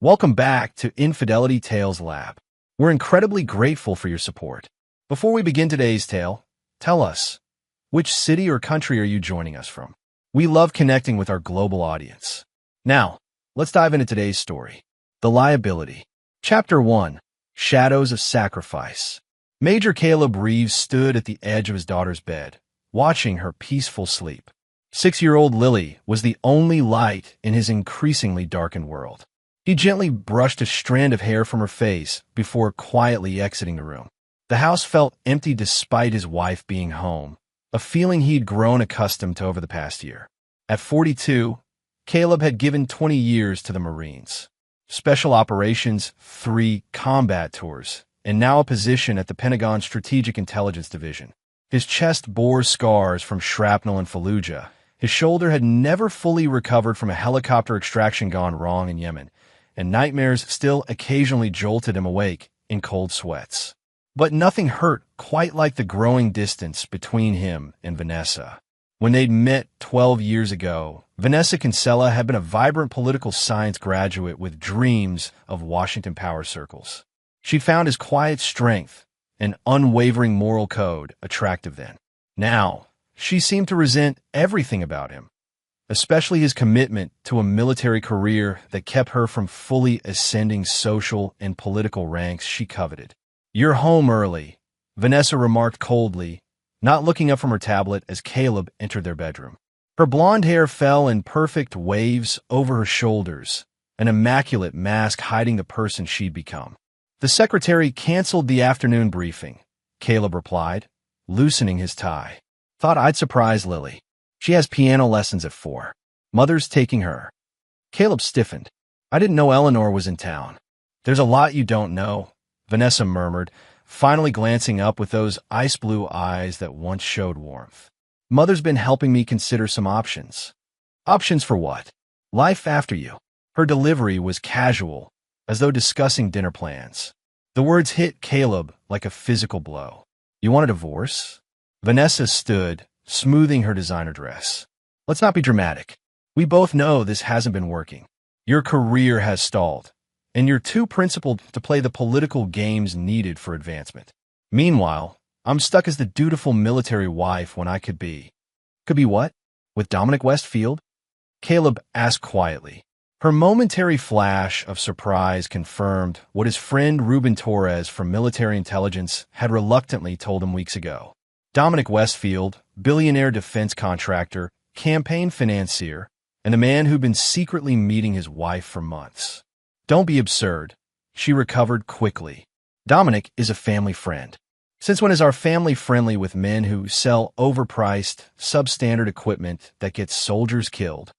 Welcome back to Infidelity Tales Lab. We're incredibly grateful for your support. Before we begin today's tale, tell us, which city or country are you joining us from? We love connecting with our global audience. Now, let's dive into today's story. The Liability. Chapter 1. Shadows of Sacrifice. Major Caleb Reeves stood at the edge of his daughter's bed, watching her peaceful sleep. 6-year-old Lily was the only light in his increasingly darkened world. He gently brushed a strand of hair from her face before quietly exiting the room. The house felt empty despite his wife being home, a feeling he'd grown accustomed to over the past year. At 42, Caleb had given 20 years to the Marines, Special Operations 3 combat tours, and now a position at the Pentagon's Strategic Intelligence Division. His chest bore scars from shrapnel in Fallujah. His shoulder had never fully recovered from a helicopter extraction gone wrong in Yemen, and nightmares still occasionally jolted him awake in cold sweats. But nothing hurt quite like the growing distance between him and Vanessa. When they'd met 12 years ago, Vanessa Kinsella had been a vibrant political science graduate with dreams of Washington power circles. She'd found his quiet strength and unwavering moral code attractive then. Now, she seemed to resent everything about him, especially his commitment to a military career that kept her from fully ascending social and political ranks she coveted. "You're home early," Vanessa remarked coldly, not looking up from her tablet as Caleb entered their bedroom. Her blonde hair fell in perfect waves over her shoulders, an immaculate mask hiding the person she'd become. "The secretary canceled the afternoon briefing," Caleb replied, loosening his tie. "Thought I'd surprise Lily. She has piano lessons at 4. Mother's taking her." Caleb stiffened. "I didn't know Eleanor was in town." "There's a lot you don't know," Vanessa murmured, finally glancing up with those ice-blue eyes that once showed warmth. "Mother's been helping me consider some options." "Options for what?" "Life after you." Her delivery was casual, as though discussing dinner plans. The words hit Caleb like a physical blow. "You want a divorce?" Vanessa stood, smoothing her designer dress. "Let's not be dramatic. We both know this hasn't been working. Your career has stalled, and you're too principled to play the political games needed for advancement. Meanwhile, I'm stuck as the dutiful military wife when I could be." "Could be what? With Dominic Westfield?" Caleb asked quietly. Her momentary flash of surprise confirmed what his friend Ruben Torres from military intelligence had reluctantly told him weeks ago. Dominic Westfield, billionaire defense contractor, campaign financier, and a man who'd been secretly meeting his wife for months. "Don't be absurd." She recovered quickly. "Dominic is a family friend." "Since when is our family friendly with men who sell overpriced, substandard equipment that gets soldiers killed?"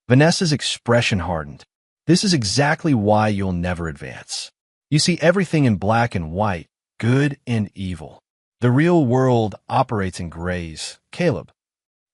Vanessa's expression hardened. "This is exactly why you'll never advance. You see everything in black and white, good and evil. The real world operates in grays, Caleb."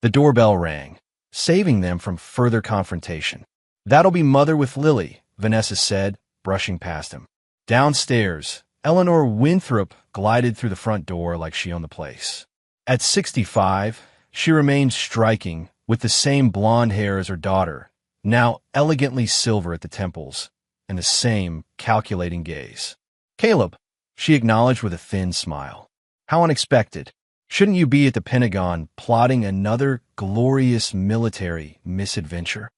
The doorbell rang, saving them from further confrontation. "That'll be Mother with Lily," Vanessa said, brushing past him. Downstairs, Eleanor Winthrop glided through the front door like she owned the place. At 65, she remained striking, with the same blonde hair as her daughter, now elegantly silver at the temples, and the same calculating gaze. "Caleb," she acknowledged with a thin smile. "How unexpected. Shouldn't you be at the Pentagon plotting another glorious military misadventure?"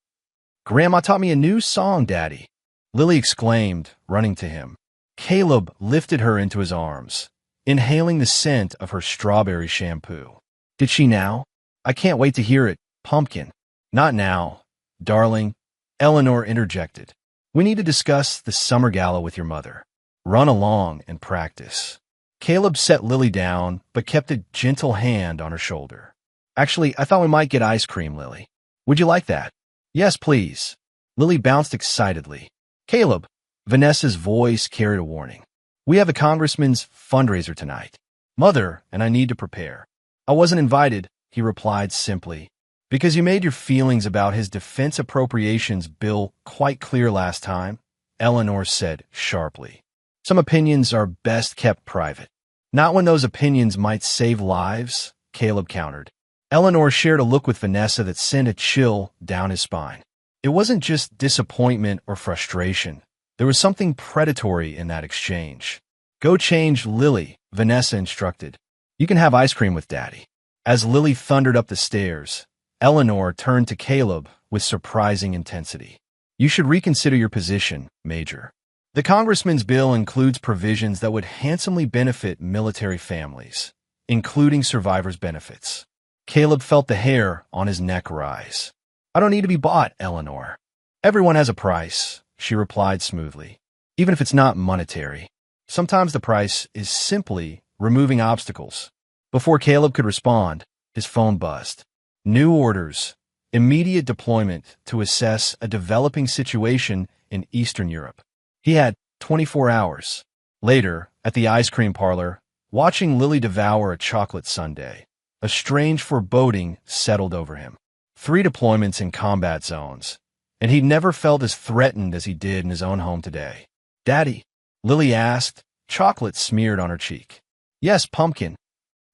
"Grandma taught me a new song, Daddy," Lily exclaimed, running to him. Caleb lifted her into his arms, inhaling the scent of her strawberry shampoo. "Did she now? I can't wait to hear it, pumpkin." "Not now, darling," Eleanor interjected. "We need to discuss the summer gala with your mother. Run along and practice." Caleb set Lily down, but kept a gentle hand on her shoulder. "Actually, I thought we might get ice cream, Lily. Would you like that?" "Yes, please." Lily bounced excitedly. "Caleb," Vanessa's voice carried a warning. "We have a congressman's fundraiser tonight. Mother and I need to prepare." "I wasn't invited," he replied simply. "Because you made your feelings about his defense appropriations bill quite clear last time," Eleanor said sharply. "Some opinions are best kept private." "Not when those opinions might save lives," Caleb countered. Eleanor shared a look with Vanessa that sent a chill down his spine. It wasn't just disappointment or frustration. There was something predatory in that exchange. Go change, Lily, Vanessa instructed. You can have ice cream with Daddy. As Lily thundered up the stairs, Eleanor turned to Caleb with surprising intensity. You should reconsider your position, Major. The congressman's bill includes provisions that would handsomely benefit military families, including survivors' benefits. Caleb felt the hair on his neck rise. I don't need to be bought, Eleanor. Everyone has a price, she replied smoothly, even if it's not monetary. Sometimes the price is simply removing obstacles. Before Caleb could respond, his phone buzzed. New orders. Immediate deployment to assess a developing situation in Eastern Europe. He had 24 hours. Later, at the ice cream parlor, watching Lily devour a chocolate sundae, a strange foreboding settled over him. 3 deployments in combat zones, and he'd never felt as threatened as he did in his own home today. Daddy? Lily asked, chocolate smeared on her cheek. Yes, Pumpkin.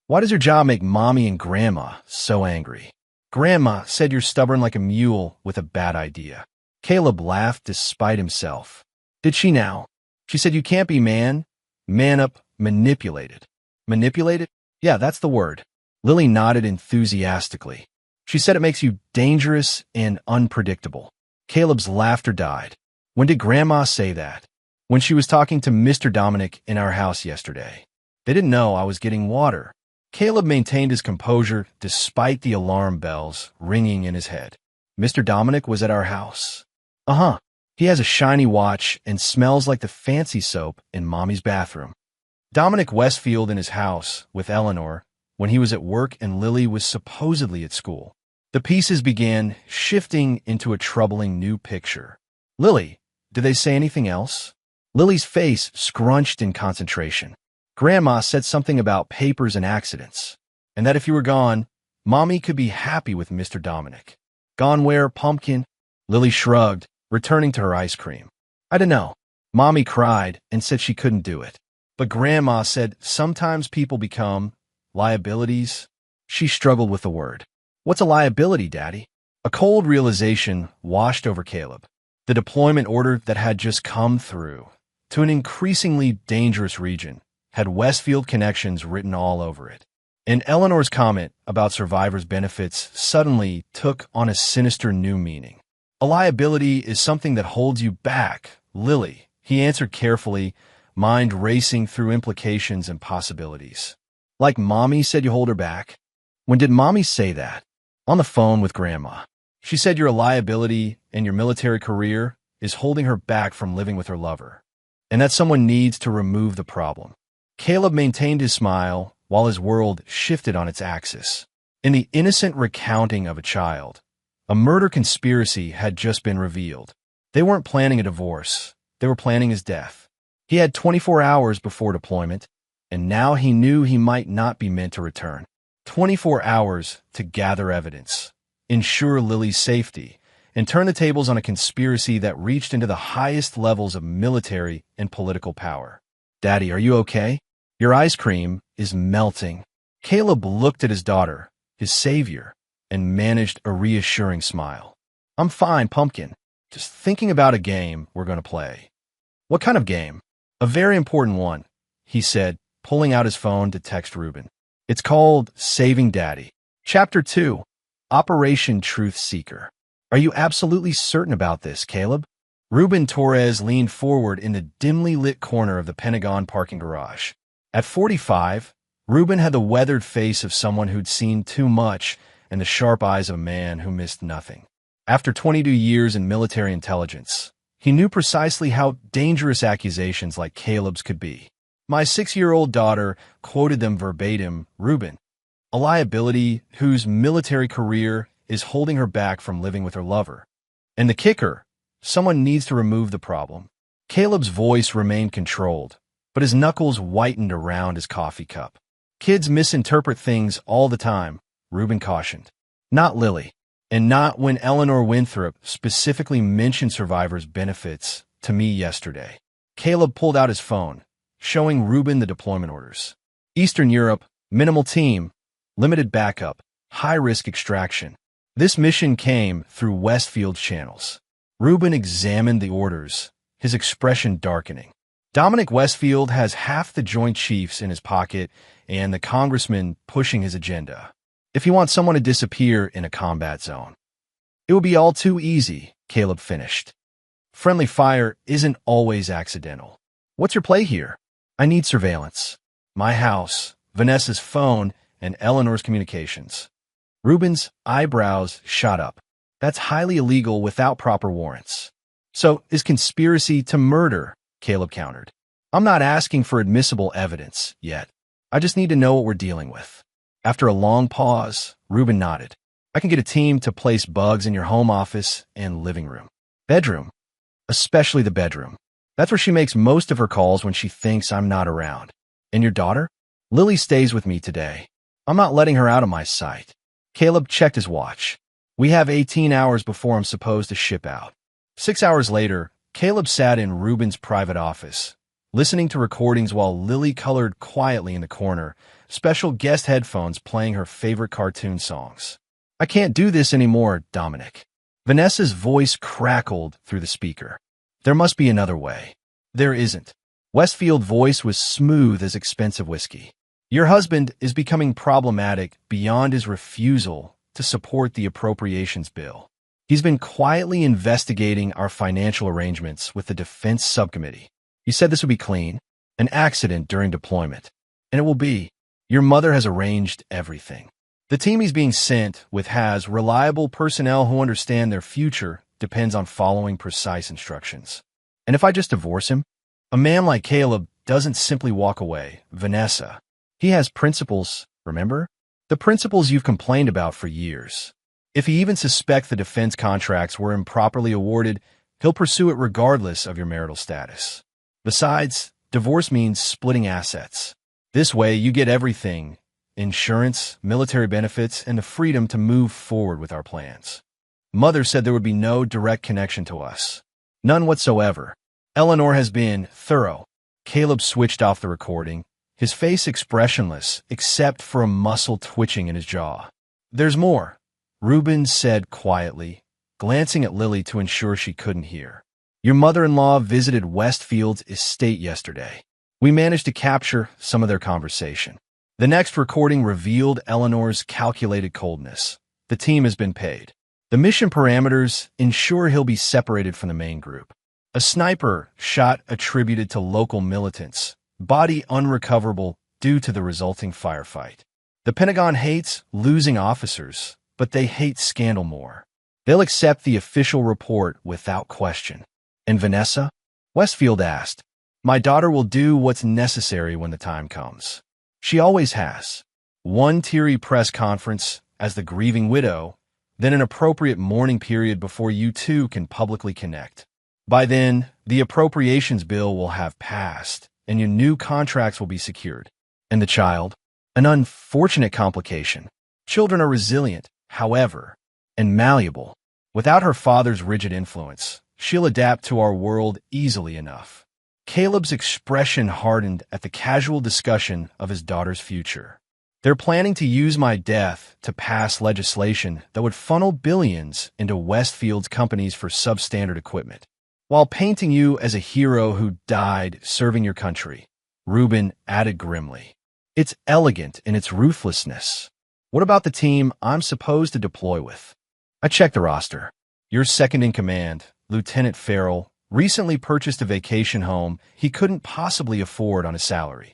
Why does your job make Mommy and Grandma so angry? Grandma said you're stubborn like a mule with a bad idea. Caleb laughed despite himself. Did she now? She said you can't be man up, manipulated. Manipulated? Yeah, that's the word. Lily nodded enthusiastically. She said it makes you dangerous and unpredictable. Caleb's laughter died. When did Grandma say that? When she was talking to Mr. Dominic in our house yesterday. They didn't know I was getting water. Caleb maintained his composure despite the alarm bells ringing in his head. Mr. Dominic was at our house. Uh-huh. He has a shiny watch and smells like the fancy soap in Mommy's bathroom. Dominic Westfield in his house with Eleanor when he was at work and Lily was supposedly at school. The pieces began shifting into a troubling new picture. Lily, did they say anything else? Lily's face scrunched in concentration. Grandma said something about papers and accidents, and that if you were gone, Mommy could be happy with Mr. Dominic. Gone where, Pumpkin? Lily shrugged, returning to her ice cream. I don't know. Mommy cried and said she couldn't do it. But Grandma said sometimes people become liabilities. She struggled with the word. What's a liability, Daddy? A cold realization washed over Caleb. The deployment order that had just come through to an increasingly dangerous region had Westfield connections written all over it. And Eleanor's comment about survivors' benefits suddenly took on a sinister new meaning. A liability is something that holds you back, Lily, he answered carefully, mind racing through implications and possibilities. Like Mommy said you hold her back? When did Mommy say that? On the phone with Grandma. She said you're a liability and your military career is holding her back from living with her lover, and that someone needs to remove the problem. Caleb maintained his smile while his world shifted on its axis. In the innocent recounting of a child, a murder conspiracy had just been revealed. They weren't planning a divorce. They were planning his death. He had 24 hours before deployment, and now he knew he might not be meant to return. 24 hours to gather evidence, ensure Lily's safety, and turn the tables on a conspiracy that reached into the highest levels of military and political power. Daddy, are you okay? Your ice cream is melting. Caleb looked at his daughter, his savior, and managed a reassuring smile. I'm fine, Pumpkin. Just thinking about a game we're going to play. What kind of game? A very important one, he said, pulling out his phone to text Ruben. It's called Saving Daddy. Chapter 2, Operation Truth Seeker. Are you absolutely certain about this, Caleb? Ruben Torres leaned forward in the dimly lit corner of the Pentagon parking garage. At 45, Ruben had the weathered face of someone who'd seen too much and the sharp eyes of a man who missed nothing. After 22 years in military intelligence, he knew precisely how dangerous accusations like Caleb's could be. My 6-year-old daughter quoted them verbatim, Ruben, a liability whose military career is holding her back from living with her lover. And the kicker, someone needs to remove the problem. Caleb's voice remained controlled, but his knuckles whitened around his coffee cup. Kids misinterpret things all the time, Ruben cautioned. Not Lily, and not when Eleanor Winthrop specifically mentioned survivors' benefits to me yesterday. Caleb pulled out his phone, showing Ruben the deployment orders. Eastern Europe, minimal team, limited backup, high-risk extraction. This mission came through Westfield's channels. Ruben examined the orders, his expression darkening. Dominic Westfield has half the Joint Chiefs in his pocket and the congressman pushing his agenda. If you want someone to disappear in a combat zone, it will be all too easy, Caleb finished. Friendly fire isn't always accidental. What's your play here? I need surveillance. My house, Vanessa's phone, and Eleanor's communications. Reuben's eyebrows shot up. That's highly illegal without proper warrants. So is conspiracy to murder, Caleb countered. I'm not asking for admissible evidence yet. I just need to know what we're dealing with. After a long pause, Reuben nodded. I can get a team to place bugs in your home office and living room. Bedroom. Especially the bedroom. That's where she makes most of her calls when she thinks I'm not around. And your daughter? Lily stays with me today. I'm not letting her out of my sight. Caleb checked his watch. We have 18 hours before I'm supposed to ship out. 6 hours later, Caleb sat in Reuben's private office, listening to recordings while Lily colored quietly in the corner, special guest headphones playing her favorite cartoon songs. I can't do this anymore, Dominic. Vanessa's voice crackled through the speaker. There must be another way. There isn't. Westfield's voice was smooth as expensive whiskey. Your husband is becoming problematic beyond his refusal to support the appropriations bill. He's been quietly investigating our financial arrangements with the Defense Subcommittee. You said this would be clean, an accident during deployment. And it will be. Your mother has arranged everything. The team he's being sent with has reliable personnel who understand their future depends on following precise instructions. And if I just divorce him? A man like Caleb doesn't simply walk away, Vanessa. He has principles, remember? The principles you've complained about for years. If he even suspects the defense contracts were improperly awarded, he'll pursue it regardless of your marital status. Besides, divorce means splitting assets. This way, you get everything: insurance, military benefits, and the freedom to move forward with our plans. Mother said there would be no direct connection to us. None whatsoever. Eleanor has been thorough. Caleb switched off the recording, his face expressionless except for a muscle twitching in his jaw. There's more, Reuben said quietly, glancing at Lily to ensure she couldn't hear. Your mother-in-law visited Westfield's estate yesterday. We managed to capture some of their conversation. The next recording revealed Eleanor's calculated coldness. The team has been paid. The mission parameters ensure he'll be separated from the main group. A sniper shot attributed to local militants, body unrecoverable due to the resulting firefight. The Pentagon hates losing officers, but they hate scandal more. They'll accept the official report without question. And Vanessa? Westfield asked. My daughter will do what's necessary when the time comes. She always has. One teary press conference as the grieving widow, then an appropriate mourning period before you two can publicly connect. By then, the appropriations bill will have passed, and your new contracts will be secured. And the child? An unfortunate complication. Children are resilient, however, and malleable. Without her father's rigid influence, she'll adapt to our world easily enough. Caleb's expression hardened at the casual discussion of his daughter's future. They're planning to use my death to pass legislation that would funnel billions into Westfield's companies for substandard equipment, while painting you as a hero who died serving your country, Reuben added grimly. It's elegant in its ruthlessness. What about the team I'm supposed to deploy with? I checked the roster. Your second in command, Lieutenant Farrell, recently purchased a vacation home he couldn't possibly afford on his salary.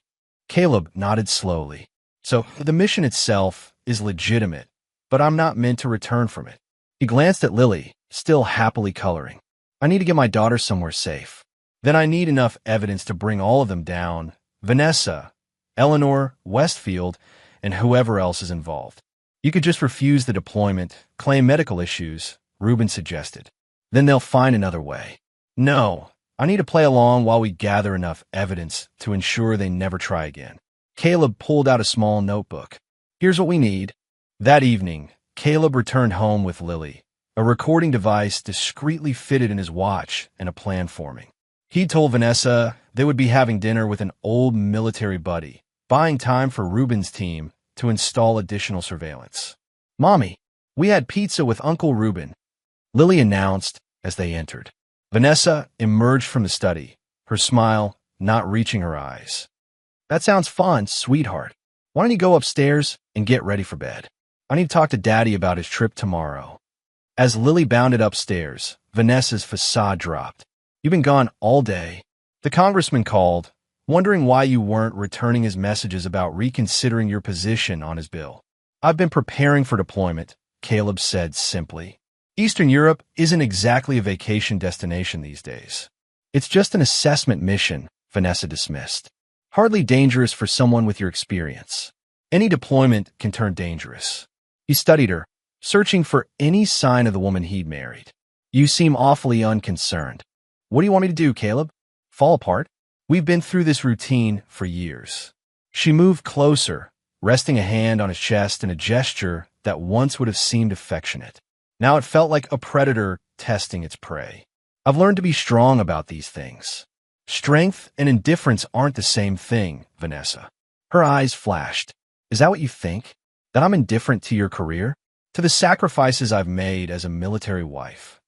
Caleb nodded slowly. So the mission itself is legitimate, but I'm not meant to return from it. He glanced at Lily, still happily coloring. I need to get my daughter somewhere safe. Then I need enough evidence to bring all of them down. Vanessa, Eleanor, Westfield, and whoever else is involved. You could just refuse the deployment, claim medical issues, Reuben suggested. Then they'll find another way. No, I need to play along while we gather enough evidence to ensure they never try again. Caleb pulled out a small notebook. Here's what we need. That evening, Caleb returned home with Lily, a recording device discreetly fitted in his watch and a plan forming. He told Vanessa they would be having dinner with an old military buddy, buying time for Reuben's team to install additional surveillance. Mommy, we had pizza with Uncle Reuben, Lily announced as they entered. Vanessa emerged from the study, her smile not reaching her eyes. That sounds fun, sweetheart. Why don't you go upstairs and get ready for bed? I need to talk to Daddy about his trip tomorrow. As Lily bounded upstairs, Vanessa's facade dropped. You've been gone all day. The congressman called, wondering why you weren't returning his messages about reconsidering your position on his bill. I've been preparing for deployment, Caleb said simply. Eastern Europe isn't exactly a vacation destination these days. It's just an assessment mission, Vanessa dismissed. Hardly dangerous for someone with your experience. Any deployment can turn dangerous. He studied her, searching for any sign of the woman he'd married. You seem awfully unconcerned. What do you want me to do, Caleb? Fall apart? We've been through this routine for years. She moved closer, resting a hand on his chest in a gesture that once would have seemed affectionate. Now it felt like a predator testing its prey. I've learned to be strong about these things. Strength and indifference aren't the same thing, Vanessa. Her eyes flashed. Is that what you think? That I'm indifferent to your career? To the sacrifices I've made as a military wife?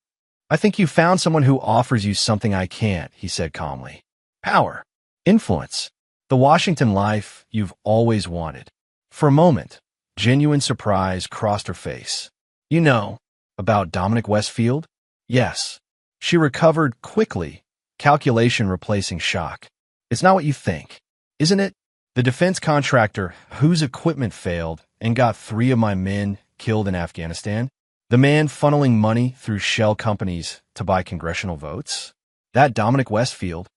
I think you found someone who offers you something I can't, he said calmly. Power. Influence. The Washington life you've always wanted. For a moment, genuine surprise crossed her face. You know, about Dominic Westfield? Yes. She recovered quickly, calculation replacing shock. It's not what you think, isn't it? The defense contractor whose equipment failed and got 3 of my men killed in Afghanistan? The man funneling money through shell companies to buy congressional votes? That Dominic Westfield?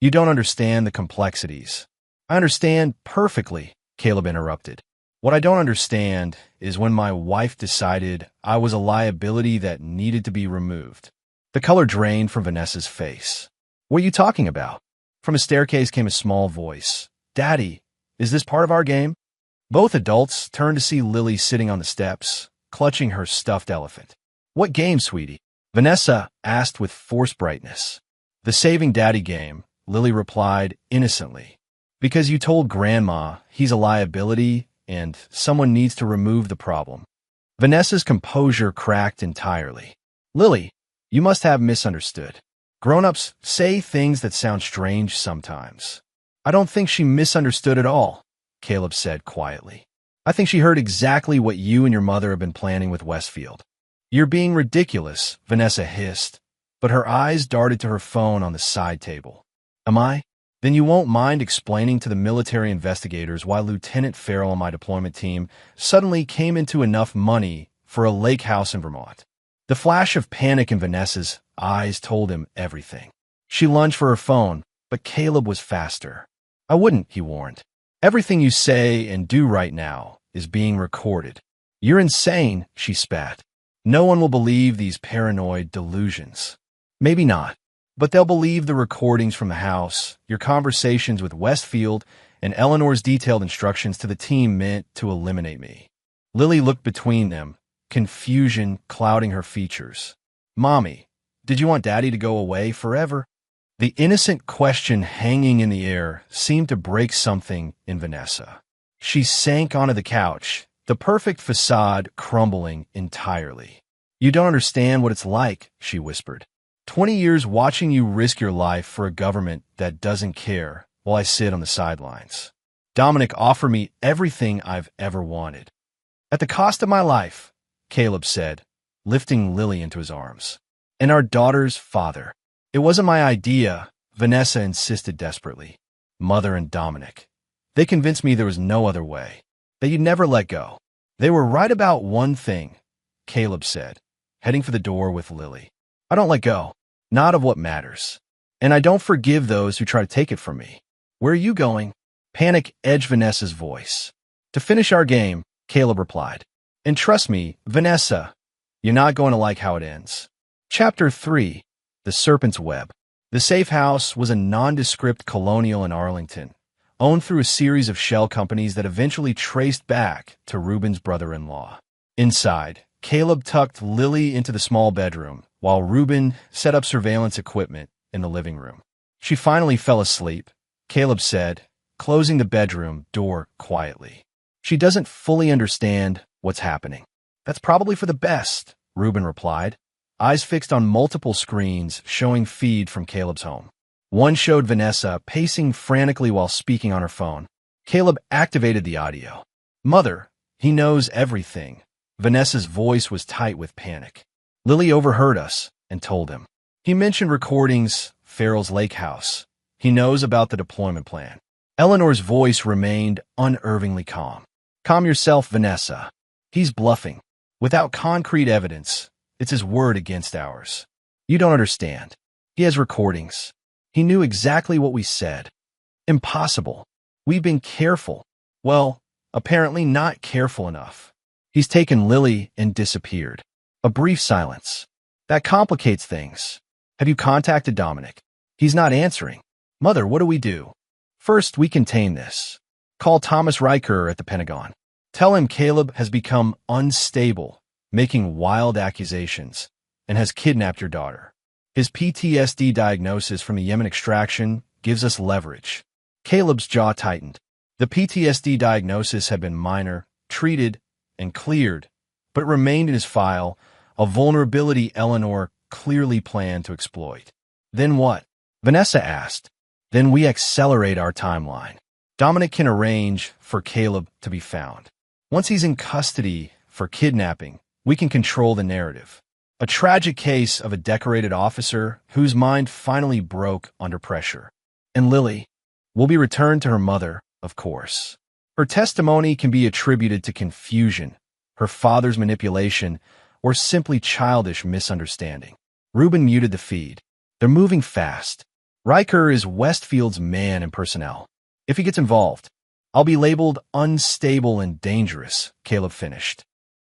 You don't understand the complexities. I understand perfectly, Caleb interrupted. What I don't understand is when my wife decided I was a liability that needed to be removed. The color drained from Vanessa's face. What are you talking about? From a staircase came a small voice. Daddy, is this part of our game? Both adults turned to see Lily sitting on the steps, clutching her stuffed elephant. What game, sweetie? Vanessa asked with forced brightness. The saving daddy game, Lily replied innocently. Because you told Grandma he's a liability and someone needs to remove the problem. Vanessa's composure cracked entirely. Lily, you must have misunderstood. Grown-ups say things that sound strange sometimes. I don't think she misunderstood at all, Caleb said quietly. I think she heard exactly what you and your mother have been planning with Westfield. You're being ridiculous, Vanessa hissed, but her eyes darted to her phone on the side table. Am I? Then you won't mind explaining to the military investigators why Lieutenant Farrell on my deployment team suddenly came into enough money for a lake house in Vermont. The flash of panic in Vanessa's eyes told him everything. She lunged for her phone, but Caleb was faster. I wouldn't, he warned. Everything you say and do right now is being recorded. You're insane, she spat. No one will believe these paranoid delusions. Maybe not, but they'll believe the recordings from the house, your conversations with Westfield, and Eleanor's detailed instructions to the team meant to eliminate me. Lily looked between them, confusion clouding her features. Mommy, did you want Daddy to go away forever? The innocent question hanging in the air seemed to break something in Vanessa. She sank onto the couch, the perfect facade crumbling entirely. You don't understand what it's like, she whispered. 20 years watching you risk your life for a government that doesn't care while I sit on the sidelines. Dominic offered me everything I've ever wanted. At the cost of my life, Caleb said, lifting Lily into his arms. And our daughter's father. It wasn't my idea, Vanessa insisted desperately. Mother and Dominic. They convinced me there was no other way, that you'd never let go. They were right about one thing, Caleb said, heading for the door with Lily. I don't let go, not of what matters. And I don't forgive those who try to take it from me. Where are you going? Panic edged Vanessa's voice. To finish our game, Caleb replied. And trust me, Vanessa, you're not going to like how it ends. Chapter 3. The Serpent's Web. The safe house was a nondescript colonial in Arlington, owned through a series of shell companies that eventually traced back to Reuben's brother-in-law. Inside, Caleb tucked Lily into the small bedroom, while Reuben set up surveillance equipment in the living room. She finally fell asleep, Caleb said, closing the bedroom door quietly. She doesn't fully understand what's happening. That's probably for the best, Reuben replied. eyes fixed on multiple screens showing feed from Caleb's home. One showed Vanessa pacing frantically while speaking on her phone. Caleb activated the audio. "Mother, he knows everything." Vanessa's voice was tight with panic. Lily overheard us and told him. He mentioned recordings, Farrell's lake house. He knows about the deployment plan. Eleanor's voice remained unervingly calm. "Calm yourself, Vanessa. He's bluffing. Without concrete evidence, it's his word against ours. You don't understand. He has recordings. He knew exactly what we said. Impossible. We've been careful. Well, apparently not careful enough. He's taken Lily and disappeared." A brief silence. "That complicates things. Have you contacted Dominic?" "He's not answering." "Mother, what do we do?" "First, we contain this. Call Thomas Riker at the Pentagon. Tell him Caleb has become unstable, making wild accusations, and has kidnapped your daughter. His PTSD diagnosis from the Yemen extraction gives us leverage." Caleb's jaw tightened. The PTSD diagnosis had been minor, treated, and cleared, but remained in his file, a vulnerability Eleanor clearly planned to exploit. "Then what?" Vanessa asked. "Then we accelerate our timeline. Dominic can arrange for Caleb to be found. Once he's in custody for kidnapping, we can control the narrative. A tragic case of a decorated officer whose mind finally broke under pressure. And Lily will be returned to her mother, of course. Her testimony can be attributed to confusion, her father's manipulation, or simply childish misunderstanding." Ruben muted the feed. "They're moving fast. Riker is Westfield's man in personnel. If he gets involved, I'll be labeled unstable and dangerous," Caleb finished.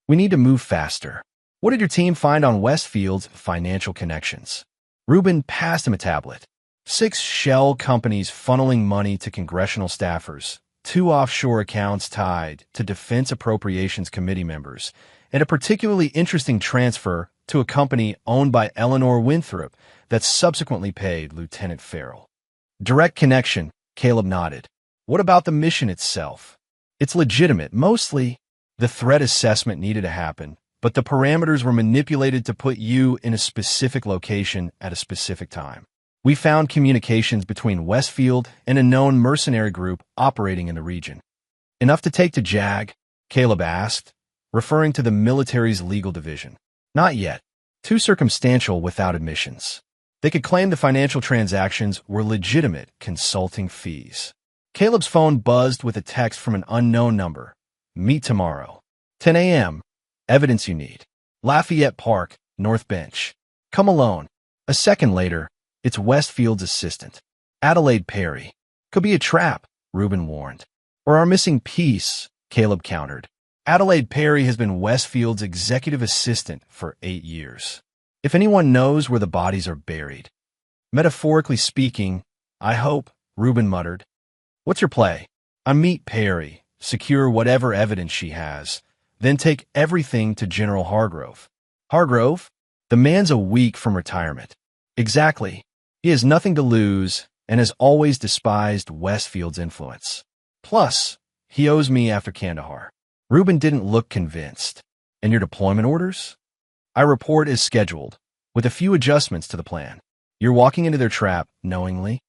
"We need to move faster. What did your team find on Westfield's financial connections?" Ruben passed him a tablet. 6 shell companies funneling money to congressional staffers, 2 offshore accounts tied to Defense Appropriations Committee members, and a particularly interesting transfer to a company owned by Eleanor Winthrop that subsequently paid Lieutenant Farrell. "Direct connection," Caleb nodded. "What about the mission itself?" "It's legitimate, mostly. The threat assessment needed to happen, but the parameters were manipulated to put you in a specific location at a specific time. We found communications between Westfield and a known mercenary group operating in the region." "Enough to take to JAG?" Caleb asked, referring to the military's legal division. "Not yet. Too circumstantial without admissions. They could claim the financial transactions were legitimate consulting fees." Caleb's phone buzzed with a text from an unknown number. "Meet tomorrow. 10 a.m. Evidence you need. Lafayette Park, North Bench. Come alone." A second later, it's Westfield's assistant, Adelaide Perry. "Could be a trap," Ruben warned. "Or our missing piece," Caleb countered. Adelaide Perry has been Westfield's executive assistant for 8 years. If anyone knows where the bodies are buried. "Metaphorically speaking, I hope," Ruben muttered. "What's your play?" "I meet Perry, secure whatever evidence she has, then take everything to General Hargrove." "Hargrove? The man's a week from retirement." "Exactly. He has nothing to lose and has always despised Westfield's influence. Plus, he owes me after Kandahar." Ruben didn't look convinced. "And your deployment orders?" "I report as scheduled, with a few adjustments to the plan." "You're walking into their trap knowingly?"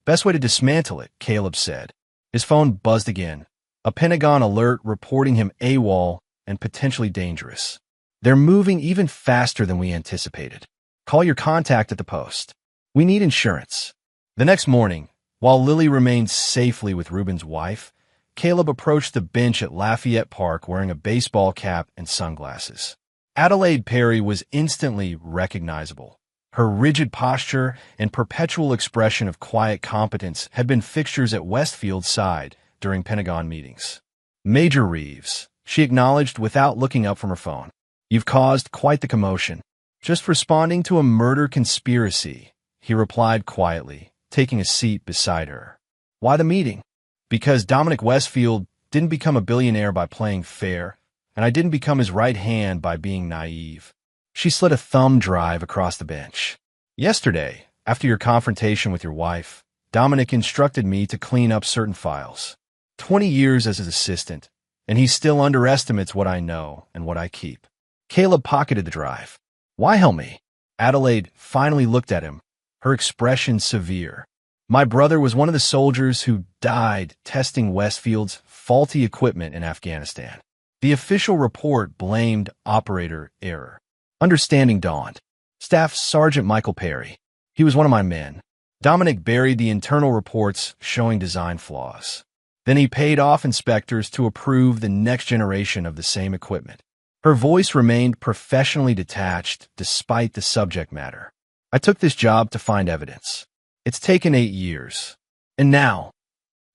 "Best way to dismantle it," Caleb said. His phone buzzed again. A Pentagon alert reporting him AWOL and potentially dangerous. "They're moving even faster than we anticipated. Call your contact at the post. We need insurance." The next morning, while Lily remained safely with Ruben's wife, Caleb approached the bench at Lafayette Park wearing a baseball cap and sunglasses. Adelaide Perry was instantly recognizable. Her rigid posture and perpetual expression of quiet competence had been fixtures at Westfield's side during Pentagon meetings. "Major Reeves," she acknowledged without looking up from her phone. "You've caused quite the commotion." "Just responding to a murder conspiracy," he replied quietly, taking a seat beside her. "Why the meeting?" "Because Dominic Westfield didn't become a billionaire by playing fair, and I didn't become his right hand by being naive." She slid a thumb drive across the bench. "Yesterday, after your confrontation with your wife, Dominic instructed me to clean up certain files. 20 years as his assistant, and he still underestimates what I know and what I keep." Caleb pocketed the drive. "Why help me?" Adelaide finally looked at him, her expression severe. My brother was one of the soldiers who died testing Westfield's faulty equipment in Afghanistan. The official report blamed operator error. Understanding dawned. Staff Sergeant Michael Perry. He was one of my men. Dominic buried the internal reports showing design flaws. Then he paid off inspectors to approve the next generation of the same equipment. Her voice remained professionally detached despite the subject matter. I took this job to find evidence. It's taken 8 years. And now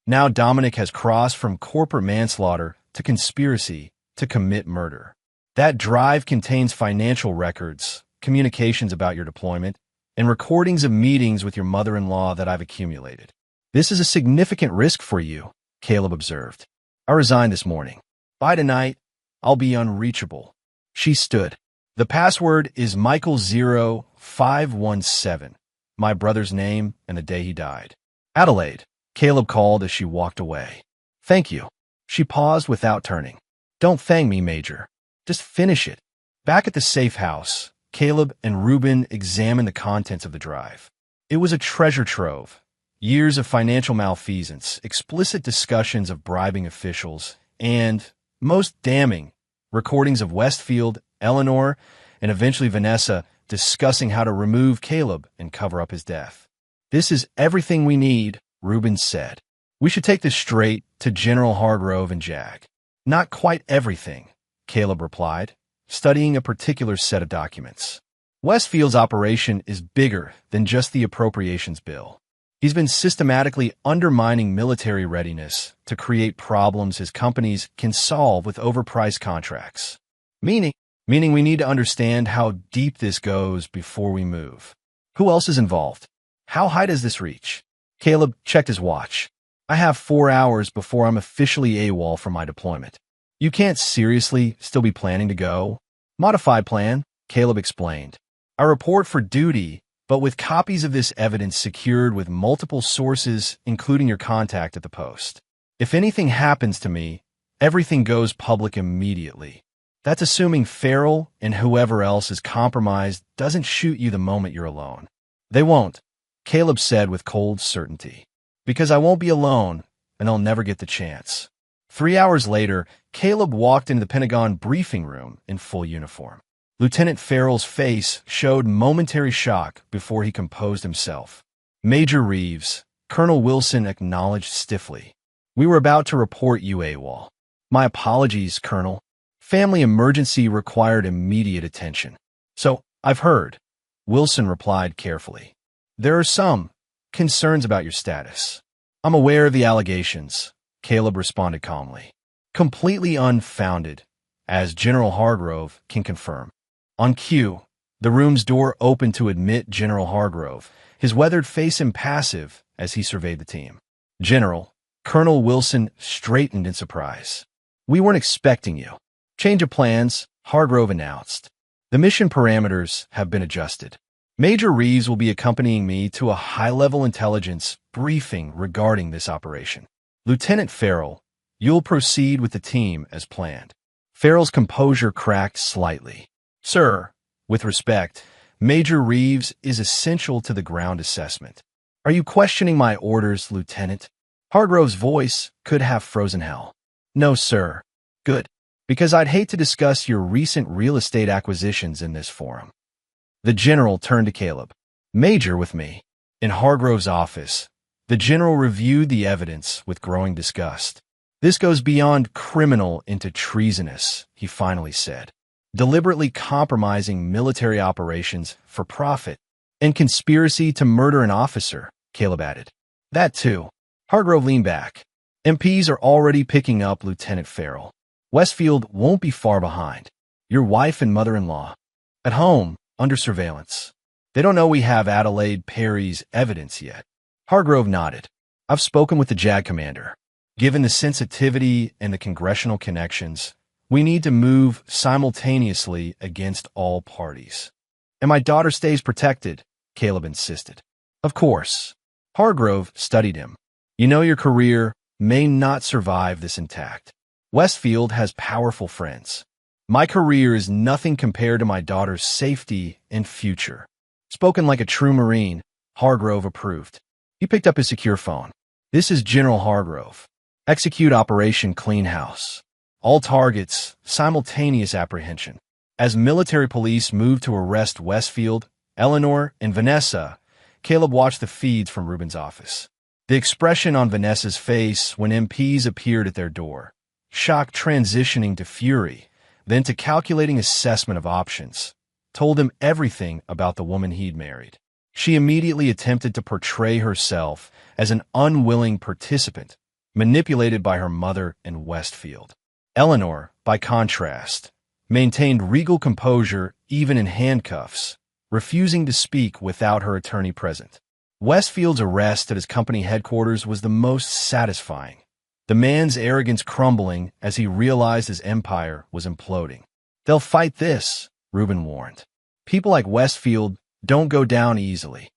Dominic has crossed from corporate manslaughter to conspiracy to commit murder. That drive contains financial records, communications about your deployment, and recordings of meetings with your mother-in-law that I've accumulated. This is a significant risk for you, Caleb observed. I resigned this morning. By tonight, I'll be unreachable. She stood. The password is Michael0517, my brother's name and the day he died. Adelaide, Caleb called as she walked away. Thank you. She paused without turning. Don't thank me, Major. Just finish it. Back at the safe house, Caleb and Reuben examined the contents of the drive. It was a treasure trove. Years of financial malfeasance, explicit discussions of bribing officials, and, most damning, recordings of Westfield, Eleanor, and eventually Vanessa discussing how to remove Caleb and cover up his death. This is everything we need, Reuben said. We should take this straight to General Hargrove and Jag. Not quite everything, Caleb replied, studying a particular set of documents. Westfield's operation is bigger than just the appropriations bill. He's been systematically undermining military readiness to create problems his companies can solve with overpriced contracts. Meaning we need to understand how deep this goes before we move. Who else is involved? How high does this reach? Caleb checked his watch. I have 4 hours before I'm officially AWOL from my deployment. You can't seriously still be planning to go? Modified plan, Caleb explained. I report for duty, but with copies of this evidence secured with multiple sources, including your contact at the post. If anything happens to me, everything goes public immediately. That's assuming Farrell and whoever else is compromised doesn't shoot you the moment you're alone. They won't, Caleb said with cold certainty. Because I won't be alone, and they'll never get the chance. 3 hours later, Caleb walked into the Pentagon briefing room in full uniform. Lieutenant Farrell's face showed momentary shock before he composed himself. Major Reeves, Colonel Wilson acknowledged stiffly. We were about to report you AWOL. My apologies, Colonel. Family emergency required immediate attention. So, I've heard, Wilson replied carefully. There are some concerns about your status. I'm aware of the allegations, Caleb responded calmly. Completely unfounded, as General Hargrove can confirm. On cue, the room's door opened to admit General Hargrove, his weathered face impassive as he surveyed the team. General, Colonel Wilson straightened in surprise. We weren't expecting you. Change of plans, Hargrove announced. The mission parameters have been adjusted. Major Reeves will be accompanying me to a high-level intelligence briefing regarding this operation. Lieutenant Farrell, you'll proceed with the team as planned. Farrell's composure cracked slightly. Sir, with respect, Major Reeves is essential to the ground assessment. Are you questioning my orders, Lieutenant? Hargrove's voice could have frozen hell. No, sir. Good. Because I'd hate to discuss your recent real estate acquisitions in this forum. The general turned to Caleb. Major with me. In Hargrove's office, the general reviewed the evidence with growing disgust. This goes beyond criminal into treasonous, he finally said. Deliberately compromising military operations for profit, and conspiracy to murder an officer, Caleb added. That too. Hargrove leaned back. MPs are already picking up Lieutenant Farrell. Westfield won't be far behind. Your wife and mother-in-law. At home, under surveillance. They don't know we have Adelaide Perry's evidence yet. Hargrove nodded. I've spoken with the JAG commander. Given the sensitivity and the congressional connections, we need to move simultaneously against all parties. And my daughter stays protected, Caleb insisted. Of course. Hargrove studied him. You know your career may not survive this intact. Westfield has powerful friends. My career is nothing compared to my daughter's safety and future. Spoken like a true Marine, Hargrove approved. He picked up his secure phone. This is General Hargrove. Execute Operation Clean House. All targets, simultaneous apprehension. As military police moved to arrest Westfield, Eleanor, and Vanessa, Caleb watched the feeds from Ruben's office. The expression on Vanessa's face when MPs appeared at their door, shock transitioning to fury, then to calculating assessment of options, told him everything about the woman he'd married. She immediately attempted to portray herself as an unwilling participant, manipulated by her mother and Westfield. Eleanor, by contrast, maintained regal composure even in handcuffs, refusing to speak without her attorney present. Westfield's arrest at his company headquarters was the most satisfying, the man's arrogance crumbling as he realized his empire was imploding. They'll fight this, Ruben warned. People like Westfield don't go down easily.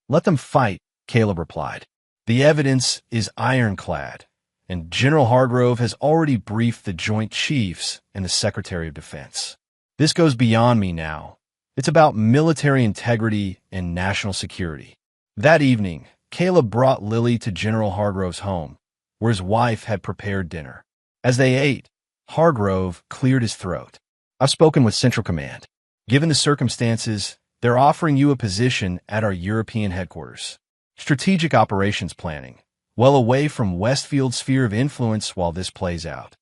Let them fight, Caleb replied. The evidence is ironclad, and General Hargrove has already briefed the Joint Chiefs and the Secretary of Defense. This goes beyond me now. It's about military integrity and national security. That evening, Caleb brought Lily to General Hargrove's home, where his wife had prepared dinner. As they ate, Hargrove cleared his throat. I've spoken with Central Command. Given the circumstances, they're offering you a position at our European headquarters. Strategic operations planning, well away from Westfield's sphere of influence while this plays out.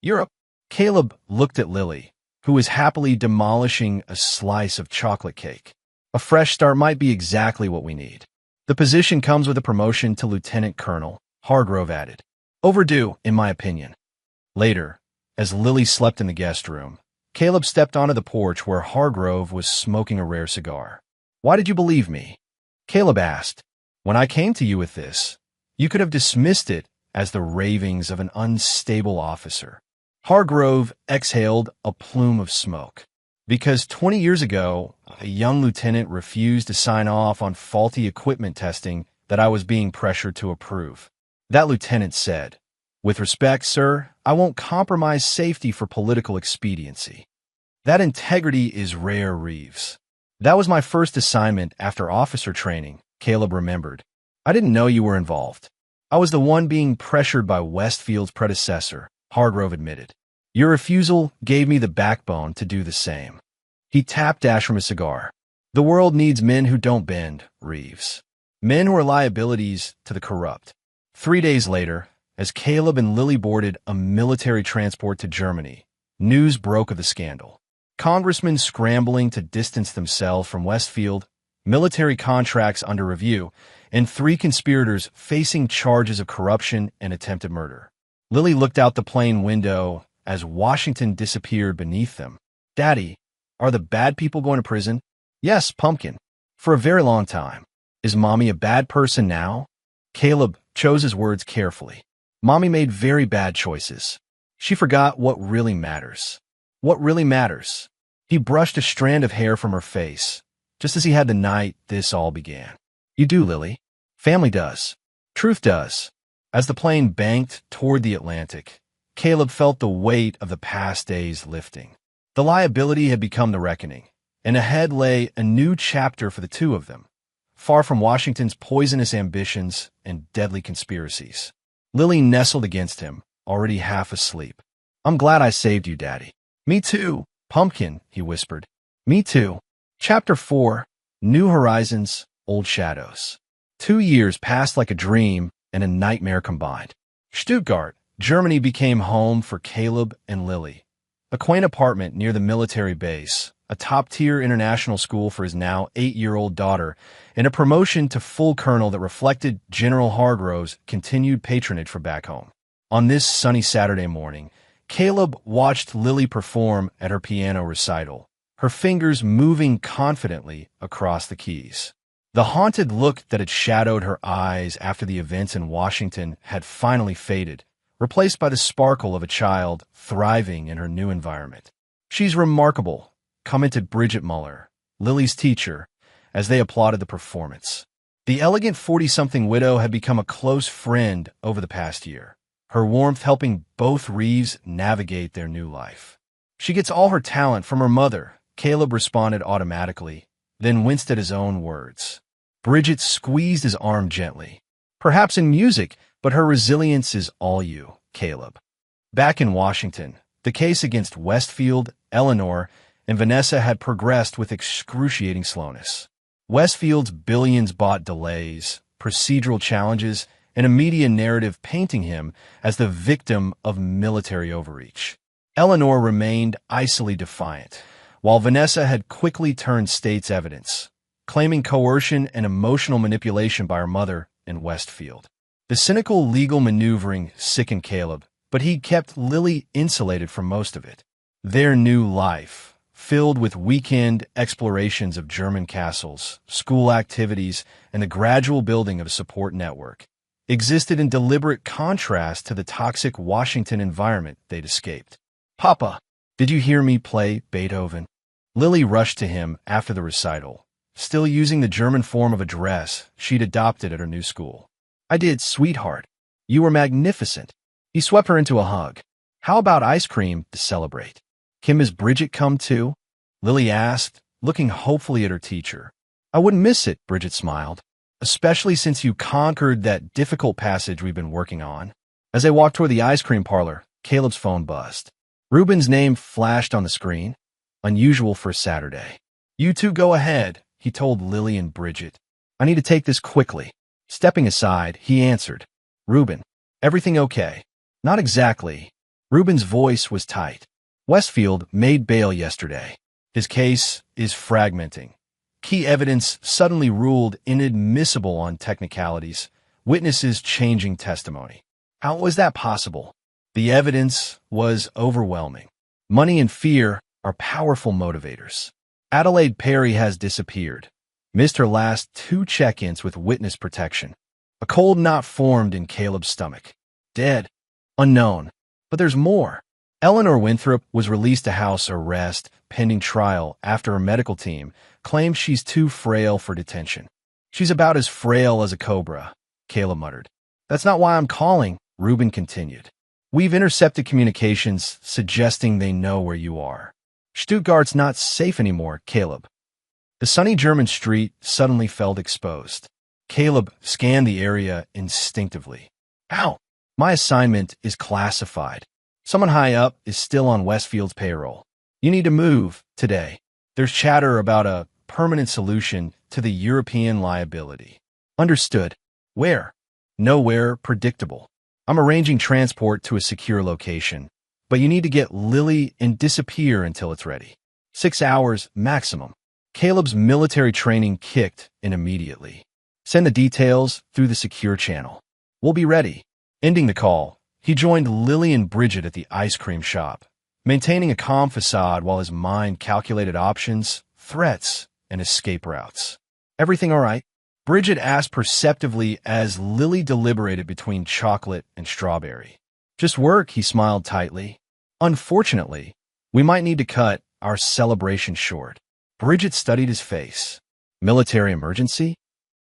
Europe. Caleb looked at Lily, who was happily demolishing a slice of chocolate cake. A fresh start might be exactly what we need. The position comes with a promotion to Lieutenant Colonel, Hargrove added. Overdue, in my opinion. Later, as Lily slept in the guest room, Caleb stepped onto the porch where Hargrove was smoking a rare cigar. Why did you believe me? Caleb asked. When I came to you with this, you could have dismissed it as the ravings of an unstable officer. Hargrove exhaled a plume of smoke. Because 20 years ago, a young lieutenant refused to sign off on faulty equipment testing that I was being pressured to approve. That lieutenant said, "With respect, sir, I won't compromise safety for political expediency." That integrity is rare, Reeves. That was my first assignment after officer training, Caleb remembered. I didn't know you were involved. I was the one being pressured by Westfield's predecessor, Hargrove admitted. Your refusal gave me the backbone to do the same. He tapped ash from his cigar. The world needs men who don't bend, Reeves. Men who are liabilities to the corrupt. 3 days later, as Caleb and Lily boarded a military transport to Germany, news broke of the scandal. Congressmen scrambling to distance themselves from Westfield, military contracts under review, and 3 conspirators facing charges of corruption and attempted murder. Lily looked out the plane window as Washington disappeared beneath them. Daddy, are the bad people going to prison? Yes, Pumpkin. For a very long time. Is Mommy a bad person now? Caleb chose his words carefully. Mommy made very bad choices. She forgot what really matters. What really matters? He brushed a strand of hair from her face, just as he had the night this all began. You do, Lily. Family does. Truth does. As the plane banked toward the Atlantic, Caleb felt the weight of the past days lifting. The liability had become the reckoning, and ahead lay a new chapter for the two of them, far from Washington's poisonous ambitions and deadly conspiracies. Lily nestled against him, already half asleep. I'm glad I saved you, Daddy. Me too, Pumpkin, he whispered. Me too. Chapter 4, New Horizons, Old Shadows. 2 years passed like a dream and a nightmare combined. Stuttgart, Germany became home for Caleb and Lily. A quaint apartment near the military base, a top-tier international school for his now 8-year-old daughter, and a promotion to full colonel that reflected General Hargrove's continued patronage for back home. On this sunny Saturday morning, Caleb watched Lily perform at her piano recital, her fingers moving confidently across the keys. The haunted look that had shadowed her eyes after the events in Washington had finally faded, replaced by the sparkle of a child thriving in her new environment. She's remarkable, commented Bridget Muller, Lily's teacher, as they applauded the performance. The elegant 40-something widow had become a close friend over the past year, her warmth helping both Reeves navigate their new life. She gets all her talent from her mother, Caleb responded automatically, then winced at his own words. Bridget squeezed his arm gently. Perhaps in music, but her resilience is all you, Caleb. Back in Washington, the case against Westfield, Eleanor, and Vanessa had progressed with excruciating slowness. Westfield's billions-bought delays, procedural challenges, and a media narrative painting him as the victim of military overreach. Eleanor remained icily defiant, while Vanessa had quickly turned state's evidence, claiming coercion and emotional manipulation by her mother in Westfield. The cynical legal maneuvering sickened Caleb, but he kept Lily insulated from most of it. Their new life, filled with weekend explorations of German castles, school activities, and the gradual building of a support network, existed in deliberate contrast to the toxic Washington environment they'd escaped. "Papa, did you hear me play Beethoven?" Lily rushed to him after the recital, still using the German form of address she'd adopted at her new school. "I did, sweetheart. You were magnificent." He swept her into a hug. "How about ice cream to celebrate?" "Can Miss Bridget come too?" Lily asked, looking hopefully at her teacher. "I wouldn't miss it," Bridget smiled, "especially since you conquered that difficult passage we've been working on." As they walked toward the ice cream parlor, Caleb's phone buzzed. Ruben's name flashed on the screen, unusual for a Saturday. "You two go ahead," he told Lily and Bridget. "I need to take this quickly." Stepping aside, he answered, "Ruben, everything okay?" "Not exactly." Ruben's voice was tight. "Westfield made bail yesterday. His case is fragmenting. Key evidence suddenly ruled inadmissible on technicalities, witnesses changing testimony." "How was that possible?" "The evidence was overwhelming. Money and fear are powerful motivators. Adelaide Perry has disappeared. Missed her last 2 check-ins with witness protection. A cold knot formed in Caleb's stomach. Dead. Unknown. But there's more. Eleanor Winthrop was released to house arrest pending trial after her medical team claimed she's too frail for detention. "She's about as frail as a cobra," Caleb muttered. "That's not why I'm calling," Ruben continued. "We've intercepted communications suggesting they know where you are. Stuttgart's not safe anymore, Caleb." The sunny German street suddenly felt exposed. Caleb scanned the area instinctively. "Ow! My assignment is classified. Someone high up is still on Westfield's payroll. You need to move today. There's chatter about a permanent solution to the European liability." "Understood. Where?" "Nowhere predictable. I'm arranging transport to a secure location, but you need to get Lily and disappear until it's ready. 6 hours maximum." Caleb's military training kicked in immediately. "Send the details through the secure channel. We'll be ready." Ending the call, he joined Lily and Bridget at the ice cream shop, maintaining a calm facade while his mind calculated options, threats, and escape routes. "Everything all right?" Bridget asked perceptively as Lily deliberated between chocolate and strawberry. "Just work," he smiled tightly. "Unfortunately, we might need to cut our celebration short." Bridget studied his face. "Military emergency?"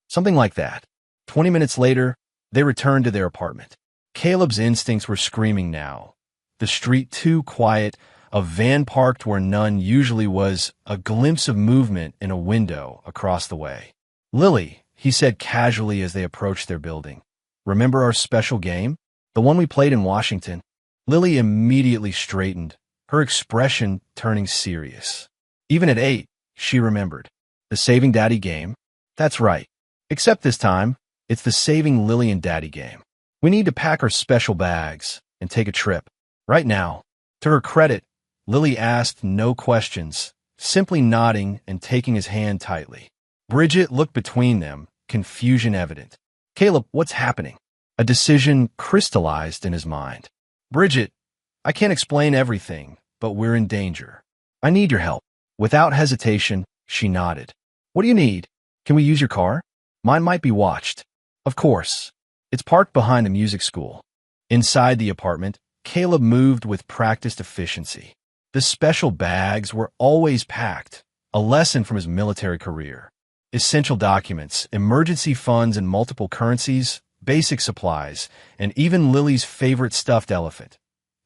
"Something like that." 20 minutes later, they returned to their apartment. Caleb's instincts were screaming now. The street too quiet, a van parked where none usually was, a glimpse of movement in a window across the way. "Lily," he said casually as they approached their building, "remember our special game? The one we played in Washington?" Lily immediately straightened, her expression turning serious. Even at 8, she remembered. "The Saving Daddy game?" "That's right. Except this time, it's the Saving Lily and Daddy game. We need to pack our special bags and take a trip. Right now." To her credit, Lily asked no questions, simply nodding and taking his hand tightly. Bridget looked between them, confusion evident. "Caleb, what's happening?" A decision crystallized in his mind. "Bridget, I can't explain everything, but we're in danger. I need your help." Without hesitation, she nodded. "What do you need? Can we use your car? Mine might be watched." "Of course. It's parked behind the music school." Inside the apartment, Caleb moved with practiced efficiency. The special bags were always packed, a lesson from his military career. Essential documents, emergency funds in multiple currencies, basic supplies, and even Lily's favorite stuffed elephant.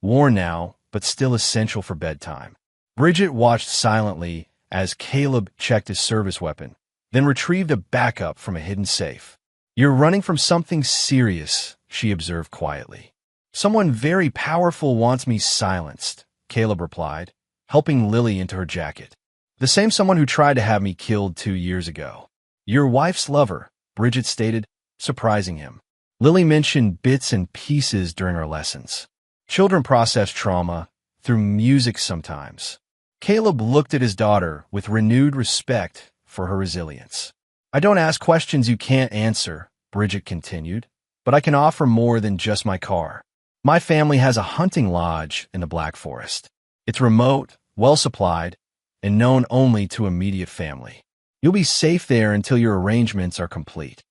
Worn now, but still essential for bedtime. Bridget watched silently as Caleb checked his service weapon, then retrieved a backup from a hidden safe. "You're running from something serious," she observed quietly. "Someone very powerful wants me silenced," Caleb replied, helping Lily into her jacket. "The same someone who tried to have me killed 2 years ago." "Your wife's lover," Bridget stated, surprising him. Lily mentioned bits and pieces during our lessons. Children process trauma through music sometimes. Caleb looked at his daughter with renewed respect for her resilience. "I don't ask questions you can't answer," Bridget continued, "but I can offer more than just my car. My family has a hunting lodge in the Black Forest. It's remote, well-supplied, and known only to immediate family. You'll be safe there until your arrangements are complete."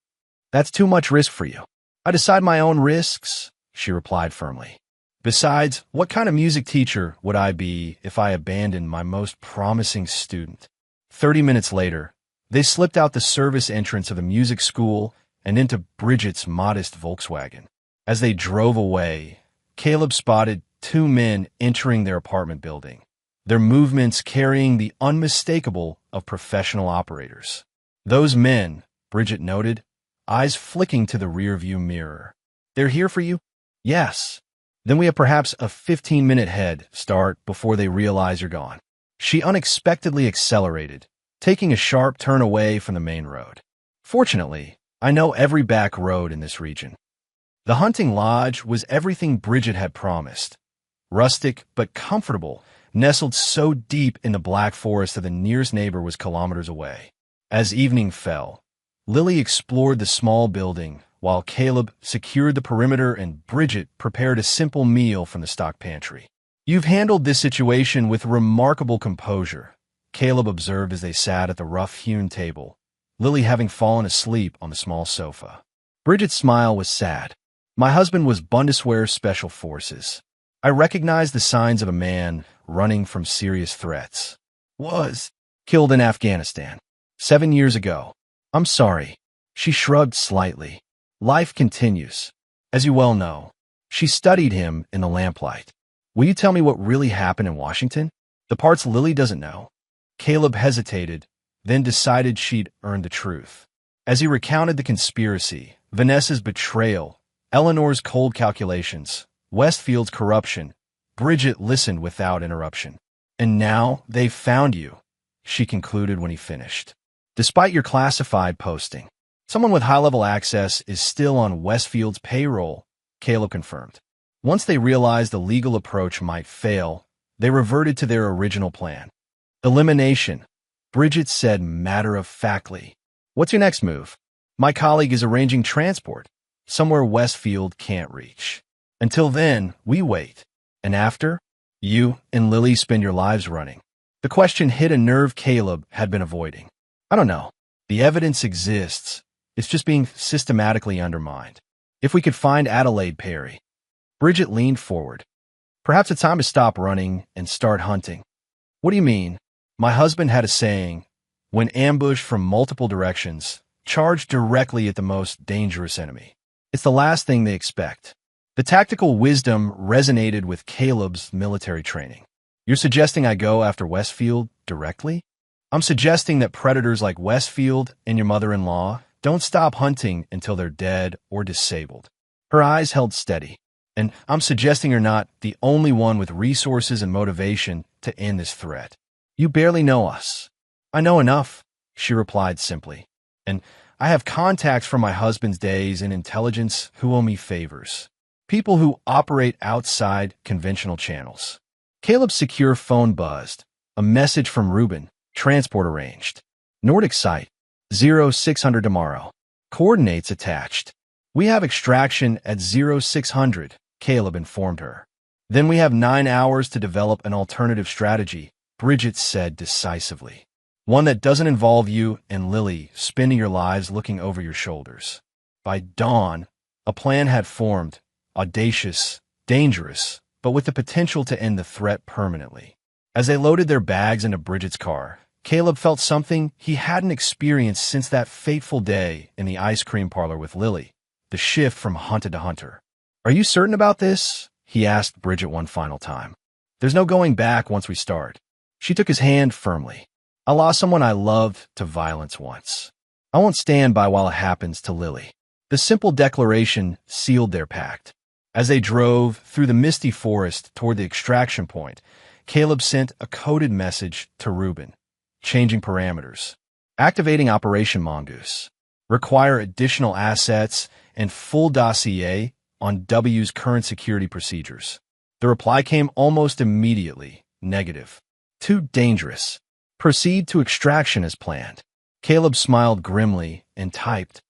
"That's too much risk for you." "I decide my own risks," she replied firmly. "Besides, what kind of music teacher would I be if I abandoned my most promising student?" 30 minutes later, they slipped out the service entrance of the music school and into Bridget's modest Volkswagen. As they drove away, Caleb spotted 2 men entering their apartment building, their movements carrying the unmistakable of professional operators. "Those men," Bridget noted, eyes flicking to the rearview mirror. "They're here for you?" "Yes." "Then we have perhaps a 15-minute head start before they realize you're gone." She unexpectedly accelerated, taking a sharp turn away from the main road. "Fortunately, I know every back road in this region." The hunting lodge was everything Bridget had promised. Rustic but comfortable, nestled so deep in the Black Forest that the nearest neighbor was kilometers away. As evening fell, Lily explored the small building, while Caleb secured the perimeter and Bridget prepared a simple meal from the stock pantry. "You've handled this situation with remarkable composure," Caleb observed as they sat at the rough-hewn table, Lily having fallen asleep on the small sofa. Bridget's smile was sad. "My husband was Bundeswehr Special Forces. I recognized the signs of a man running from serious threats. Was killed in Afghanistan 7 years ago. I'm sorry." She shrugged slightly. "Life continues. As you well know." She studied him in the lamplight. "Will you tell me what really happened in Washington? The parts Lily doesn't know?" Caleb hesitated, then decided she'd earned the truth. As he recounted the conspiracy, Vanessa's betrayal, Eleanor's cold calculations, Westfield's corruption, Bridget listened without interruption. "And now they've found you," she concluded when he finished. "Despite your classified posting, someone with high-level access is still on Westfield's payroll," Caleb confirmed. Once they realized the legal approach might fail, they reverted to their original plan. "Elimination," Bridget said matter-of-factly. "What's your next move?" "My colleague is arranging transport, somewhere Westfield can't reach. Until then, we wait. And after? You and Lily spend your lives running." The question hit a nerve Caleb had been avoiding. "I don't know. The evidence exists. It's just being systematically undermined. If we could find Adelaide Perry." Bridget leaned forward. "Perhaps it's time to stop running and start hunting." "What do you mean?" "My husband had a saying, when ambushed from multiple directions, charge directly at the most dangerous enemy. It's the last thing they expect." The tactical wisdom resonated with Caleb's military training. "You're suggesting I go after Westfield directly?" "I'm suggesting that predators like Westfield and your mother-in-law don't stop hunting until they're dead or disabled." Her eyes held steady. "And I'm suggesting you're not the only one with resources and motivation to end this threat. You barely know us." "I know enough," she replied simply. "And I have contacts from my husband's days in intelligence who owe me favors. People who operate outside conventional channels." Caleb's secure phone buzzed. A message from Ruben. "Transport arranged. Nordic site. 0600 tomorrow. Coordinates attached." "We have extraction at 0600, Caleb informed her. "Then we have 9 hours to develop an alternative strategy," Bridget said decisively. "One that doesn't involve you and Lily spending your lives looking over your shoulders." By dawn, a plan had formed, audacious, dangerous, but with the potential to end the threat permanently. As they loaded their bags into Bridget's car, Caleb felt something he hadn't experienced since that fateful day in the ice cream parlor with Lily, the shift from hunted to hunter. "Are you certain about this?" he asked Bridget one final time. "There's no going back once we start." She took his hand firmly. I lost someone I loved to violence once. I won't stand by while it happens to Lily. The simple declaration sealed their pact. As they drove through the misty forest toward the extraction point, Caleb sent a coded message to Reuben, changing parameters. Activating Operation Mongoose. Require additional assets and full dossier on W's current security procedures. The reply came almost immediately, negative. Too dangerous. Proceed to extraction as planned. Caleb smiled grimly and typed,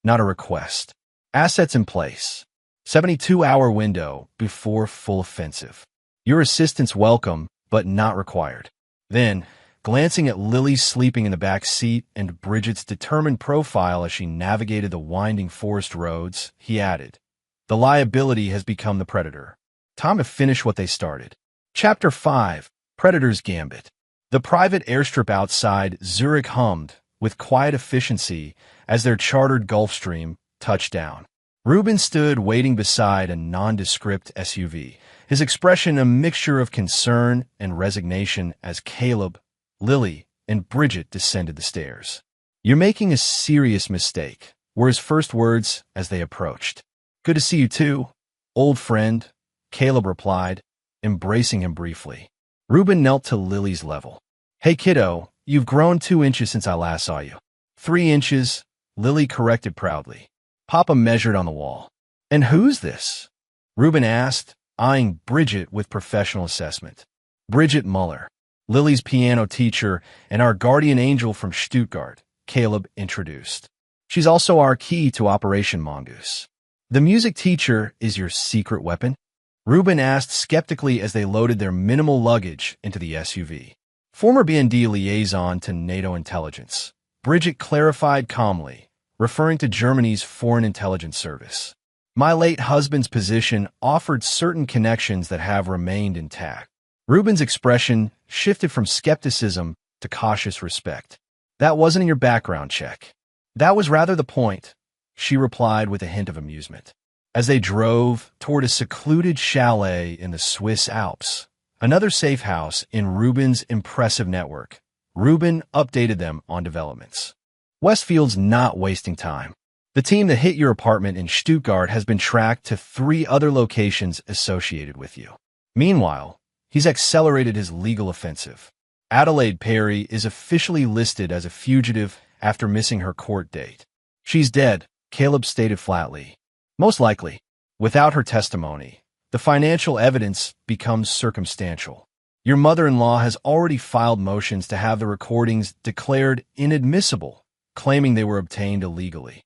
not a request. Assets in place. 72-hour window before full offensive. Your assistance welcome, but not required. Then, glancing at Lily sleeping in the back seat and Bridget's determined profile as she navigated the winding forest roads, he added, the liability has become the predator. Time to finish what they started. Chapter 5, Predator's Gambit. The private airstrip outside Zurich hummed with quiet efficiency as their chartered Gulfstream touched down. Reuben stood waiting beside a nondescript SUV, his expression a mixture of concern and resignation as Caleb, Lily, and Bridget descended the stairs. You're making a serious mistake, were his first words as they approached. Good to see you too, old friend, Caleb replied, embracing him briefly. Reuben knelt to Lily's level. Hey kiddo, you've grown 2 inches since I last saw you. 3 inches, Lily corrected proudly. Papa measured on the wall. And who's this? Reuben asked, eyeing Bridget with professional assessment. Bridget Muller, Lily's piano teacher and our guardian angel from Stuttgart, Caleb introduced. She's also our key to Operation Mongoose. The music teacher is your secret weapon? Reuben asked skeptically as they loaded their minimal luggage into the SUV. Former BND liaison to NATO intelligence, Bridget clarified calmly, referring to Germany's Foreign Intelligence Service. My late husband's position offered certain connections that have remained intact. Reuben's expression shifted from skepticism to cautious respect. That wasn't in your background check. That was rather the point, she replied with a hint of amusement. As they drove toward a secluded chalet in the Swiss Alps, another safe house in Reuben's impressive network, Reuben updated them on developments. Westfield's not wasting time. The team that hit your apartment in Stuttgart has been tracked to 3 other locations associated with you. Meanwhile, he's accelerated his legal offensive. Adelaide Perry is officially listed as a fugitive after missing her court date. She's dead, Caleb stated flatly. Most likely, without her testimony, the financial evidence becomes circumstantial. Your mother-in-law has already filed motions to have the recordings declared inadmissible, claiming they were obtained illegally.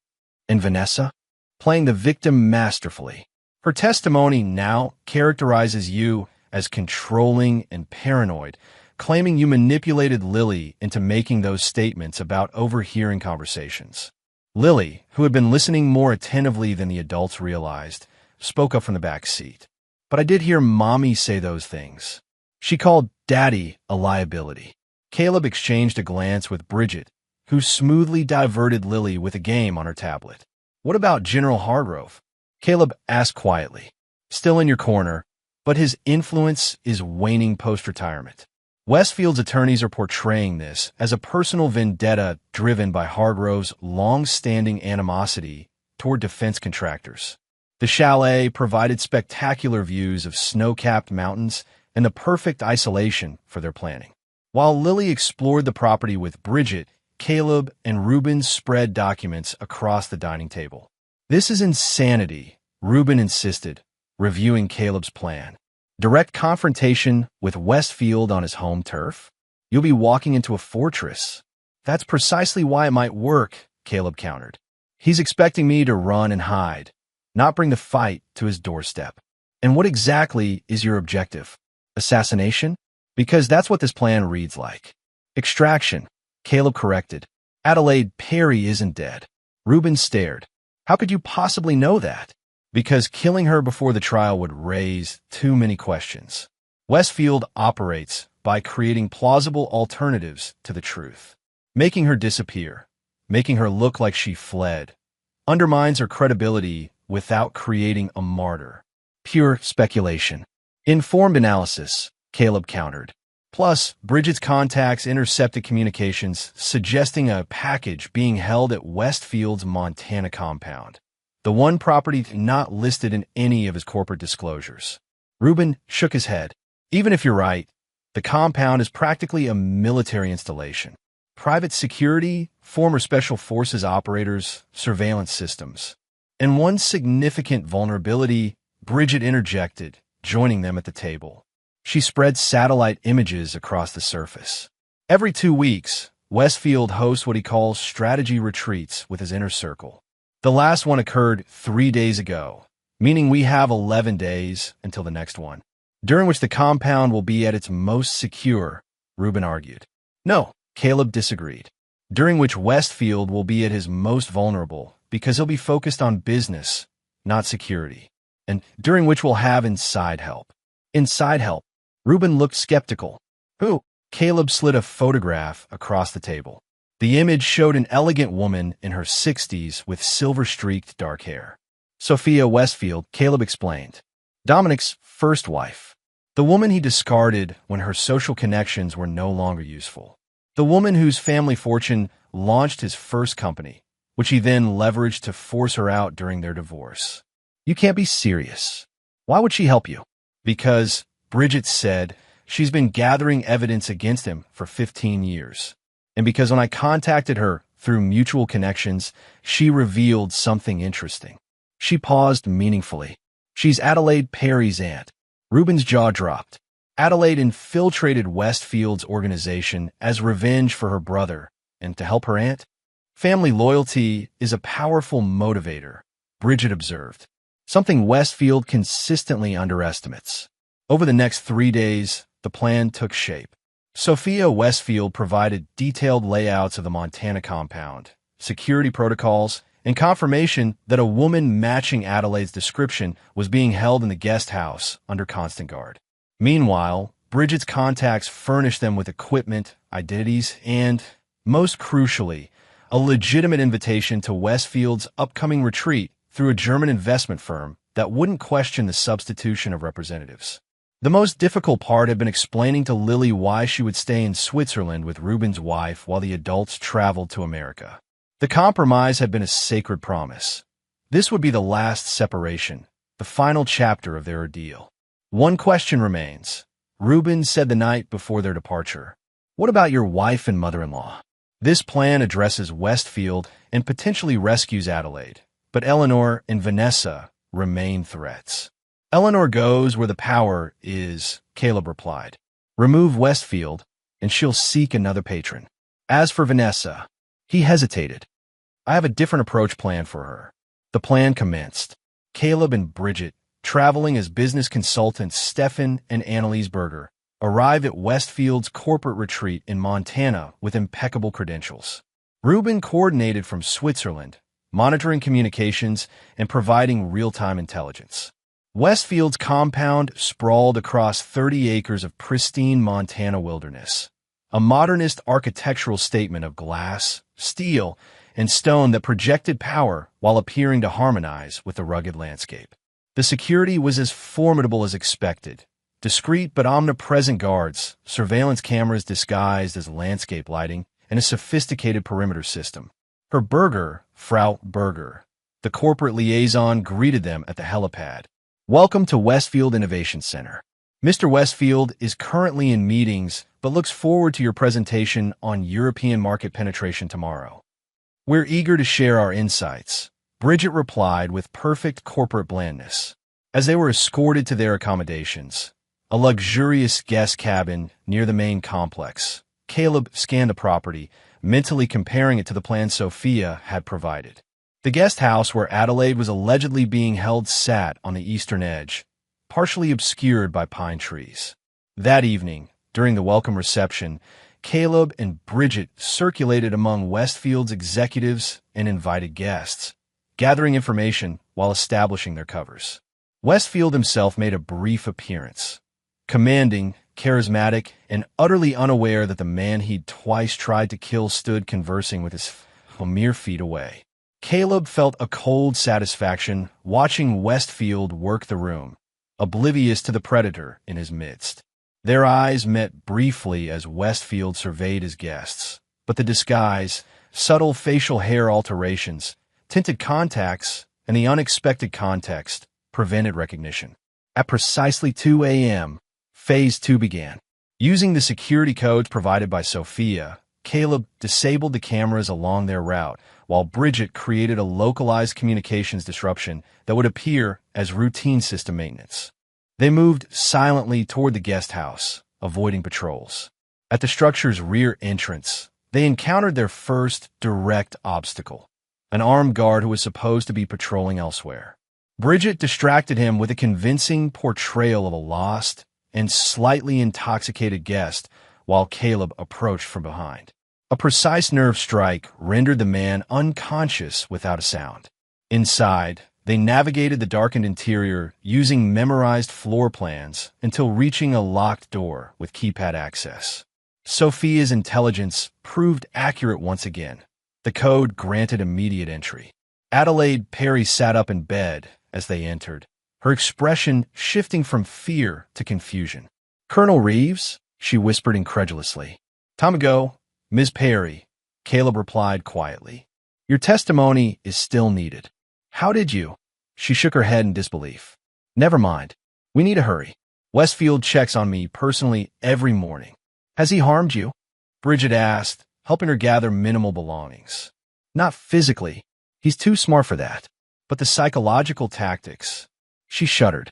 And Vanessa? Playing the victim masterfully. Her testimony now characterizes you as controlling and paranoid, claiming you manipulated Lily into making those statements about overhearing conversations. Lily, who had been listening more attentively than the adults realized, spoke up from the back seat. But I did hear Mommy say those things. She called Daddy a liability. Caleb exchanged a glance with Bridget, who smoothly diverted Lily with a game on her tablet. What about General Hargrove? Caleb asked quietly. Still in your corner, but his influence is waning post-retirement. Westfield's attorneys are portraying this as a personal vendetta driven by Hargrove's long-standing animosity toward defense contractors. The chalet provided spectacular views of snow-capped mountains and the perfect isolation for their planning. While Lily explored the property with Bridget, Caleb and Reuben spread documents across the dining table. This is insanity, Reuben insisted, reviewing Caleb's plan. Direct confrontation with Westfield on his home turf? You'll be walking into a fortress. That's precisely why it might work, Caleb countered. He's expecting me to run and hide, not bring the fight to his doorstep. And what exactly is your objective? Assassination? Because that's what this plan reads like. Extraction, Caleb corrected. Adelaide Perry isn't dead. Reuben stared. How could you possibly know that? Because killing her before the trial would raise too many questions. Westfield operates by creating plausible alternatives to the truth. Making her disappear, making her look like she fled, undermines her credibility without creating a martyr. Pure speculation. Informed analysis, Caleb countered. Plus, Bridget's contacts intercepted communications suggesting a package being held at Westfield's Montana compound, the one property not listed in any of his corporate disclosures. Reuben shook his head. Even if you're right, the compound is practically a military installation. Private security, former special forces operators, surveillance systems. And one significant vulnerability, Bridget interjected, joining them at the table. She spread satellite images across the surface. Every 2 weeks, Westfield hosts what he calls strategy retreats with his inner circle. The last one occurred 3 days ago, meaning we have 11 days until the next one, during which the compound will be at its most secure, Reuben argued. No, Caleb disagreed. During which Westfield will be at his most vulnerable because he'll be focused on business, not security. And during which we'll have inside help. Inside help. Reuben looked skeptical. Who? Caleb slid a photograph across the table. The image showed an elegant woman in her 60s with silver-streaked dark hair. Sophia Westfield, Caleb explained. Dominic's first wife. The woman he discarded when her social connections were no longer useful. The woman whose family fortune launched his first company, which he then leveraged to force her out during their divorce. You can't be serious. Why would she help you? Because, Bridget said, she's been gathering evidence against him for 15 years. And because when I contacted her through mutual connections, she revealed something interesting. She paused meaningfully. She's Adelaide Perry's aunt. Reuben's jaw dropped. Adelaide infiltrated Westfield's organization as revenge for her brother, and to help her aunt? Family loyalty is a powerful motivator, Bridget observed. Something Westfield consistently underestimates. Over the next 3 days, the plan took shape. Sophia Westfield provided detailed layouts of the Montana compound, security protocols, and confirmation that a woman matching Adelaide's description was being held in the guest house under constant guard. Meanwhile, Bridget's contacts furnished them with equipment, identities, and, most crucially, a legitimate invitation to Westfield's upcoming retreat through a German investment firm that wouldn't question the substitution of representatives. The most difficult part had been explaining to Lily why she would stay in Switzerland with Reuben's wife while the adults traveled to America. The compromise had been a sacred promise. This would be the last separation, the final chapter of their ordeal. One question remains. Reuben said the night before their departure. What about your wife and mother-in-law? This plan addresses Westfield and potentially rescues Adelaide, but Eleanor and Vanessa remain threats. Eleanor goes where the power is, Caleb replied. Remove Westfield, and she'll seek another patron. As for Vanessa, he hesitated. I have a different approach planned for her. The plan commenced. Caleb and Bridget, traveling as business consultants Stefan and Annalise Berger, arrive at Westfield's corporate retreat in Montana with impeccable credentials. Reuben coordinated from Switzerland, monitoring communications and providing real-time intelligence. Westfield's compound sprawled across 30 acres of pristine Montana wilderness, a modernist architectural statement of glass, steel, and stone that projected power while appearing to harmonize with the rugged landscape. The security was as formidable as expected. Discreet but omnipresent guards, surveillance cameras disguised as landscape lighting, and a sophisticated perimeter system. Her Berger, Frau Berger, the corporate liaison, greeted them at the helipad. Welcome to Westfield Innovation Center. Mr. Westfield is currently in meetings, but looks forward to your presentation on European market penetration tomorrow. We're eager to share our insights, Bridget replied with perfect corporate blandness. As they were escorted to their accommodations, a luxurious guest cabin near the main complex, Caleb scanned the property, mentally comparing it to the plan Sophia had provided. The guest house where Adelaide was allegedly being held sat on the eastern edge, partially obscured by pine trees. That evening, during the welcome reception, Caleb and Bridget circulated among Westfield's executives and invited guests, gathering information while establishing their covers. Westfield himself made a brief appearance, commanding, charismatic, and utterly unaware that the man he'd twice tried to kill stood conversing with his a mere feet away. Caleb felt a cold satisfaction watching Westfield work the room, oblivious to the predator in his midst. Their eyes met briefly as Westfield surveyed his guests, but the disguise, subtle facial hair alterations, tinted contacts, and the unexpected context prevented recognition. At precisely 2 a.m., Phase 2 began. Using the security codes provided by Sophia, Caleb disabled the cameras along their route, while Bridget created a localized communications disruption that would appear as routine system maintenance. They moved silently toward the guest house, avoiding patrols. At the structure's rear entrance, they encountered their first direct obstacle, an armed guard who was supposed to be patrolling elsewhere. Bridget distracted him with a convincing portrayal of a lost and slightly intoxicated guest while Caleb approached from behind. A precise nerve strike rendered the man unconscious without a sound. Inside, they navigated the darkened interior using memorized floor plans until reaching a locked door with keypad access. Sophia's intelligence proved accurate once again. The code granted immediate entry. Adelaide Perry sat up in bed as they entered, her expression shifting from fear to confusion. "Colonel Reeves?" she whispered incredulously. "Time ago, Ms. Perry," Caleb replied quietly. "Your testimony is still needed." "How did you?" She shook her head in disbelief. "Never mind. We need to hurry. Westfield checks on me personally every morning." "Has he harmed you?" Bridget asked, helping her gather minimal belongings. "Not physically. He's too smart for that. But the psychological tactics." She shuddered.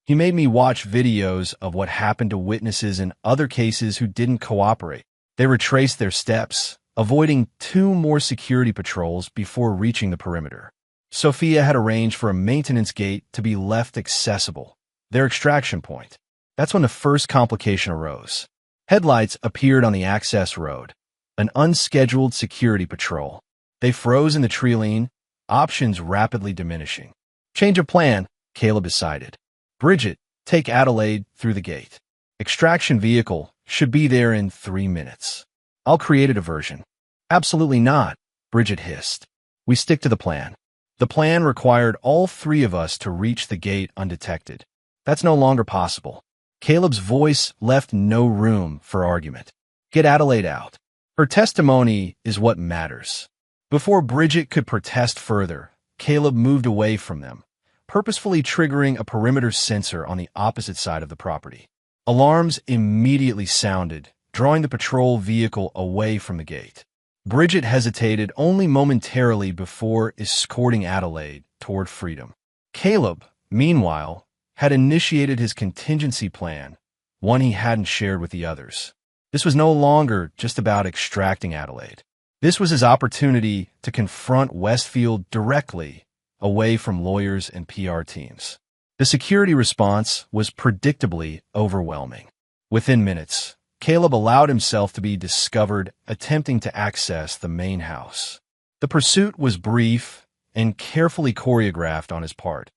"He made me watch videos of what happened to witnesses in other cases who didn't cooperate. They retraced their steps, avoiding 2 more security patrols before reaching the perimeter. Sophia had arranged for a maintenance gate to be left accessible, their extraction point. That's when the first complication arose. Headlights appeared on the access road, an unscheduled security patrol. They froze in the tree lane, options rapidly diminishing. "Change of plan," Caleb decided. "Bridget, take Adelaide through the gate. Extraction vehicle should be there in 3 minutes. I'll create a diversion." "Absolutely not," Bridget hissed. "We stick to the plan." The plan required all 3 of us to reach the gate undetected. That's no longer possible. Caleb's voice left no room for argument. "Get Adelaide out. Her testimony is what matters." Before Bridget could protest further, Caleb moved away from them, purposefully triggering a perimeter sensor on the opposite side of the property. Alarms immediately sounded, drawing the patrol vehicle away from the gate. Bridget hesitated only momentarily before escorting Adelaide toward freedom. Caleb, meanwhile, had initiated his contingency plan, one he hadn't shared with the others. This was no longer just about extracting Adelaide. This was his opportunity to confront Westfield directly, away from lawyers and PR teams. The security response was predictably overwhelming. Within minutes, Caleb allowed himself to be discovered attempting to access the main house. The pursuit was brief and carefully choreographed on his part,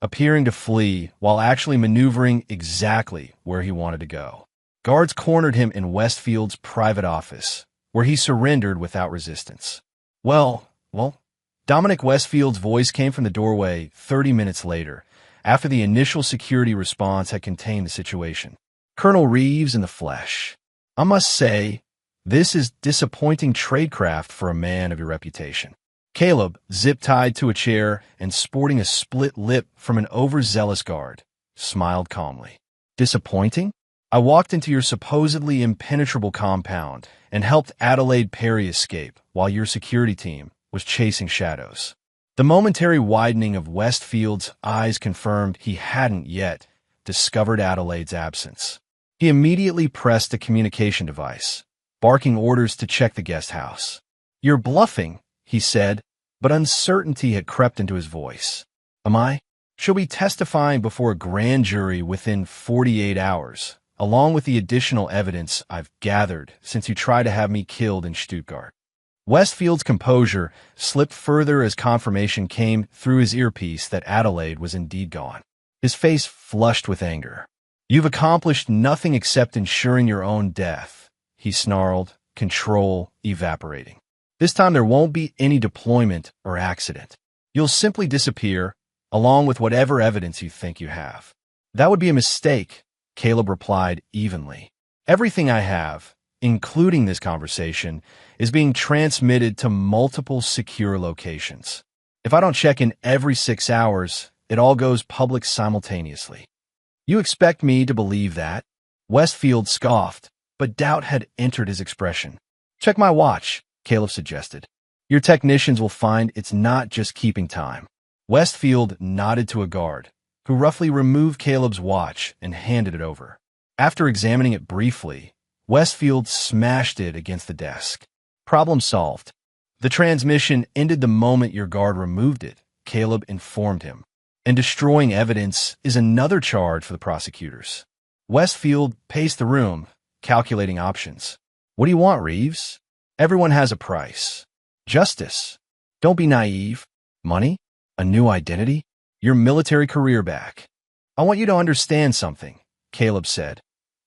appearing to flee while actually maneuvering exactly where he wanted to go. Guards cornered him in Westfield's private office, where he surrendered without resistance. Well, Dominic Westfield's voice came from the doorway 30 minutes later, after the initial security response had contained the situation. "Colonel Reeves in the flesh. I must say, this is disappointing tradecraft for a man of your reputation." Caleb, zip-tied to a chair and sporting a split lip from an overzealous guard, smiled calmly. "Disappointing? I walked into your supposedly impenetrable compound and helped Adelaide Perry escape while your security team was chasing shadows." The momentary widening of Westfield's eyes confirmed he hadn't yet discovered Adelaide's absence. He immediately pressed a communication device, barking orders to check the guest house. "You're bluffing," he said, but uncertainty had crept into his voice. "Am I? She'll be testifying before a grand jury within 48 hours, along with the additional evidence I've gathered since you tried to have me killed in Stuttgart." Westfield's composure slipped further as confirmation came through his earpiece that Adelaide was indeed gone. His face flushed with anger. "You've accomplished nothing except ensuring your own death," he snarled, control evaporating. "This time there won't be any deployment or accident. You'll simply disappear, along with whatever evidence you think you have." "That would be a mistake," Caleb replied evenly. Everything I have, including this conversation, is being transmitted to multiple secure locations. If I don't check in every 6 hours, it all goes public simultaneously. You expect me to believe that? Westfield scoffed, but doubt had entered his expression. Check my watch, Caleb suggested. Your technicians will find it's not just keeping time. Westfield nodded to a guard, who roughly removed Caleb's watch and handed it over. After examining it briefly, Westfield smashed it against the desk. Problem solved. The transmission ended the moment your guard removed it, Caleb informed him. And destroying evidence is another charge for the prosecutors. Westfield paced the room, calculating options. What do you want, Reeves? Everyone has a price. Justice. Don't be naive. Money? A new identity? Your military career back. I want you to understand something, Caleb said,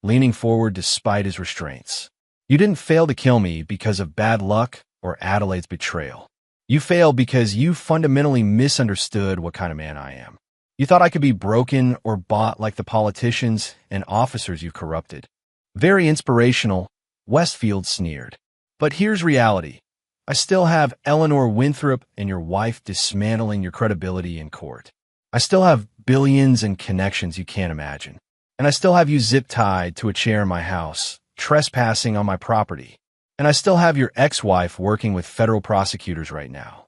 leaning forward despite his restraints. You didn't fail to kill me because of bad luck or Adelaide's betrayal. You failed because you fundamentally misunderstood what kind of man I am. You thought I could be broken or bought like the politicians and officers you've corrupted. Very inspirational, Westfield sneered. But here's reality. I still have Eleanor Winthrop and your wife dismantling your credibility in court. I still have billions and connections you can't imagine. And I still have you zip-tied to a chair in my house, trespassing on my property. And I still have your ex-wife working with federal prosecutors right now.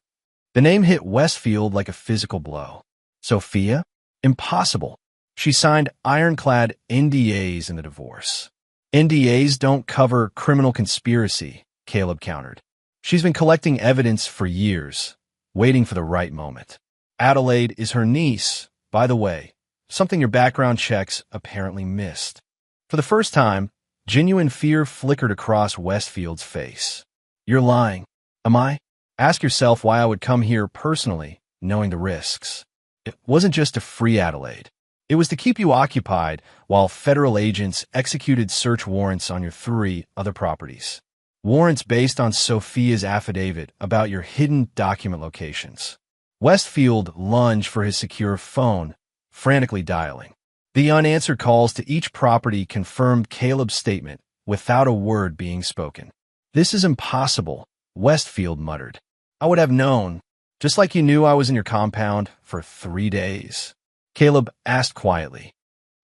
The name hit Westfield like a physical blow. Sophia? Impossible. She signed ironclad NDAs in the divorce. NDAs don't cover criminal conspiracy, Caleb countered. She's been collecting evidence for years, waiting for the right moment. Adelaide is her niece, by the way, something your background checks apparently missed. For the first time, genuine fear flickered across Westfield's face. You're lying. Am I? Ask yourself why I would come here personally, knowing the risks. It wasn't just to free Adelaide. It was to keep you occupied while federal agents executed search warrants on your 3 other properties. Warrants based on Sophia's affidavit about your hidden document locations. Westfield lunged for his secure phone, frantically dialing. The unanswered calls to each property confirmed Caleb's statement without a word being spoken. This is impossible, Westfield muttered. I would have known, just like you knew I was in your compound for 3 days. Caleb asked quietly.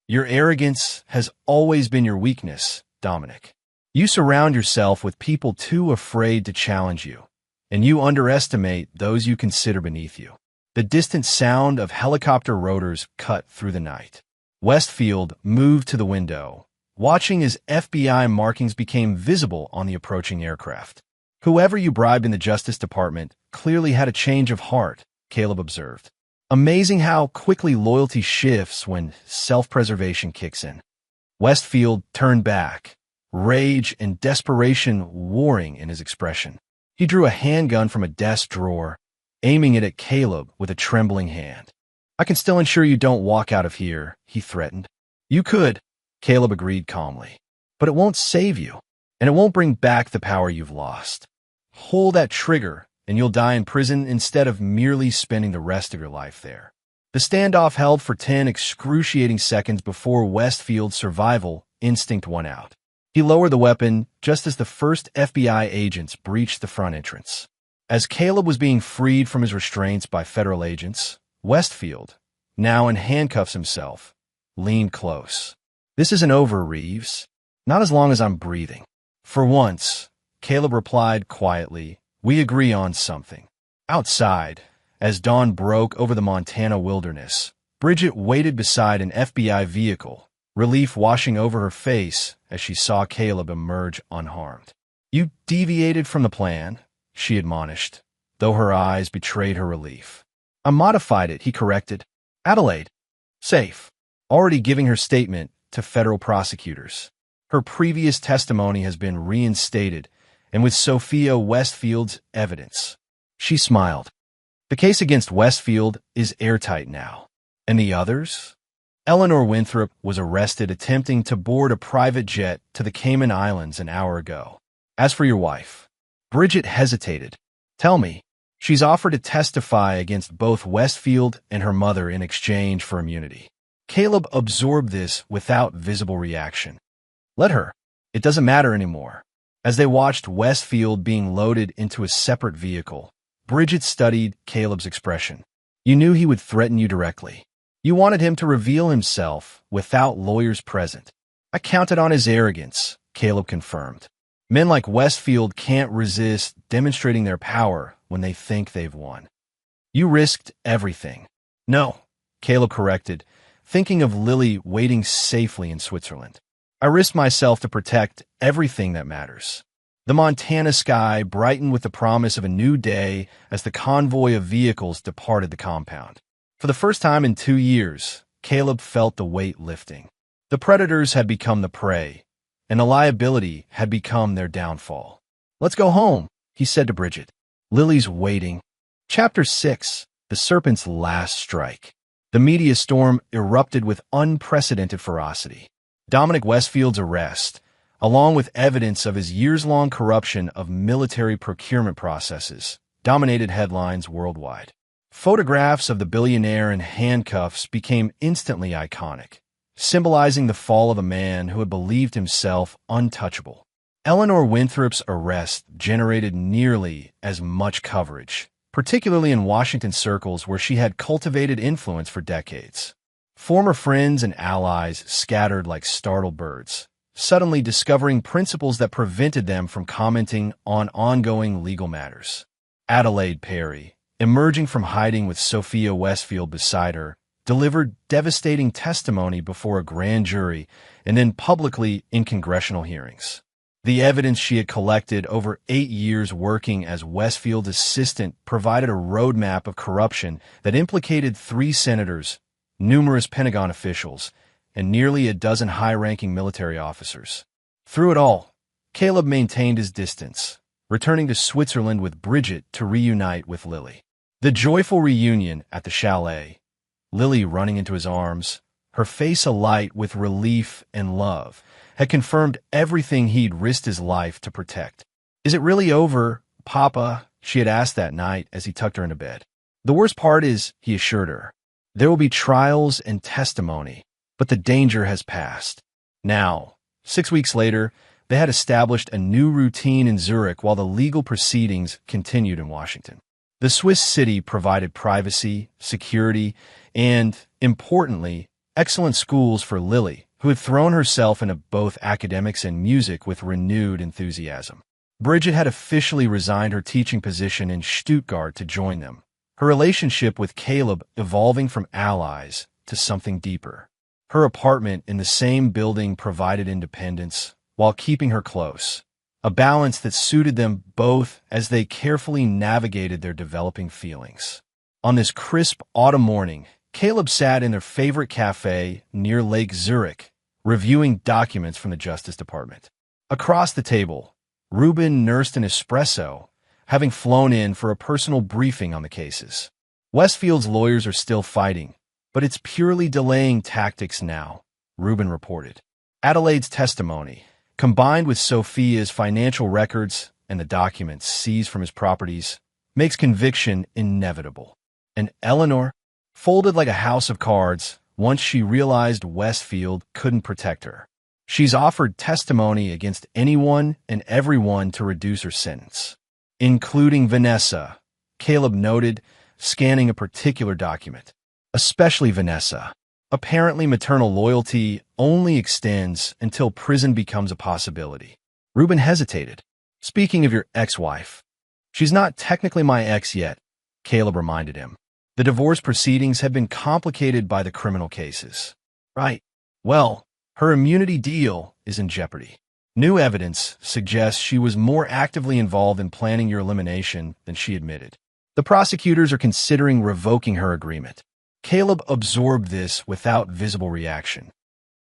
Your arrogance has always been your weakness, Dominic. You surround yourself with people too afraid to challenge you, and you underestimate those you consider beneath you. The distant sound of helicopter rotors cut through the night. Westfield moved to the window, watching as FBI markings became visible on the approaching aircraft. Whoever you bribed in the Justice Department clearly had a change of heart, Caleb observed. Amazing how quickly loyalty shifts when self-preservation kicks in. Westfield turned back, rage and desperation warring in his expression. He drew a handgun from a desk drawer, aiming it at Caleb with a trembling hand. I can still ensure you don't walk out of here, he threatened. You could, Caleb agreed calmly. But it won't save you, and it won't bring back the power you've lost. Pull that trigger, and you'll die in prison instead of merely spending the rest of your life there. The standoff held for 10 excruciating seconds before Westfield's survival instinct won out. He lowered the weapon just as the first FBI agents breached the front entrance. As Caleb was being freed from his restraints by federal agents, Westfield, now in handcuffs himself, leaned close. This isn't over, Reeves. Not as long as I'm breathing. For once, Caleb replied quietly, we agree on something. Outside, as dawn broke over the Montana wilderness, Bridget waited beside an FBI vehicle, relief washing over her face as she saw Caleb emerge unharmed. You deviated from the plan, she admonished, though her eyes betrayed her relief. I modified it, he corrected. Adelaide, safe, already giving her statement to federal prosecutors. Her previous testimony has been reinstated, and with Sophia Westfield's evidence. She smiled. The case against Westfield is airtight now. And the others? Eleanor Winthrop was arrested attempting to board a private jet to the Cayman Islands an hour ago. As for your wife, Bridget hesitated. Tell me, she's offered to testify against both Westfield and her mother in exchange for immunity. Caleb absorbed this without visible reaction. Let her. It doesn't matter anymore. As they watched Westfield being loaded into a separate vehicle, Bridget studied Caleb's expression. You knew he would threaten you directly. You wanted him to reveal himself without lawyers present. I counted on his arrogance, Caleb confirmed. Men like Westfield can't resist demonstrating their power when they think they've won. You risked everything. No, Caleb corrected, thinking of Lily waiting safely in Switzerland. I risked myself to protect everything that matters. The Montana sky brightened with the promise of a new day as the convoy of vehicles departed the compound. For the first time in 2 years, Caleb felt the weight lifting. The predators had become the prey, and the liability had become their downfall. Let's go home, he said to Bridget. Lily's waiting. Chapter 6. The Serpent's Last Strike. The media storm erupted with unprecedented ferocity. Dominic Westfield's arrest, along with evidence of his years-long corruption of military procurement processes, dominated headlines worldwide. Photographs of the billionaire in handcuffs became instantly iconic, symbolizing the fall of a man who had believed himself untouchable. Eleanor Winthrop's arrest generated nearly as much coverage, particularly in Washington circles where she had cultivated influence for decades. Former friends and allies scattered like startled birds, suddenly discovering principles that prevented them from commenting on ongoing legal matters. Adelaide Perry, emerging from hiding with Sophia Westfield beside her, delivered devastating testimony before a grand jury and then publicly in congressional hearings. The evidence she had collected over 8 years working as Westfield's assistant provided a roadmap of corruption that implicated 3 senators, numerous Pentagon officials, and nearly a dozen high-ranking military officers. Through it all, Caleb maintained his distance, returning to Switzerland with Bridget to reunite with Lily. The joyful reunion at the chalet, Lily running into his arms, her face alight with relief and love, had confirmed everything he'd risked his life to protect. Is it really over, Papa? She had asked that night as he tucked her into bed. The worst part is, he assured her, there will be trials and testimony, but the danger has passed. Now, 6 weeks later, they had established a new routine in Zurich while the legal proceedings continued in Washington. The Swiss city provided privacy, security, and, importantly, excellent schools for Lily, who had thrown herself into both academics and music with renewed enthusiasm. Bridget had officially resigned her teaching position in Stuttgart to join them, her relationship with Caleb evolving from allies to something deeper. Her apartment in the same building provided independence while keeping her close, a balance that suited them both as they carefully navigated their developing feelings. On this crisp autumn morning, Caleb sat in their favorite cafe near Lake Zurich, reviewing documents from the Justice Department. Across the table, Ruben nursed an espresso, having flown in for a personal briefing on the cases. Westfield's lawyers are still fighting, but it's purely delaying tactics now, Ruben reported. Adelaide's testimony, combined with Sophia's financial records and the documents seized from his properties, makes conviction inevitable. And Eleanor, folded like a house of cards, once she realized Westfield couldn't protect her. She's offered testimony against anyone and everyone to reduce her sentence, including Vanessa, Caleb noted, scanning a particular document. Especially Vanessa. Apparently maternal loyalty only extends until prison becomes a possibility. Ruben hesitated. Speaking of your ex-wife, she's not technically my ex yet, Caleb reminded him. The divorce proceedings have been complicated by the criminal cases. Right. Well, her immunity deal is in jeopardy. New evidence suggests she was more actively involved in planning your elimination than she admitted. The prosecutors are considering revoking her agreement. Caleb absorbed this without visible reaction.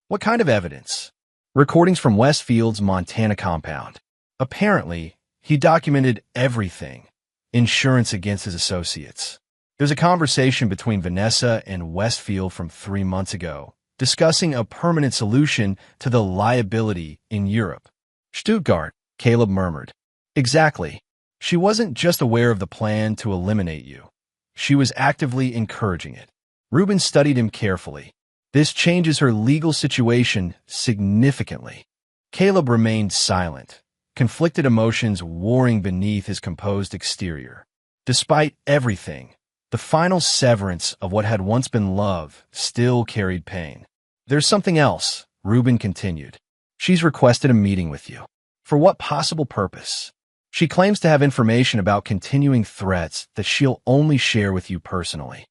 What kind of evidence? Recordings from Westfield's Montana compound. Apparently, he documented everything. Insurance against his associates. There's a conversation between Vanessa and Westfield from 3 months ago, discussing a permanent solution to the liability in Europe. Stuttgart, Caleb murmured. Exactly. She wasn't just aware of the plan to eliminate you. She was actively encouraging it. Ruben studied him carefully. This changes her legal situation significantly. Caleb remained silent, conflicted emotions warring beneath his composed exterior. Despite everything, the final severance of what had once been love still carried pain. "There's something else," Reuben continued. "She's requested a meeting with you. For what possible purpose? She claims to have information about continuing threats that she'll only share with you personally."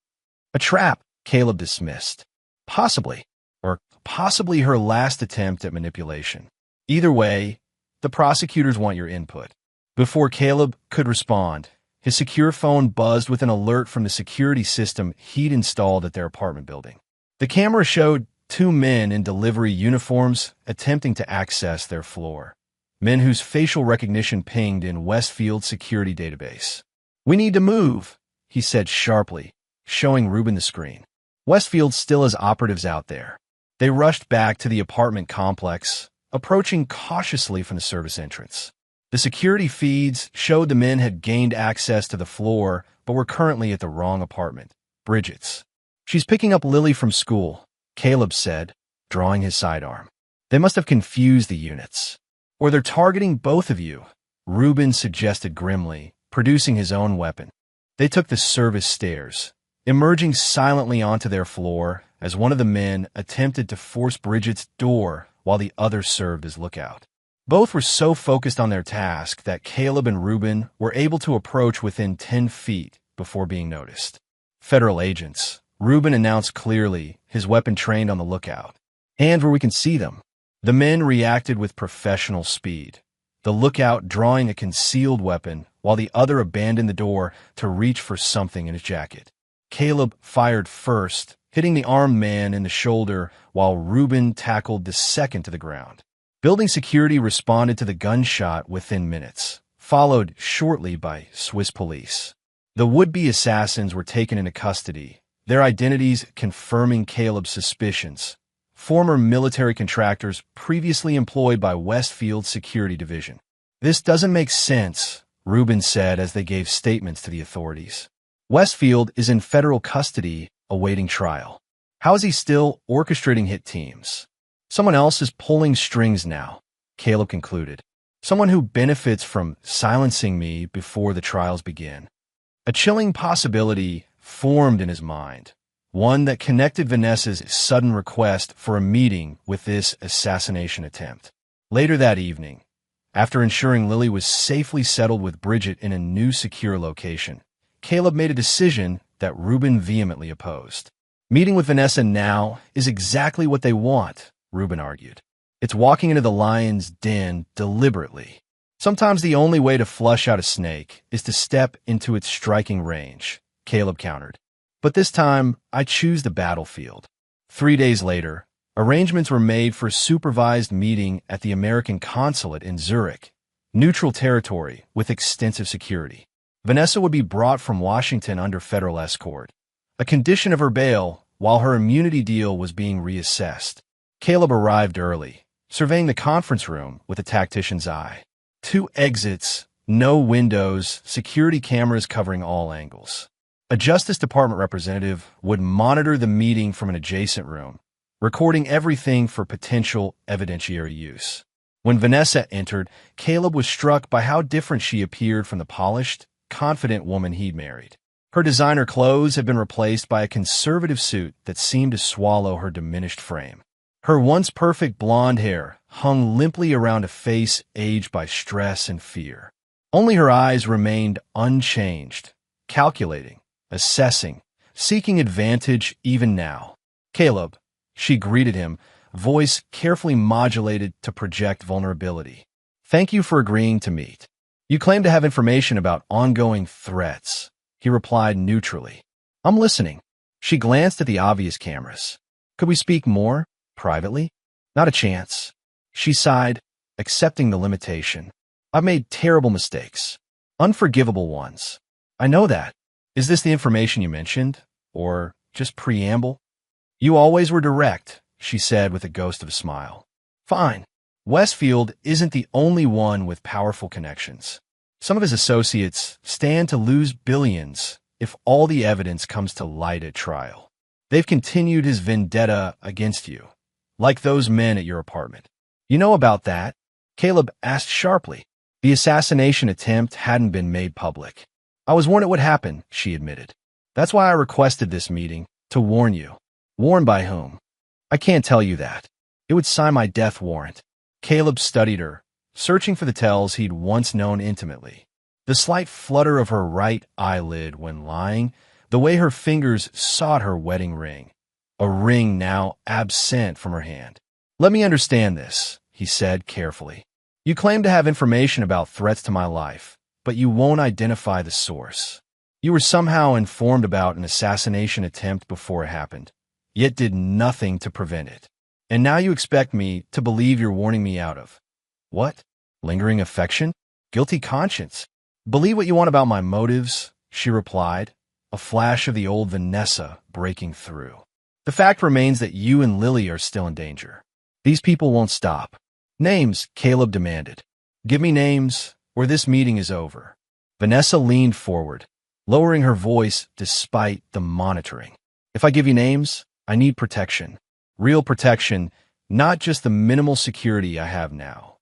"A trap," Caleb dismissed. "Possibly. Or possibly her last attempt at manipulation. Either way, the prosecutors want your input." Before Caleb could respond, his secure phone buzzed with an alert from the security system he'd installed at their apartment building. The camera showed two men in delivery uniforms attempting to access their floor. Men whose facial recognition pinged in Westfield's security database. "We need to move," he said sharply, showing Reuben the screen. "Westfield still has operatives out there." They rushed back to the apartment complex, approaching cautiously from the service entrance. The security feeds showed the men had gained access to the floor, but were currently at the wrong apartment, Bridget's. "She's picking up Lily from school," Caleb said, drawing his sidearm. "They must have confused the units. Or they're targeting both of you," Reuben suggested grimly, producing his own weapon. They took the service stairs, emerging silently onto their floor as one of the men attempted to force Bridget's door while the other served as lookout. Both were so focused on their task that Caleb and Reuben were able to approach within 10 feet before being noticed. "Federal agents," Reuben announced clearly, his weapon trained on the lookout. "And where we can see them." The men reacted with professional speed, the lookout drawing a concealed weapon while the other abandoned the door to reach for something in his jacket. Caleb fired first, hitting the armed man in the shoulder while Reuben tackled the second to the ground. Building security responded to the gunshot within minutes, followed shortly by Swiss police. The would-be assassins were taken into custody, their identities confirming Caleb's suspicions. Former military contractors previously employed by Westfield's security division. "This doesn't make sense," Reuben said as they gave statements to the authorities. "Westfield is in federal custody awaiting trial. How is he still orchestrating hit teams?" "Someone else is pulling strings now," Caleb concluded. "Someone who benefits from silencing me before the trials begin." A chilling possibility formed in his mind, one that connected Vanessa's sudden request for a meeting with this assassination attempt. Later that evening, after ensuring Lily was safely settled with Bridget in a new secure location, Caleb made a decision that Reuben vehemently opposed. "Meeting with Vanessa now is exactly what they want," Reuben argued. "It's walking into the lion's den deliberately. Sometimes the only way to flush out a snake is to step into its striking range," Caleb countered. "But this time, I choose the battlefield." 3 days later, arrangements were made for a supervised meeting at the American consulate in Zurich, neutral territory with extensive security. Vanessa would be brought from Washington under federal escort, a condition of her bail while her immunity deal was being reassessed. Caleb arrived early, surveying the conference room with a tactician's eye. 2 exits, no windows, security cameras covering all angles. A Justice Department representative would monitor the meeting from an adjacent room, recording everything for potential evidentiary use. When Vanessa entered, Caleb was struck by how different she appeared from the polished, confident woman he'd married. Her designer clothes had been replaced by a conservative suit that seemed to swallow her diminished frame. Her once perfect blonde hair hung limply around a face aged by stress and fear. Only her eyes remained unchanged, calculating, assessing, seeking advantage even now. "Caleb," she greeted him, voice carefully modulated to project vulnerability. "Thank you for agreeing to meet. You claim to have information about ongoing threats," he replied neutrally. "I'm listening." She glanced at the obvious cameras. "Could we speak more? Privately?" "Not a chance." She sighed, accepting the limitation. "I've made terrible mistakes. Unforgivable ones. I know that. Is this the information you mentioned? Or just preamble?" "You always were direct," she said with a ghost of a smile. "Fine. Westfield isn't the only one with powerful connections. Some of his associates stand to lose billions if all the evidence comes to light at trial. They've continued his vendetta against you, like those men at your apartment. You know about that? Caleb asked sharply. The assassination attempt hadn't been made public. I was warned it would happen, she admitted. That's why I requested this meeting, to warn you. Warned by whom? I can't tell you that. It would sign my death warrant. Caleb studied her, searching for the tells he'd once known intimately. The slight flutter of her right eyelid when lying, the way her fingers sought her wedding ring, a ring now absent from her hand. Let me understand this, he said carefully. You claim to have information about threats to my life, but you won't identify the source. You were somehow informed about an assassination attempt before it happened, yet did nothing to prevent it. And now you expect me to believe you're warning me out of what? Lingering affection? Guilty conscience? Believe what you want about my motives, she replied, a flash of the old Vanessa breaking through. The fact remains that you and Lily are still in danger. These people won't stop. Names, Caleb demanded. Give me names, or this meeting is over. Vanessa leaned forward, lowering her voice despite the monitoring. If I give you names, I need protection. Real protection, not just the minimal security I have now.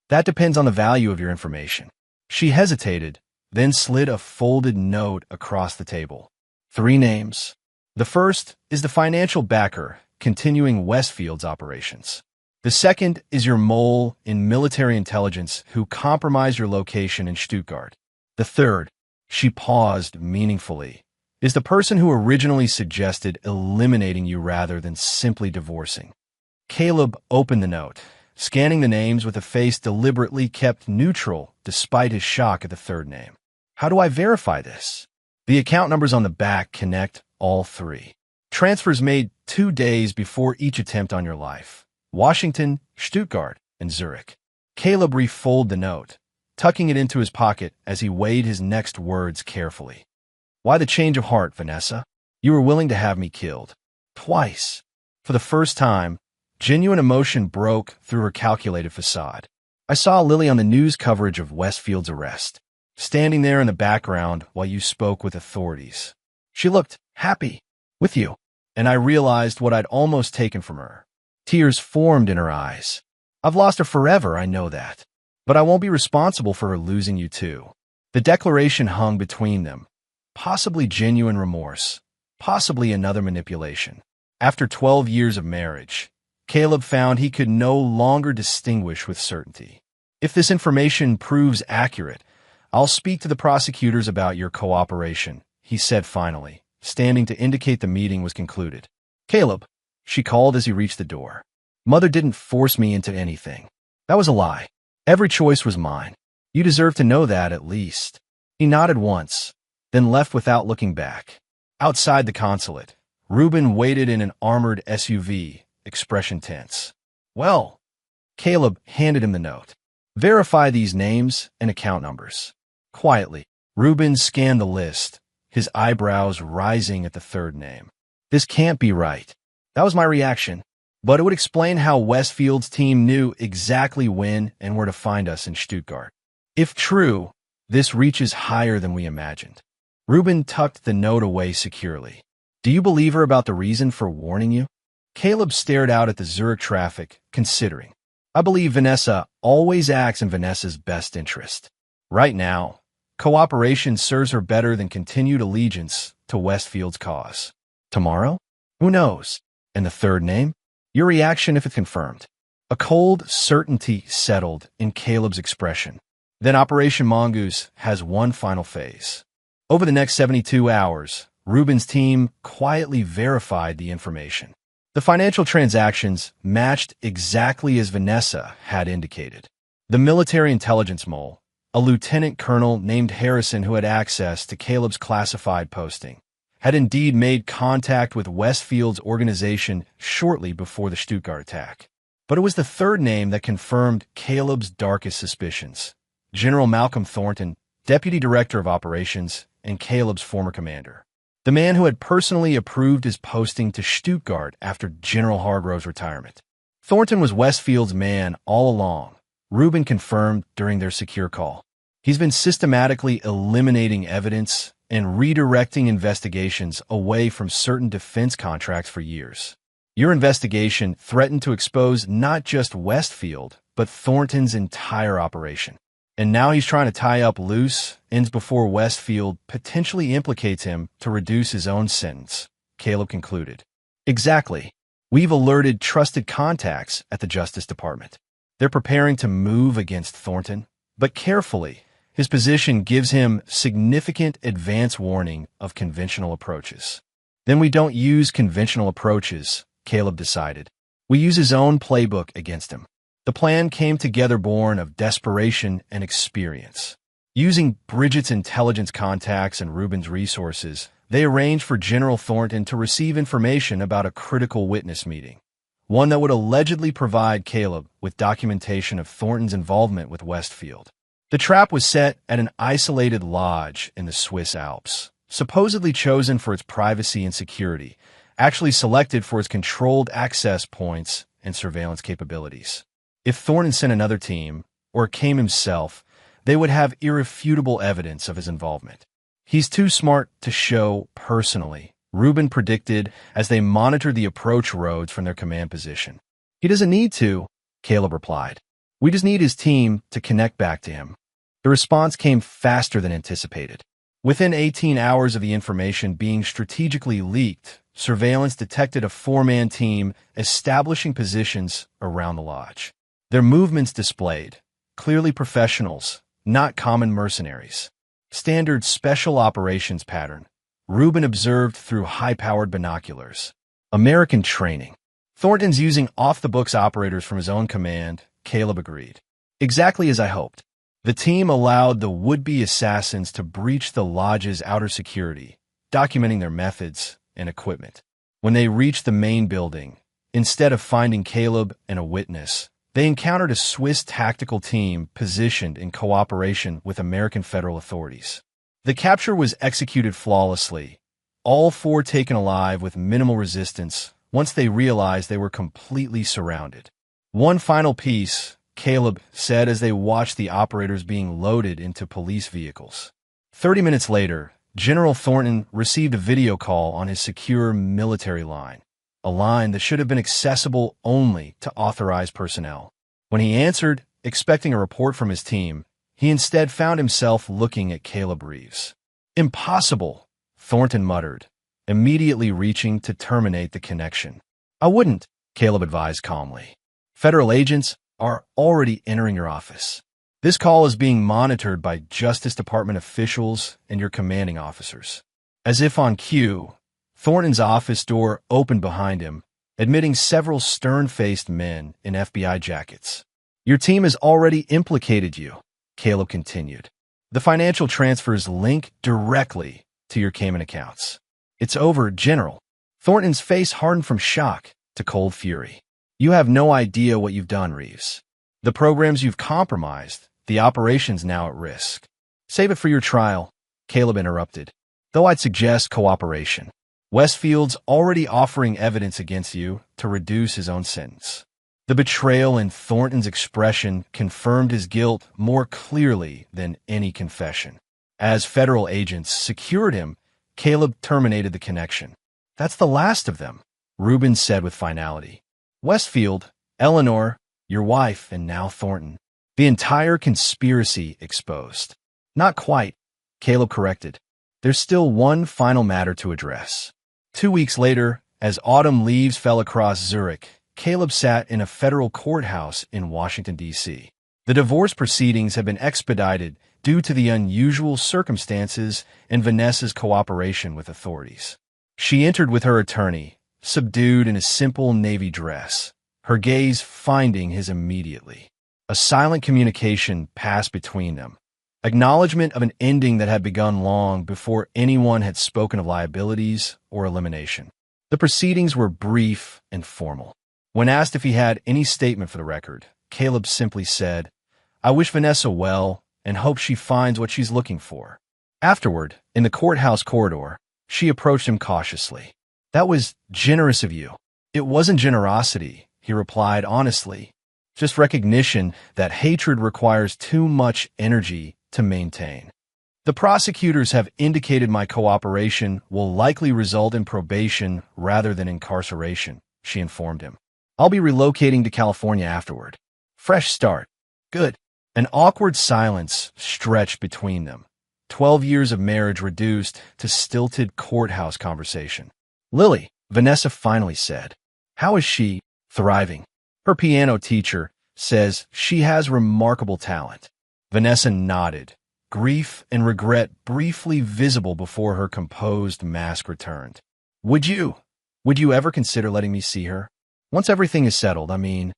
That depends on the value of your information. She hesitated, then slid a folded note across the table. 3 names. The first is the financial backer continuing Westfield's operations. The second is your mole in military intelligence who compromised your location in Stuttgart. The third, she paused meaningfully, is the person who originally suggested eliminating you rather than simply divorcing. Caleb opened the note, scanning the names with a face deliberately kept neutral despite his shock at the third name. How do I verify this? The account numbers on the back connect all 3. Transfers made 2 days before each attempt on your life. Washington, Stuttgart, and Zurich. Caleb refolded the note, tucking it into his pocket as he weighed his next words carefully. Why the change of heart, Vanessa? You were willing to have me killed. Twice. For the first time, genuine emotion broke through her calculated facade. I saw Lily on the news coverage of Westfield's arrest, standing there in the background while you spoke with authorities. She looked happy with you, and I realized what I'd almost taken from her. Tears formed in her eyes. I've lost her forever, I know that. But I won't be responsible for her losing you too. The declaration hung between them. Possibly genuine remorse. Possibly another manipulation. After 12 years of marriage, Caleb found he could no longer distinguish with certainty. If this information proves accurate, I'll speak to the prosecutors about your cooperation, he said finally, standing to indicate the meeting was concluded. Caleb, she called as he reached the door. Mother didn't force me into anything. That was a lie. Every choice was mine. You deserve to know that at least. He nodded once, then left without looking back. Outside the consulate, Reuben waited in an armored SUV, expression tense. Well, Caleb handed him the note. Verify these names and account numbers. Quietly, Reuben scanned the list, his eyebrows rising at the third name. This can't be right. That was my reaction, but it would explain how Westfield's team knew exactly when and where to find us in Stuttgart. If true, this reaches higher than we imagined. Reuben tucked the note away securely. Do you believe her about the reason for warning you? Caleb stared out at the Zurich traffic, considering. I believe Vanessa always acts in Vanessa's best interest. Right now, cooperation serves her better than continued allegiance to Westfield's cause. Tomorrow? Who knows? And the third name? Your reaction if it's confirmed. A cold certainty settled in Caleb's expression. Then Operation Mongoose has one final phase. Over the next 72 hours, Reuben's team quietly verified the information. The financial transactions matched exactly as Vanessa had indicated. The military intelligence mole, a lieutenant colonel named Harrison who had access to Caleb's classified posting, had indeed made contact with Westfield's organization shortly before the Stuttgart attack. But it was the third name that confirmed Caleb's darkest suspicions. General Malcolm Thornton, Deputy Director of Operations, and Caleb's former commander. The man who had personally approved his posting to Stuttgart after General Hargrove's retirement. Thornton was Westfield's man all along, Reuben confirmed during their secure call. He's been systematically eliminating evidence and redirecting investigations away from certain defense contracts for years. Your investigation threatened to expose not just Westfield, but Thornton's entire operation. And now he's trying to tie up loose ends before Westfield potentially implicates him to reduce his own sentence, Caleb concluded. Exactly. We've alerted trusted contacts at the Justice Department. They're preparing to move against Thornton, but carefully. His position gives him significant advance warning of conventional approaches. Then we don't use conventional approaches, Caleb decided. We use his own playbook against him. The plan came together born of desperation and experience. Using Bridget's intelligence contacts and Reuben's resources, they arranged for General Thornton to receive information about a critical witness meeting, one that would allegedly provide Caleb with documentation of Thornton's involvement with Westfield. The trap was set at an isolated lodge in the Swiss Alps, supposedly chosen for its privacy and security, actually selected for its controlled access points and surveillance capabilities. If Thornton sent another team, or came himself, they would have irrefutable evidence of his involvement. He's too smart to show personally, Reuben predicted as they monitored the approach roads from their command position. He doesn't need to, Caleb replied. We just need his team to connect back to him. The response came faster than anticipated. Within 18 hours of the information being strategically leaked, surveillance detected a four-man team establishing positions around the lodge. Their movements displayed, clearly professionals, not common mercenaries. Standard special operations pattern, Reuben observed through high-powered binoculars. American training. Thornton's using off-the-books operators from his own command, Caleb agreed. Exactly as I hoped. The team allowed the would-be assassins to breach the lodge's outer security, documenting their methods and equipment. When they reached the main building, instead of finding Caleb and a witness, they encountered a Swiss tactical team positioned in cooperation with American federal authorities. The capture was executed flawlessly, all four taken alive with minimal resistance once they realized they were completely surrounded. One final piece, Caleb said as they watched the operators being loaded into police vehicles. 30 minutes later, General Thornton received a video call on his secure military line, a line that should have been accessible only to authorized personnel. When he answered, expecting a report from his team, he instead found himself looking at Caleb Reeves. Impossible, Thornton muttered, immediately reaching to terminate the connection. I wouldn't, Caleb advised calmly. Federal agents are already entering your office. This call is being monitored by Justice Department officials and your commanding officers. As if on cue, Thornton's office door opened behind him, admitting several stern-faced men in FBI jackets. Your team has already implicated you, Caleb continued. The financial transfers link directly to your Cayman accounts. It's over, General. Thornton's face hardened from shock to cold fury. You have no idea what you've done, Reeves. The programs you've compromised, the operation's now at risk. Save it for your trial, Caleb interrupted. Though I'd suggest cooperation. Westfield's already offering evidence against you to reduce his own sentence. The betrayal in Thornton's expression confirmed his guilt more clearly than any confession. As federal agents secured him, Caleb terminated the connection. That's the last of them, Reuben said with finality. Westfield, Eleanor, your wife, and now Thornton. The entire conspiracy exposed. Not quite, Caleb corrected. There's still one final matter to address. 2 weeks later, as autumn leaves fell across Zurich, Caleb sat in a federal courthouse in Washington, D.C. The divorce proceedings had been expedited due to the unusual circumstances and Vanessa's cooperation with authorities. She entered with her attorney, subdued in a simple navy dress, her gaze finding his immediately. A silent communication passed between them, acknowledgement of an ending that had begun long before anyone had spoken of liabilities or elimination. The proceedings were brief and formal. When asked if he had any statement for the record, Caleb simply said, I wish Vanessa well and hope she finds what she's looking for. Afterward, in the courthouse corridor, she approached him cautiously. That was generous of you. It wasn't generosity, he replied honestly, just recognition that hatred requires too much energy to maintain. The prosecutors have indicated my cooperation will likely result in probation rather than incarceration, she informed him. I'll be relocating to California afterward. Fresh start. Good. An awkward silence stretched between them. 12 years of marriage reduced to stilted courthouse conversation. Lily, Vanessa finally said. How is she? Thriving. Her piano teacher says she has remarkable talent. Vanessa nodded, grief and regret briefly visible before her composed mask returned. Would you ever consider letting me see her? Once everything is settled, I mean.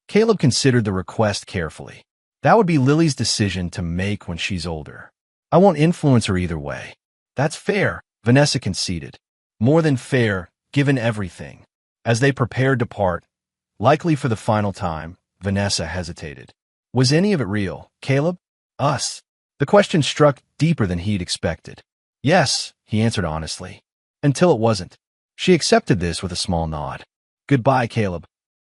Caleb considered the request carefully. That would be Lily's decision to make when she's older. I won't influence her either way. That's fair, Vanessa conceded. More than fair, given everything. As they prepared to part, likely for the final time, Vanessa hesitated. Was any of it real, Caleb? Us? The question struck deeper than he'd expected. Yes, he answered honestly. Until it wasn't. She accepted this with a small nod. Goodbye, Caleb.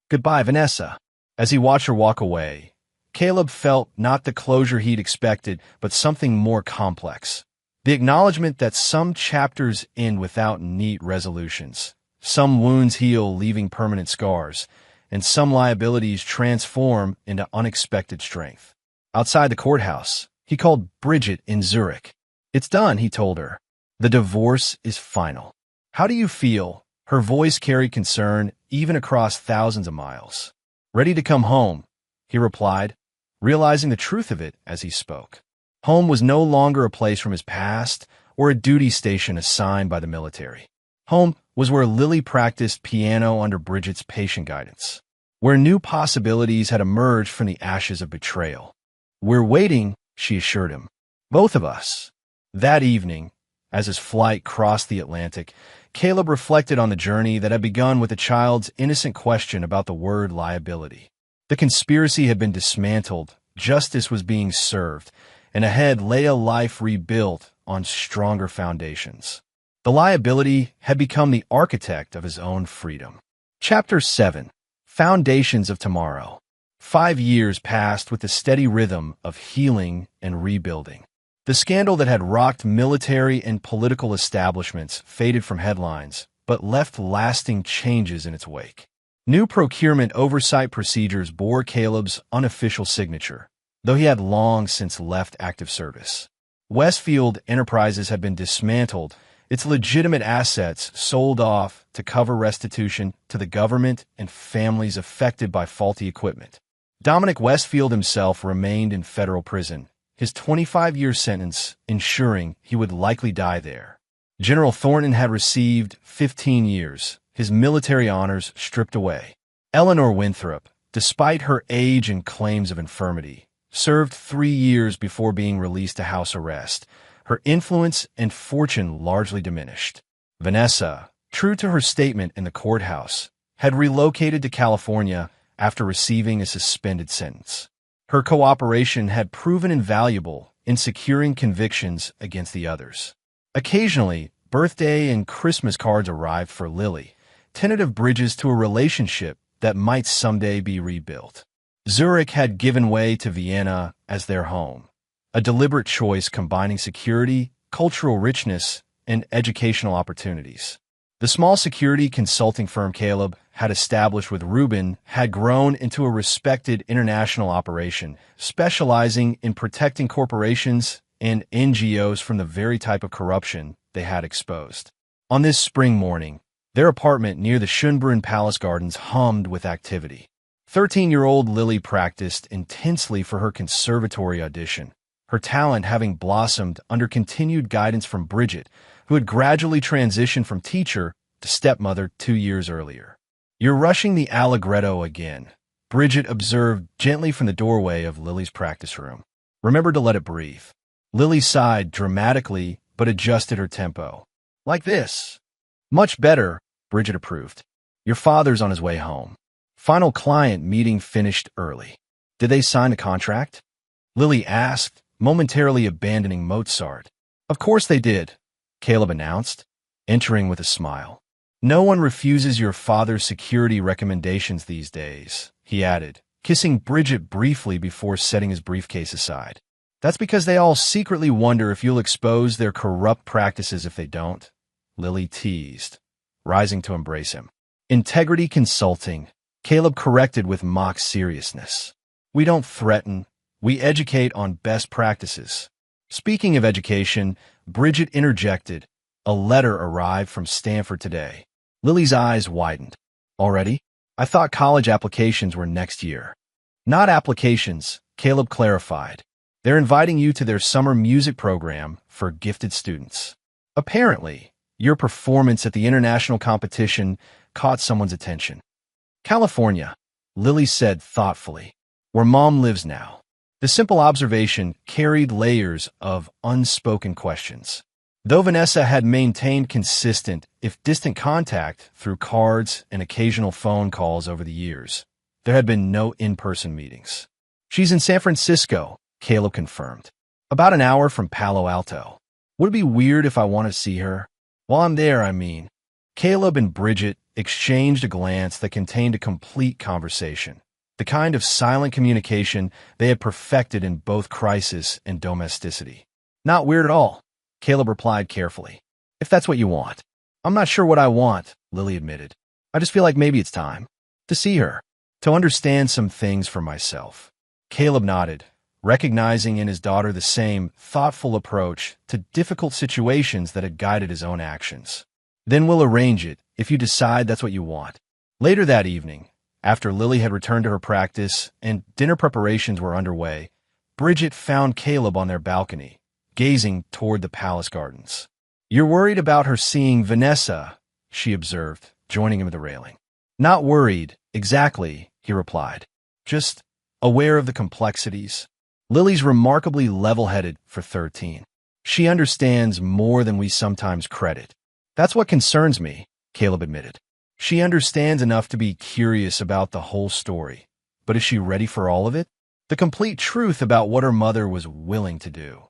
Goodbye, Vanessa. As he watched her walk away, Caleb felt not the closure he'd expected, but something more complex. The acknowledgement that some chapters end without neat resolutions, some wounds heal leaving permanent scars, and some liabilities transform into unexpected strength. Outside the courthouse, he called Bridget in Zurich. It's done, he told her. The divorce is final. How do you feel? Her voice carried concern even across thousands of miles. Ready to come home, he replied, realizing the truth of it as he spoke. Home was no longer a place from his past or a duty station assigned by the military. Home was where Lily practiced piano under Bridget's patient guidance, where new possibilities had emerged from the ashes of betrayal. We're waiting, she assured him. Both of us. That evening, as his flight crossed the Atlantic, Caleb reflected on the journey that had begun with a child's innocent question about the word liability. The conspiracy had been dismantled, justice was being served, and ahead lay a life rebuilt on stronger foundations. The liability had become the architect of his own freedom. Chapter 7. Foundations of Tomorrow. 5 years passed with the steady rhythm of healing and rebuilding. The scandal that had rocked military and political establishments faded from headlines, but left lasting changes in its wake. New procurement oversight procedures bore Caleb's unofficial signature, though he had long since left active service. Westfield Enterprises had been dismantled, its legitimate assets sold off to cover restitution to the government and families affected by faulty equipment. Dominic Westfield himself remained in federal prison, his 25-year sentence ensuring he would likely die there. General Thornton had received 15 years, his military honors stripped away. Eleanor Winthrop, despite her age and claims of infirmity, served 3 years before being released to house arrest, her influence and fortune largely diminished. Vanessa, true to her statement in the courthouse, had relocated to California after receiving a suspended sentence. Her cooperation had proven invaluable in securing convictions against the others. Occasionally, birthday and Christmas cards arrived for Lily, tentative bridges to a relationship that might someday be rebuilt. Zurich had given way to Vienna as their home, a deliberate choice combining security, cultural richness, and educational opportunities. The small security consulting firm Caleb had established with Rubin had grown into a respected international operation, specializing in protecting corporations and NGOs from the very type of corruption they had exposed. On this spring morning, their apartment near the Schönbrunn Palace Gardens hummed with activity. 13-year-old Lily practiced intensely for her conservatory audition, her talent having blossomed under continued guidance from Bridget, who had gradually transitioned from teacher to stepmother 2 years earlier. You're rushing the allegretto again, Bridget observed gently from the doorway of Lily's practice room. Remember to let it breathe. Lily sighed dramatically but adjusted her tempo. Like this. Much better, Bridget approved. Your father's on his way home. Final client meeting finished early. Did they sign a contract? Lily asked, momentarily abandoning Mozart. Of course they did, Caleb announced, entering with a smile. No one refuses your father's security recommendations these days, he added, kissing Bridget briefly before setting his briefcase aside. That's because they all secretly wonder if you'll expose their corrupt practices if they don't, Lily teased, rising to embrace him. Integrity consulting, Caleb corrected with mock seriousness. We don't threaten, we educate on best practices. Speaking of education, Bridget interjected. A letter arrived from Stanford today. Lily's eyes widened. Already? I thought college applications were next year. Not applications, Caleb clarified. They're inviting you to their summer music program for gifted students. Apparently, your performance at the international competition caught someone's attention. California, Lily said thoughtfully, where Mom lives now. The simple observation carried layers of unspoken questions. Though Vanessa had maintained consistent, if distant contact through cards and occasional phone calls over the years, there had been no in-person meetings. She's in San Francisco, Caleb confirmed. About an hour from Palo Alto. Would it be weird if I want to see her? While I'm there, I mean. Caleb and Bridget exchanged a glance that contained a complete conversation, the kind of silent communication they had perfected in both crisis and domesticity. Not weird at all, Caleb replied carefully. If that's what you want. I'm not sure what I want, Lily admitted. I just feel like maybe it's time to see her, to understand some things for myself. Caleb nodded, recognizing in his daughter the same thoughtful approach to difficult situations that had guided his own actions. Then we'll arrange it if you decide that's what you want. Later that evening, after Lily had returned to her practice and dinner preparations were underway, Bridget found Caleb on their balcony, gazing toward the palace gardens. You're worried about her seeing Vanessa, she observed, joining him at the railing. Not worried, exactly, he replied. Just aware of the complexities. Lily's remarkably level-headed for 13. She understands more than we sometimes credit. That's what concerns me, Caleb admitted. She understands enough to be curious about the whole story, but is she ready for all of it? The complete truth about what her mother was willing to do.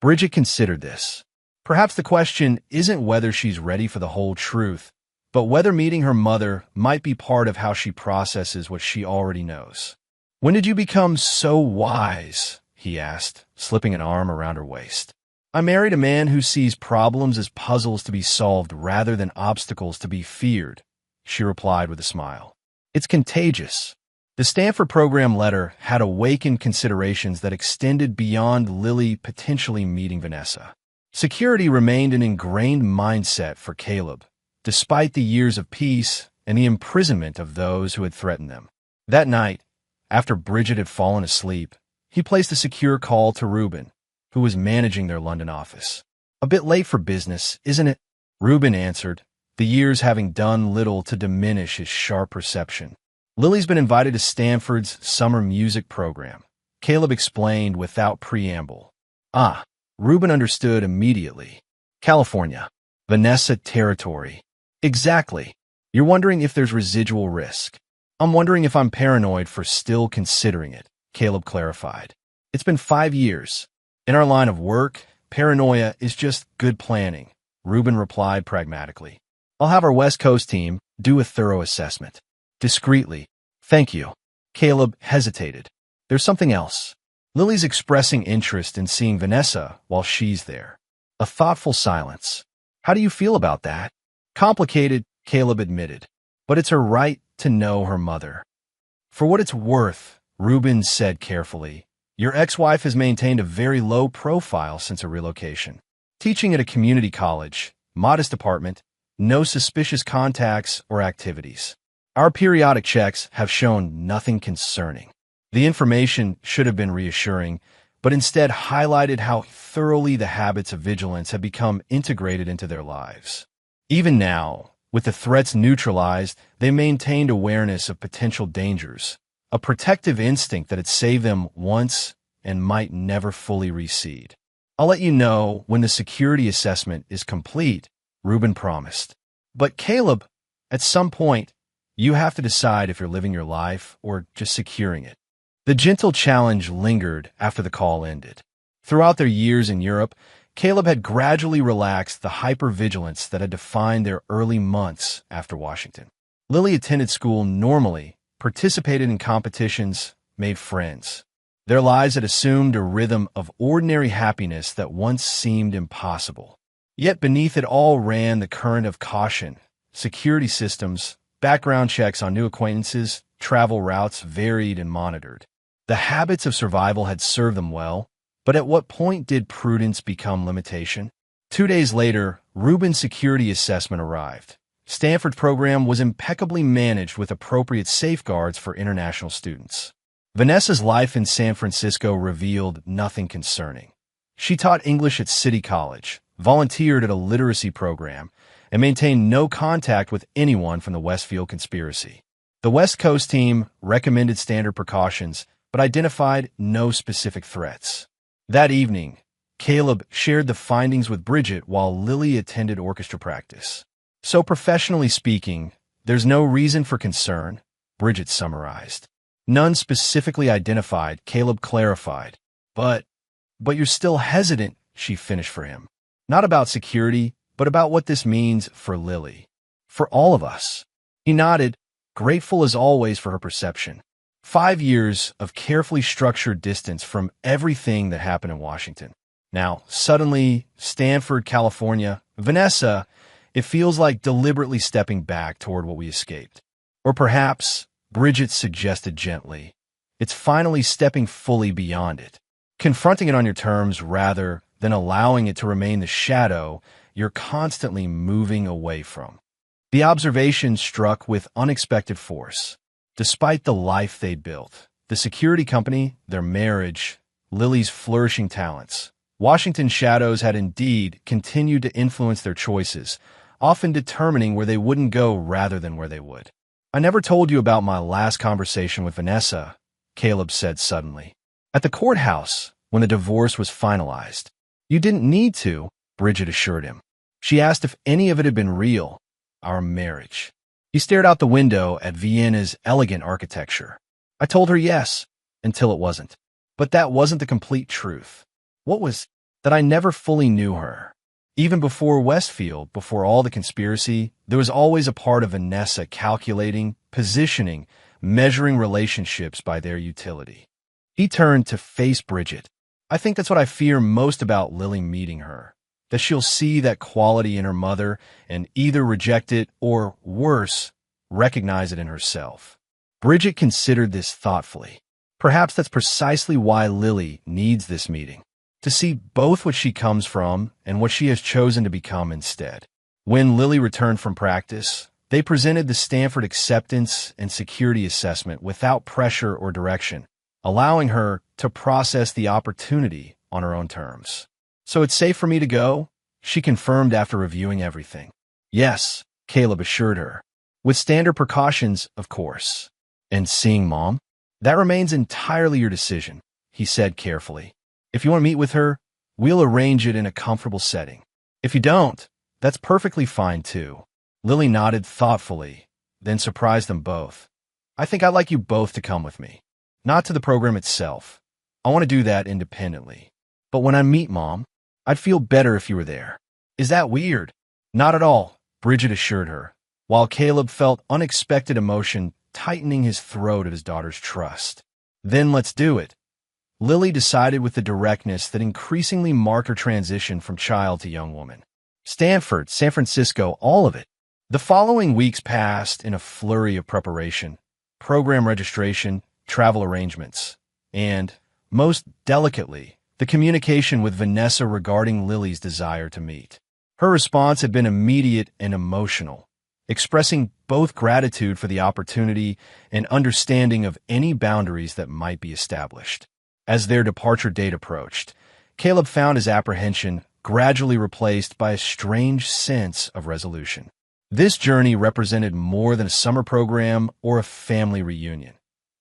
Bridget considered this. Perhaps the question isn't whether she's ready for the whole truth, but whether meeting her mother might be part of how she processes what she already knows. When did you become so wise? He asked, slipping an arm around her waist. I married a man who sees problems as puzzles to be solved rather than obstacles to be feared, she replied with a smile. It's contagious. The Stanford program letter had awakened considerations that extended beyond Lily potentially meeting Vanessa. Security remained an ingrained mindset for Caleb, despite the years of peace and the imprisonment of those who had threatened them. That night, after Bridget had fallen asleep, he placed a secure call to Reuben, who was managing their London office. A bit late for business, isn't it? Reuben answered, the years having done little to diminish his sharp perception. Lily's been invited to Stanford's summer music program, Caleb explained without preamble. Ah, Reuben understood immediately. California. Vanessa territory. Exactly. You're wondering if there's residual risk. I'm wondering if I'm paranoid for still considering it, Caleb clarified. It's been 5 years. In our line of work, paranoia is just good planning, Reuben replied pragmatically. I'll have our West Coast team do a thorough assessment. Discreetly. Thank you. Caleb hesitated. There's something else. Lily's expressing interest in seeing Vanessa while she's there. A thoughtful silence. How do you feel about that? Complicated, Caleb admitted. But it's her right to know her mother. For what it's worth, Reuben said carefully, your ex-wife has maintained a very low profile since her relocation. Teaching at a community college, modest apartment, no suspicious contacts or activities. Our periodic checks have shown nothing concerning. The information should have been reassuring, but instead highlighted how thoroughly the habits of vigilance have become integrated into their lives. Even now, with the threats neutralized, they maintained awareness of potential dangers, a protective instinct that had saved them once and might never fully recede. I'll let you know when the security assessment is complete, Reuben promised. But Caleb, at some point, you have to decide if you're living your life or just securing it. The gentle challenge lingered after the call ended. Throughout their years in Europe, Caleb had gradually relaxed the hypervigilance that had defined their early months after Washington. Lily attended school normally, participated in competitions, made friends. Their lives had assumed a rhythm of ordinary happiness that once seemed impossible. Yet beneath it all ran the current of caution, security systems, background checks on new acquaintances, travel routes varied and monitored. The habits of survival had served them well, but at what point did prudence become limitation? 2 days later, Rubin's security assessment arrived. Stanford's program was impeccably managed with appropriate safeguards for international students. Vanessa's life in San Francisco revealed nothing concerning. She taught English at City College, volunteered at a literacy program, and maintained no contact with anyone from the Westfield conspiracy. The West Coast team recommended standard precautions, but identified no specific threats. That evening, Caleb shared the findings with Bridget while Lily attended orchestra practice. So professionally speaking, there's no reason for concern, Bridget summarized. None specifically identified, Caleb clarified. But you're still hesitant, she finished for him. Not about security, but about what this means for Lily. For all of us. He nodded, grateful as always for her perception. 5 years of carefully structured distance from everything that happened in Washington. Now, suddenly, Stanford, California, Vanessa, it feels like deliberately stepping back toward what we escaped. Or perhaps, Bridget suggested gently, it's finally stepping fully beyond it. Confronting it on your terms rather than allowing it to remain the shadow you're constantly moving away from. The observation struck with unexpected force. Despite the life they'd built, the security company, their marriage, Lily's flourishing talents, Washington's shadows had indeed continued to influence their choices, often determining where they wouldn't go rather than where they would. I never told you about my last conversation with Vanessa, Caleb said suddenly. At the courthouse, when the divorce was finalized. You didn't need to, Bridget assured him. She asked if any of it had been real, our marriage. He stared out the window at Vienna's elegant architecture. I told her yes, until it wasn't. But that wasn't the complete truth. What was that I never fully knew her. Even before Westfield, before all the conspiracy, there was always a part of Vanessa calculating, positioning, measuring relationships by their utility. He turned to face Bridget. I think that's what I fear most about Lily meeting her. That she'll see that quality in her mother and either reject it or, worse, recognize it in herself. Bridget considered this thoughtfully. Perhaps that's precisely why Lily needs this meeting. To see both what she comes from and what she has chosen to become instead. When Lily returned from practice, they presented the Stanford acceptance and security assessment without pressure or direction, allowing her to process the opportunity on her own terms. So it's safe for me to go? She confirmed after reviewing everything. Yes, Caleb assured her. With standard precautions, of course. And seeing Mom? That remains entirely your decision, he said carefully. If you want to meet with her, we'll arrange it in a comfortable setting. If you don't, that's perfectly fine too. Lily nodded thoughtfully, then surprised them both. I think I'd like you both to come with me. Not to the program itself. I want to do that independently. But when I meet Mom, I'd feel better if you were there. Is that weird? Not at all, Bridget assured her, while Caleb felt unexpected emotion tightening his throat at his daughter's trust. Then let's do it. Lily decided with the directness that increasingly marked her transition from child to young woman. Stanford, San Francisco, all of it. The following weeks passed in a flurry of preparation, program registration, travel arrangements, and, most delicately, the communication with Vanessa regarding Lily's desire to meet. Her response had been immediate and emotional, expressing both gratitude for the opportunity and understanding of any boundaries that might be established. As their departure date approached, Caleb found his apprehension gradually replaced by a strange sense of resolution. This journey represented more than a summer program or a family reunion.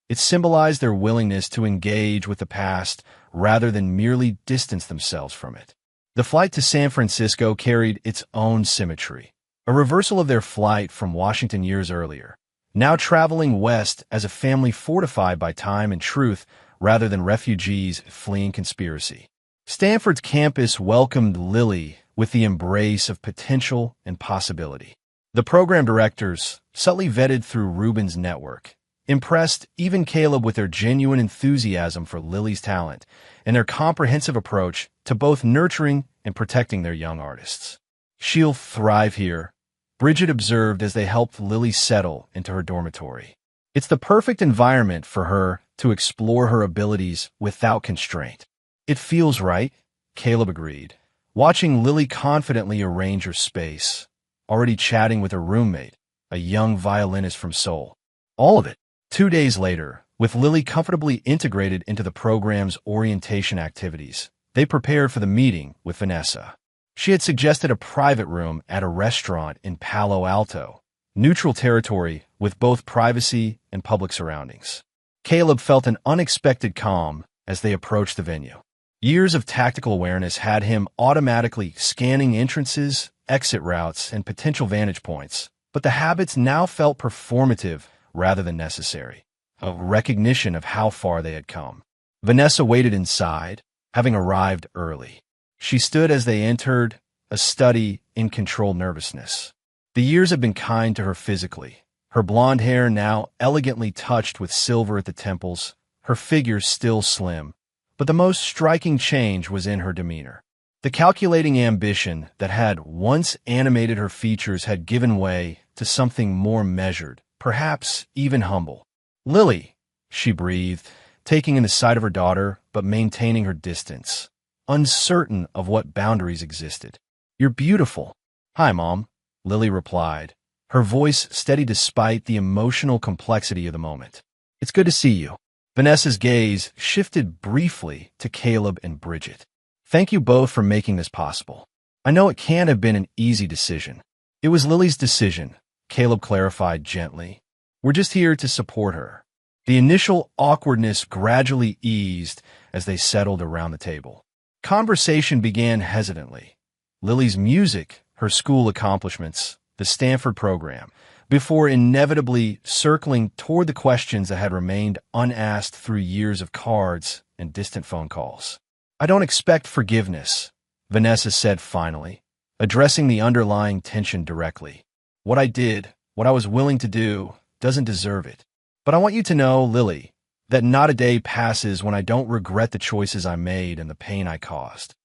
It symbolized their willingness to engage with the past rather than merely distance themselves from it. The flight to San Francisco carried its own symmetry, a reversal of their flight from Washington years earlier, now traveling west as a family fortified by time and truth rather than refugees fleeing conspiracy. Stanford's campus welcomed Lily with the embrace of potential and possibility. The program directors, subtly vetted through Rubin's network, impressed even Caleb with their genuine enthusiasm for Lily's talent and their comprehensive approach to both nurturing and protecting their young artists. "She'll thrive here," Bridget observed as they helped Lily settle into her dormitory. "It's the perfect environment for her to explore her abilities without constraint." "It feels right," Caleb agreed, watching Lily confidently arrange her space, already chatting with her roommate, a young violinist from Seoul. All of it. 2 days later, with Lily comfortably integrated into the program's orientation activities, they prepared for the meeting with Vanessa. She had suggested a private room at a restaurant in Palo Alto, neutral territory with both privacy and public surroundings. Caleb felt an unexpected calm as they approached the venue. Years of tactical awareness had him automatically scanning entrances, exit routes, and potential vantage points, but the habits now felt performative rather than necessary, a recognition of how far they had come. Vanessa waited inside, having arrived early. She stood as they entered, a study in controlled nervousness. The years had been kind to her physically, her blonde hair now elegantly touched with silver at the temples, her figure still slim, but the most striking change was in her demeanor. The calculating ambition that had once animated her features had given way to something more measured, perhaps even humble. "Lily," she breathed, taking in the sight of her daughter but maintaining her distance, uncertain of what boundaries existed. "You're beautiful." "Hi, Mom," Lily replied, her voice steady despite the emotional complexity of the moment. "It's good to see you." Vanessa's gaze shifted briefly to Caleb and Bridget. "Thank you both for making this possible. I know it can't have been an easy decision." "It was Lily's decision," Caleb clarified gently. "We're just here to support her." The initial awkwardness gradually eased as they settled around the table. Conversation began hesitantly. Lily's music, her school accomplishments, the Stanford program, before inevitably circling toward the questions that had remained unasked through years of cards and distant phone calls. "I don't expect forgiveness," Vanessa said finally, addressing the underlying tension directly. "What I did, what I was willing to do, doesn't deserve it. But I want you to know, Lily, that not a day passes when I don't regret the choices I made and the pain I caused."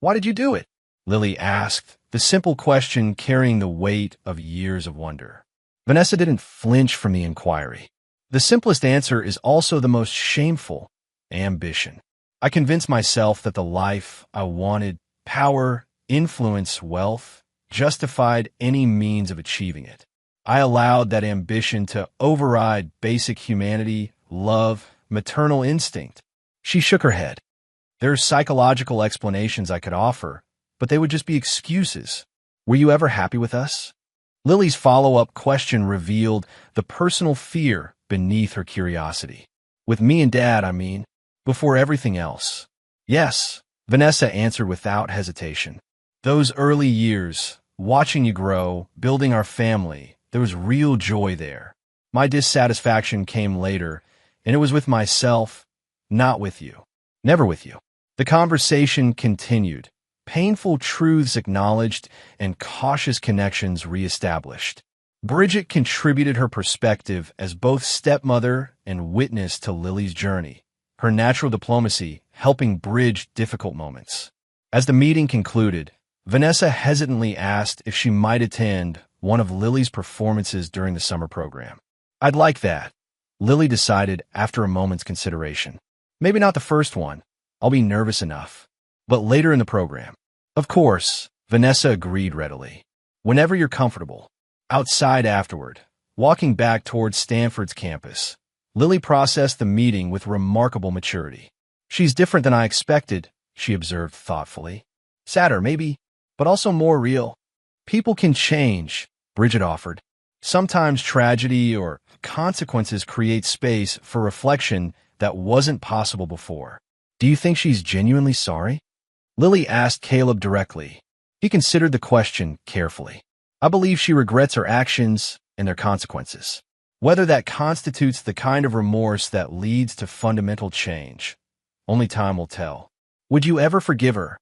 "Why did you do it?" Lily asked, the simple question carrying the weight of years of wonder. Vanessa didn't flinch from the inquiry. "The simplest answer is also the most shameful: ambition. I convinced myself that the life I wanted, power, influence, wealth, justified any means of achieving it. I allowed that ambition to override basic humanity, love, maternal instinct." She shook her head. "There are psychological explanations I could offer, but they would just be excuses. Were you ever happy with us?" Lily's follow-up question revealed the personal fear beneath her curiosity. "With me and Dad, I mean, before everything else." "Yes," Vanessa answered without hesitation. "Those early years, watching you grow, building our family, there was real joy there. My dissatisfaction came later, and it was with myself, not with you. Never with you." The conversation continued, painful truths acknowledged and cautious connections reestablished. Bridget contributed her perspective as both stepmother and witness to Lily's journey, her natural diplomacy helping bridge difficult moments. As the meeting concluded, Vanessa hesitantly asked if she might attend one of Lily's performances during the summer program. "I'd like that," Lily decided after a moment's consideration. "Maybe not the first one. I'll be nervous enough. But later in the program." "Of course," Vanessa agreed readily. "Whenever you're comfortable." Outside afterward, walking back towards Stanford's campus, Lily processed the meeting with remarkable maturity. "She's different than I expected," she observed thoughtfully. "Sadder, maybe, but also more real." "People can change," Bridget offered. "Sometimes tragedy or consequences create space for reflection that wasn't possible before." "Do you think she's genuinely sorry?" Lily asked Caleb directly. He considered the question carefully. "I believe she regrets her actions and their consequences. Whether that constitutes the kind of remorse that leads to fundamental change, only time will tell." "Would you ever forgive her?"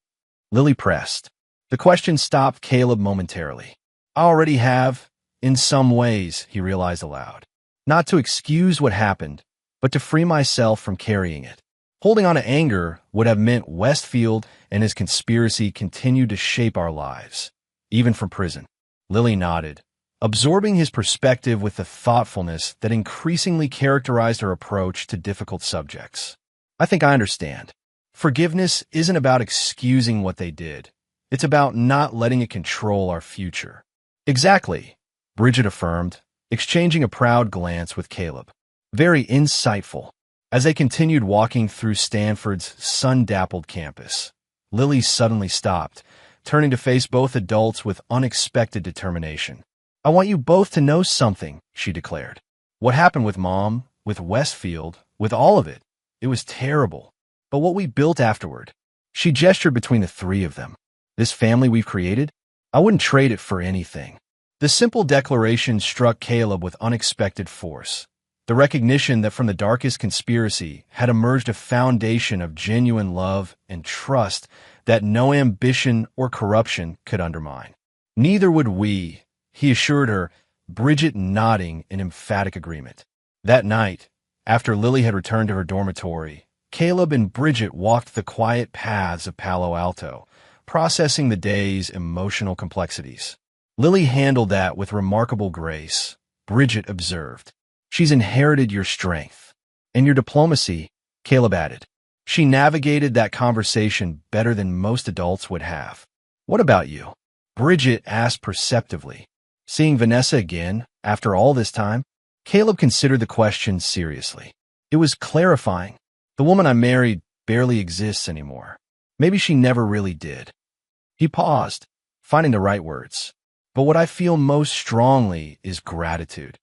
Lily pressed. The question stopped Caleb momentarily. "I already have, in some ways," he realized aloud. not to excuse what happened, but to free myself from carrying it. Holding on to anger would have meant Westfield and his conspiracy continued to shape our lives, even from prison. Lily nodded, absorbing his perspective with the thoughtfulness that increasingly characterized her approach to difficult subjects. I think I understand. Forgiveness isn't about excusing what they did. It's about not letting it control our future. Exactly, Bridget affirmed, exchanging a proud glance with Caleb. Very insightful. As they continued walking through Stanford's sun-dappled campus, Lily suddenly stopped, turning to face both adults with unexpected determination. I want you both to know something, she declared. What happened with Mom, with Westfield, with all of it, it was terrible. But what we built afterward, she gestured between the three of them. This family we've created, I wouldn't trade it for anything. The simple declaration struck Caleb with unexpected force. The recognition that from the darkest conspiracy had emerged a foundation of genuine love and trust that no ambition or corruption could undermine. Neither would we, he assured her, Bridget nodding in emphatic agreement. That night, after Lily had returned to her dormitory, Caleb and Bridget walked the quiet paths of Palo Alto, processing the day's emotional complexities. Lily handled that with remarkable grace, Bridget observed. She's inherited your strength. And your diplomacy, Caleb added. She navigated that conversation better than most adults would have. What about you? Bridget asked perceptively. Seeing Vanessa again, after all this time? Caleb considered the question seriously. It was clarifying. The woman I married barely exists anymore. Maybe she never really did. He paused, finding the right words. But what I feel most strongly is gratitude.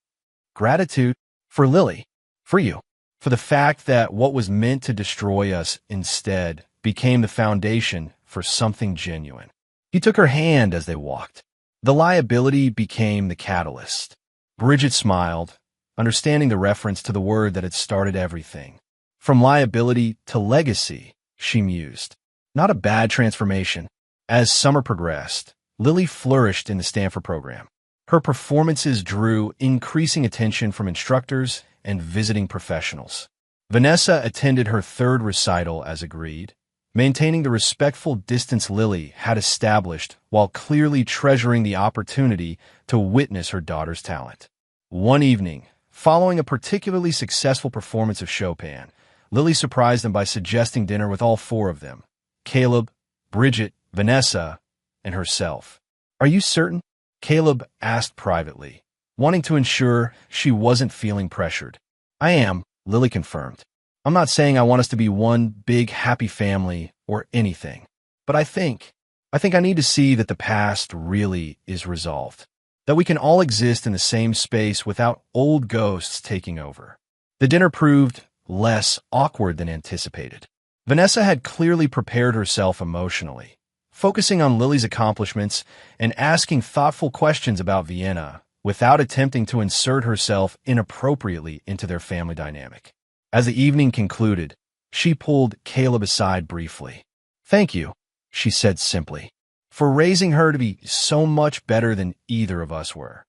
Gratitude for Lily, for you, for the fact that what was meant to destroy us instead became the foundation for something genuine. He took her hand as they walked. The liability became the catalyst. Bridget smiled, understanding the reference to the word that had started everything. From liability to legacy, she mused. Not a bad transformation. As summer progressed, Lily flourished in the Stanford program. Her performances drew increasing attention from instructors and visiting professionals. Vanessa attended her third recital as agreed, maintaining the respectful distance Lily had established while clearly treasuring the opportunity to witness her daughter's talent. One evening, following a particularly successful performance of Chopin, Lily surprised them by suggesting dinner with all four of them, Caleb, Bridget, Vanessa, and herself. Are you certain? Caleb asked privately, wanting to ensure she wasn't feeling pressured. I am, Lily confirmed. I'm not saying I want us to be one big happy family or anything, but I think I need to see that the past really is resolved, that we can all exist in the same space without old ghosts taking over. The dinner proved less awkward than anticipated. Vanessa had clearly prepared herself emotionally, focusing on Lily's accomplishments and asking thoughtful questions about Vienna without attempting to insert herself inappropriately into their family dynamic. As the evening concluded, she pulled Caleb aside briefly. Thank you, she said simply, for raising her to be so much better than either of us were.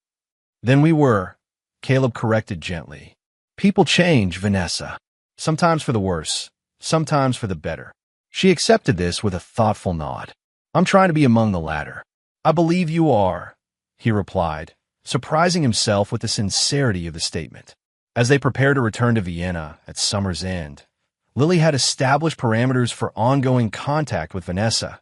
Then we were, Caleb corrected gently. People change, Vanessa. Sometimes for the worse, sometimes for the better. She accepted this with a thoughtful nod. I'm trying to be among the latter. I believe you are, he replied, surprising himself with the sincerity of the statement. As they prepared to return to Vienna at summer's end, Lily had established parameters for ongoing contact with Vanessa,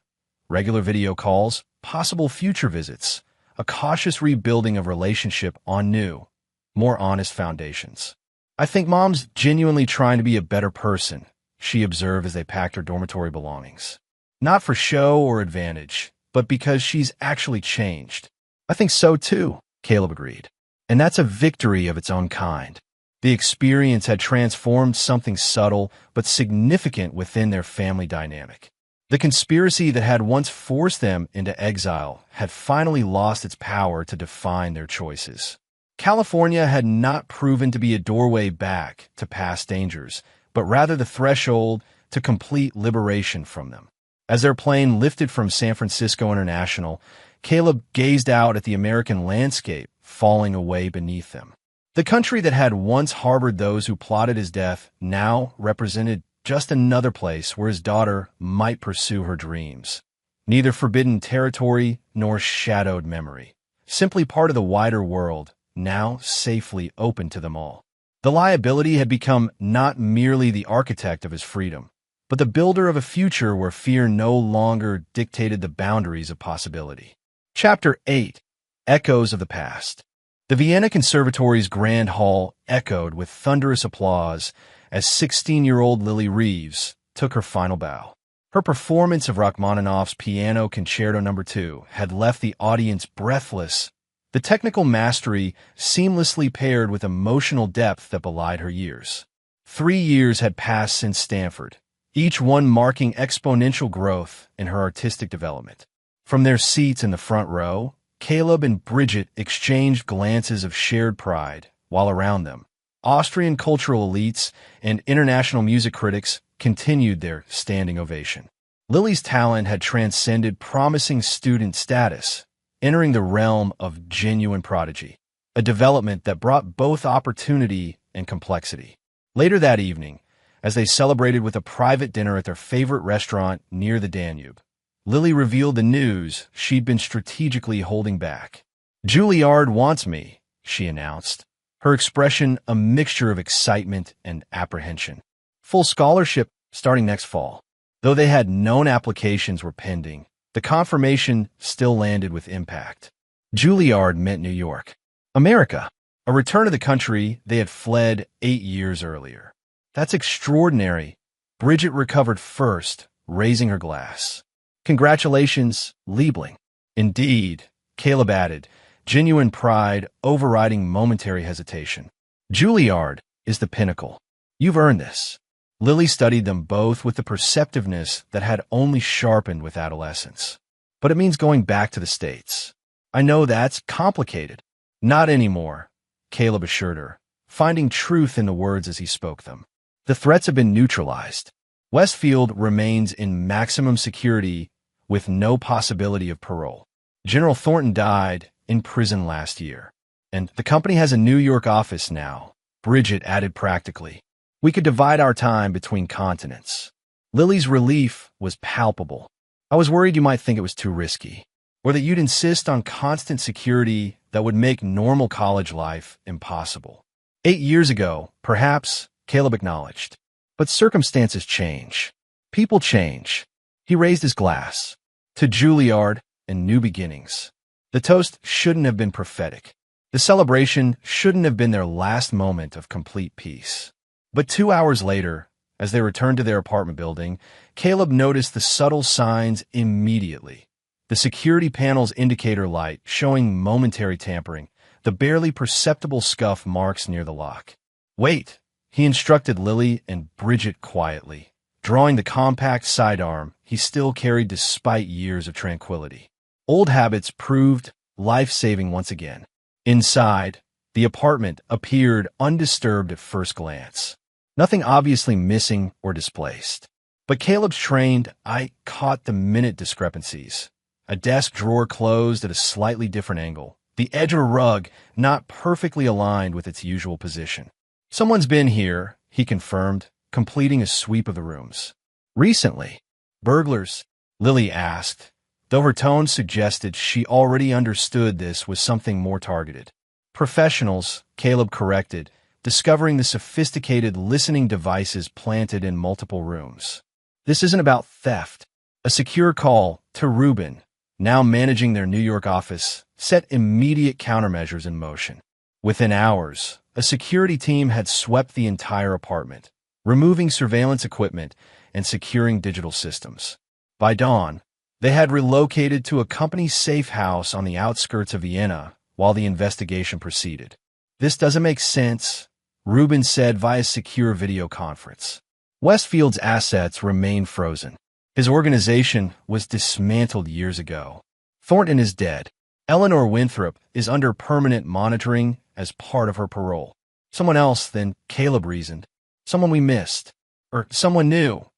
regular video calls, possible future visits, a cautious rebuilding of relationship on new, more honest foundations. I think Mom's genuinely trying to be a better person, she observed as they packed her dormitory belongings. Not for show or advantage, but because she's actually changed. I think so too, Caleb agreed. And that's a victory of its own kind. The experience had transformed something subtle but significant within their family dynamic. The conspiracy that had once forced them into exile had finally lost its power to define their choices. California had not proven to be a doorway back to past dangers, but rather the threshold to complete liberation from them. As their plane lifted from San Francisco International, Caleb gazed out at the American landscape falling away beneath them. The country that had once harbored those who plotted his death now represented just another place where his daughter might pursue her dreams. Neither forbidden territory nor shadowed memory. Simply part of the wider world, now safely open to them all. The liability had become not merely the architect of his freedom, but the builder of a future where fear no longer dictated the boundaries of possibility. Chapter 8. Echoes of the Past. The Vienna Conservatory's Grand Hall echoed with thunderous applause as 16-year-old Lily Reeves took her final bow. Her performance of Rachmaninoff's Piano Concerto No. 2 had left the audience breathless, the technical mastery seamlessly paired with emotional depth that belied her years. 3 years had passed since Stanford, each one marking exponential growth in her artistic development. From their seats in the front row, Caleb and Bridget exchanged glances of shared pride, while around them, Austrian cultural elites and international music critics continued their standing ovation. Lily's talent had transcended promising student status, entering the realm of genuine prodigy, a development that brought both opportunity and complexity. Later that evening, as they celebrated with a private dinner at their favorite restaurant near the Danube, Lily revealed the news she'd been strategically holding back. "Juilliard wants me," she announced, her expression a mixture of excitement and apprehension. Full scholarship starting next fall. Though they had known applications were pending, the confirmation still landed with impact. Juilliard meant New York, America, a return to the country they had fled 8 years earlier. "That's extraordinary." Bridget recovered first, raising her glass. "Congratulations, Liebling." "Indeed," Caleb added, genuine pride overriding momentary hesitation. "Juilliard is the pinnacle. You've earned this." Lily studied them both with the perceptiveness that had only sharpened with adolescence. "But it means going back to the States." "I know that's complicated." "Not anymore," Caleb assured her, finding truth in the words as he spoke them. "The threats have been neutralized. Westfield remains in maximum security with no possibility of parole. General Thornton died in prison last year, and the company has a New York office now," Bridget added practically. "We could divide our time between continents." Lily's relief was palpable. "I was worried you might think it was too risky, or that you'd insist on constant security that would make normal college life impossible." 8 years ago, perhaps, Caleb acknowledged. But circumstances change. People change. He raised his glass. To Juilliard and new beginnings. The toast shouldn't have been prophetic. The celebration shouldn't have been their last moment of complete peace. But 2 hours later, as they returned to their apartment building, Caleb noticed the subtle signs immediately. The security panel's indicator light showing momentary tampering, the barely perceptible scuff marks near the lock. "Wait," he instructed Lily and Bridget quietly, drawing the compact sidearm he still carried despite years of tranquility. Old habits proved life-saving once again. Inside, the apartment appeared undisturbed at first glance. Nothing obviously missing or displaced. But Caleb's trained eye caught the minute discrepancies. A desk drawer closed at a slightly different angle, the edge of a rug not perfectly aligned with its usual position. "Someone's been here," he confirmed, completing a sweep of the rooms. "Recently?" "Burglars?" Lily asked, though her tone suggested she already understood this was something more targeted. "Professionals," Caleb corrected, discovering the sophisticated listening devices planted in multiple rooms. "This isn't about theft." A secure call to Rubin, now managing their New York office, set immediate countermeasures in motion. Within hours, a security team had swept the entire apartment, removing surveillance equipment and securing digital systems. By dawn, they had relocated to a company safe house on the outskirts of Vienna while the investigation proceeded. "This doesn't make sense," Rubin said via secure video conference. Westfield's assets remain frozen. His organization was dismantled years ago. Thornton is dead. Eleanor Winthrop is under permanent monitoring as part of her parole. Someone else, then, Caleb reasoned. Someone we missed. Or someone new.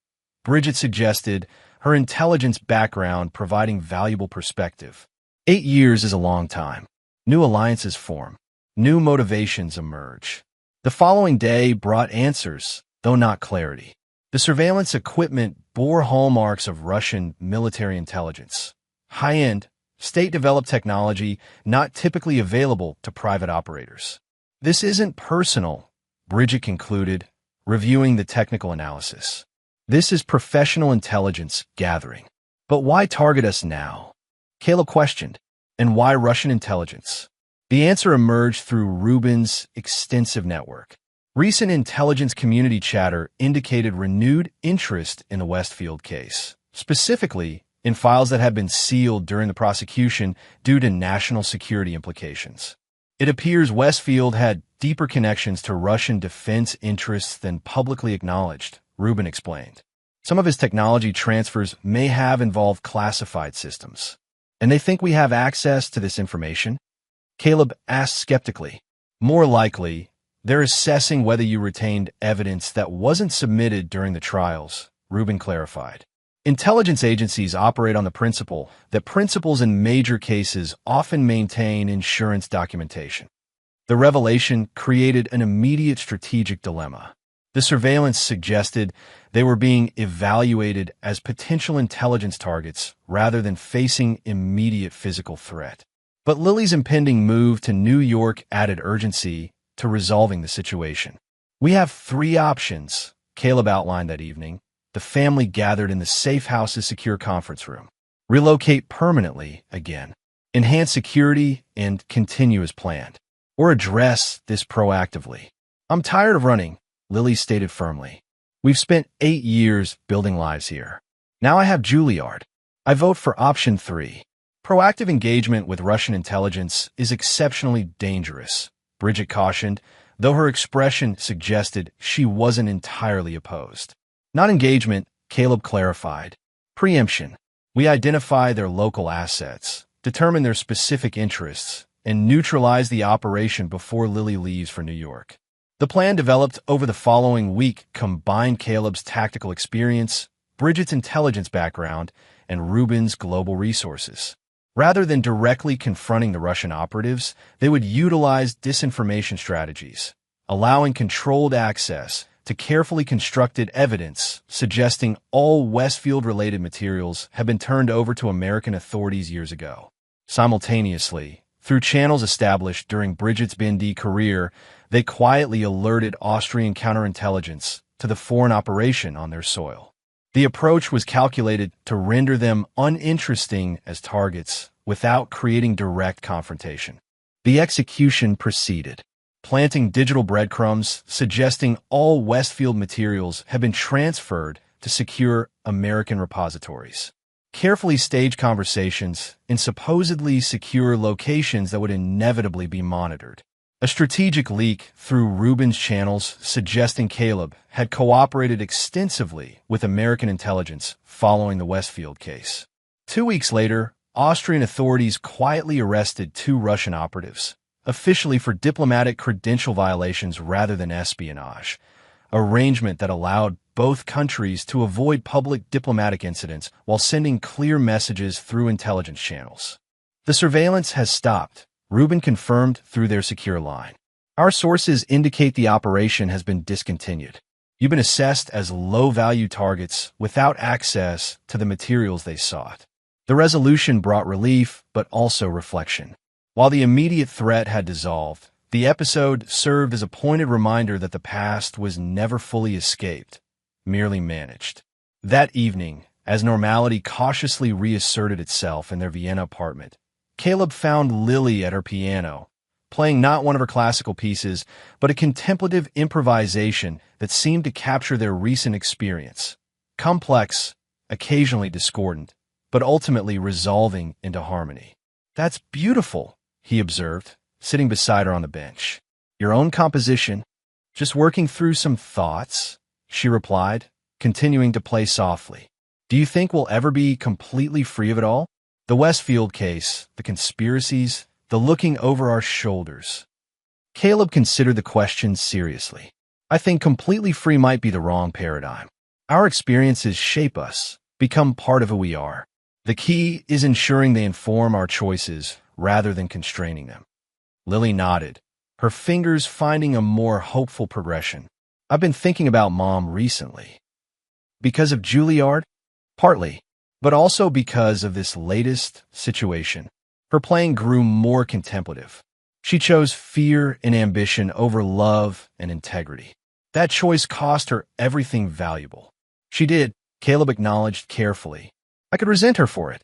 Bridget suggested, her intelligence background providing valuable perspective. 8 years is a long time. New alliances form. new motivations emerge. The following day brought answers, though not clarity. The surveillance equipment bore hallmarks of Russian military intelligence. High-end, state-developed technology not typically available to private operators. This isn't personal, Bridget concluded, reviewing the technical analysis. This is professional intelligence gathering. But why target us now? Caleb questioned. And why Russian intelligence? The answer emerged through Rubin's extensive network. Recent intelligence community chatter indicated renewed interest in the Westfield case, specifically in files that had been sealed during the prosecution due to national security implications. It appears Westfield had deeper connections to Russian defense interests than publicly acknowledged, Rubin explained. Some of his technology transfers may have involved classified systems. And they think we have access to this information? Caleb asked skeptically. More likely, they're assessing whether you retained evidence that wasn't submitted during the trials, Rubin clarified. Intelligence agencies operate on the principle that principals in major cases often maintain insurance documentation. The revelation created an immediate strategic dilemma. The surveillance suggested they were being evaluated as potential intelligence targets rather than facing immediate physical threat. But Lily's impending move to New York added urgency to resolving the situation. We have 3 options, Caleb outlined that evening. The family gathered in the safe house's secure conference room. Relocate permanently again. Enhance security and continue as planned. Or address this proactively. I'm tired of running, Lily stated firmly. We've spent 8 years building lives here. Now I have Juilliard. I vote for option 3. Proactive engagement with Russian intelligence is exceptionally dangerous, Bridget cautioned, though her expression suggested she wasn't entirely opposed. Not engagement, Caleb clarified. Preemption. We identify their local assets, determine their specific interests, and neutralize the operation before Lily leaves for New York. The plan developed over the following week combined Caleb's tactical experience, Bridget's intelligence background, and Rubin's global resources. Rather than directly confronting the Russian operatives, they would utilize disinformation strategies, allowing controlled access to carefully constructed evidence suggesting all Westfield-related materials had been turned over to American authorities years ago. Simultaneously, through channels established during Bridget's BND career, they quietly alerted Austrian counterintelligence to the foreign operation on their soil. The approach was calculated to render them uninteresting as targets without creating direct confrontation. The execution proceeded, planting digital breadcrumbs suggesting all Westfield materials had been transferred to secure American repositories. Carefully staged conversations in supposedly secure locations that would inevitably be monitored. A strategic leak through Rubin's channels suggesting Caleb had cooperated extensively with American intelligence following the Westfield case. 2 weeks later, Austrian authorities quietly arrested 2 Russian operatives, officially for diplomatic credential violations rather than espionage, arrangement that allowed both countries to avoid public diplomatic incidents while sending clear messages through intelligence channels. The surveillance has stopped, Rubin confirmed through their secure line. Our sources indicate the operation has been discontinued. You've been assessed as low-value targets without access to the materials they sought. The resolution brought relief, but also reflection. While the immediate threat had dissolved, the episode served as a pointed reminder that the past was never fully escaped, merely managed. That evening, as normality cautiously reasserted itself in their Vienna apartment, Caleb found Lily at her piano, playing not one of her classical pieces, but a contemplative improvisation that seemed to capture their recent experience. Complex, occasionally discordant, but ultimately resolving into harmony. That's beautiful, he observed, sitting beside her on the bench. Your own composition? Just working through some thoughts, she replied, continuing to play softly. Do you think we'll ever be completely free of it all? The Westfield case, the conspiracies, the looking over our shoulders. Caleb considered the question seriously. I think completely free might be the wrong paradigm. Our experiences shape us, become part of who we are. The key is ensuring they inform our choices rather than constraining them. Lily nodded, her fingers finding a more hopeful progression. I've been thinking about Mom recently. Because of Juilliard? Partly, but also because of this latest situation. Her playing grew more contemplative. She chose fear and ambition over love and integrity. That choice cost her everything valuable. She did, Caleb acknowledged carefully. I could resent her for it.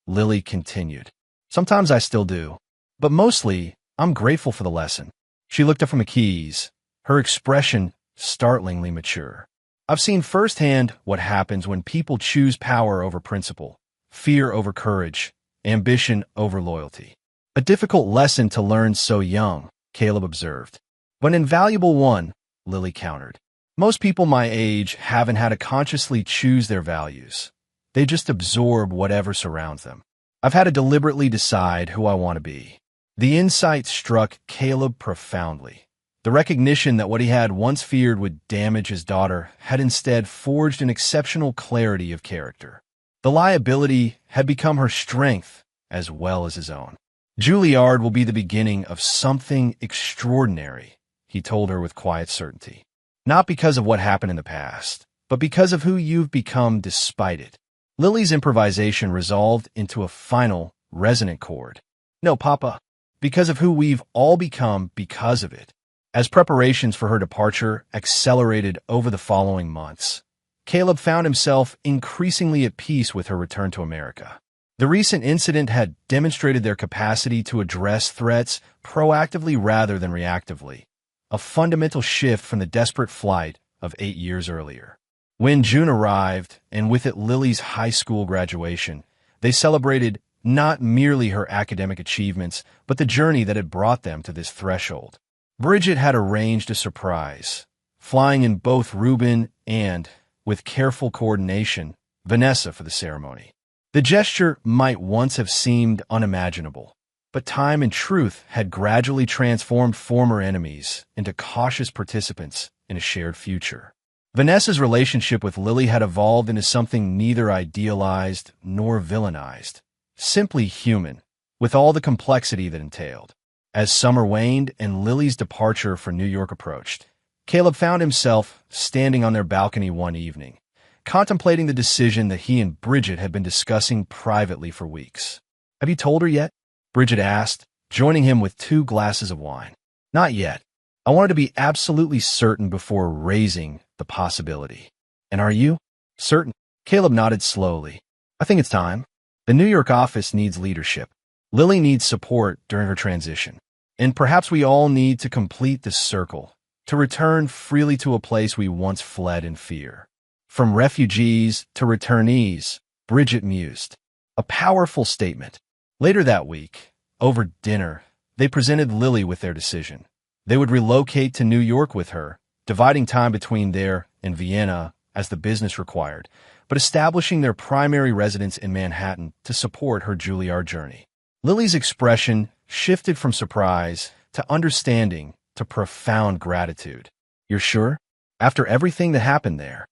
Lily continued. Sometimes I still do. But mostly, I'm grateful for the lesson. She looked up from the keys, her expression startlingly mature. I've seen firsthand what happens when people choose power over principle, fear over courage, ambition over loyalty. A difficult lesson to learn so young, Caleb observed. But an invaluable one, Lily countered. Most people my age haven't had to consciously choose their values. They just absorb whatever surrounds them. I've had to deliberately decide who I want to be. The insight struck Caleb profoundly. The recognition that what he had once feared would damage his daughter had instead forged an exceptional clarity of character. The liability had become her strength as well as his own. Juilliard will be the beginning of something extraordinary, he told her with quiet certainty. Not because of what happened in the past, but because of who you've become despite it. Lily's improvisation resolved into a final, resonant chord. No, Papa, because of who we've all become because of it. As preparations for her departure accelerated over the following months, Caleb found himself increasingly at peace with her return to America. The recent incident had demonstrated their capacity to address threats proactively rather than reactively, a fundamental shift from the desperate flight of 8 years earlier. When June arrived, and with it Lily's high school graduation, they celebrated not merely her academic achievements, but the journey that had brought them to this threshold. Bridget had arranged a surprise, flying in both Reuben and, with careful coordination, Vanessa for the ceremony. The gesture might once have seemed unimaginable, but time and truth had gradually transformed former enemies into cautious participants in a shared future. Vanessa's relationship with Lily had evolved into something neither idealized nor villainized, simply human, with all the complexity that entailed. As summer waned and Lily's departure for New York approached, Caleb found himself standing on their balcony one evening, contemplating the decision that he and Bridget had been discussing privately for weeks. Have you told her yet? Bridget asked, joining him with 2 glasses of wine. Not yet. I wanted to be absolutely certain before raising the possibility. And are you? Certain? Caleb nodded slowly. I think it's time. The New York office needs leadership. Lily needs support during her transition. And perhaps we all need to complete the circle, to return freely to a place we once fled in fear. From refugees to returnees, Bridget mused. A powerful statement. Later that week, over dinner, they presented Lily with their decision. They would relocate to New York with her, dividing time between there and Vienna as the business required, but establishing their primary residence in Manhattan to support her Juilliard journey. Lily's expression shifted from surprise to understanding to profound gratitude. You're sure? After everything that happened there?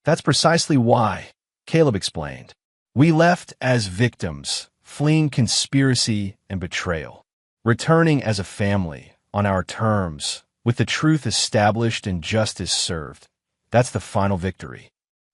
That's precisely why, Caleb explained. We left as victims, fleeing conspiracy and betrayal, returning as a family, on our terms, with the truth established and justice served. That's the final victory.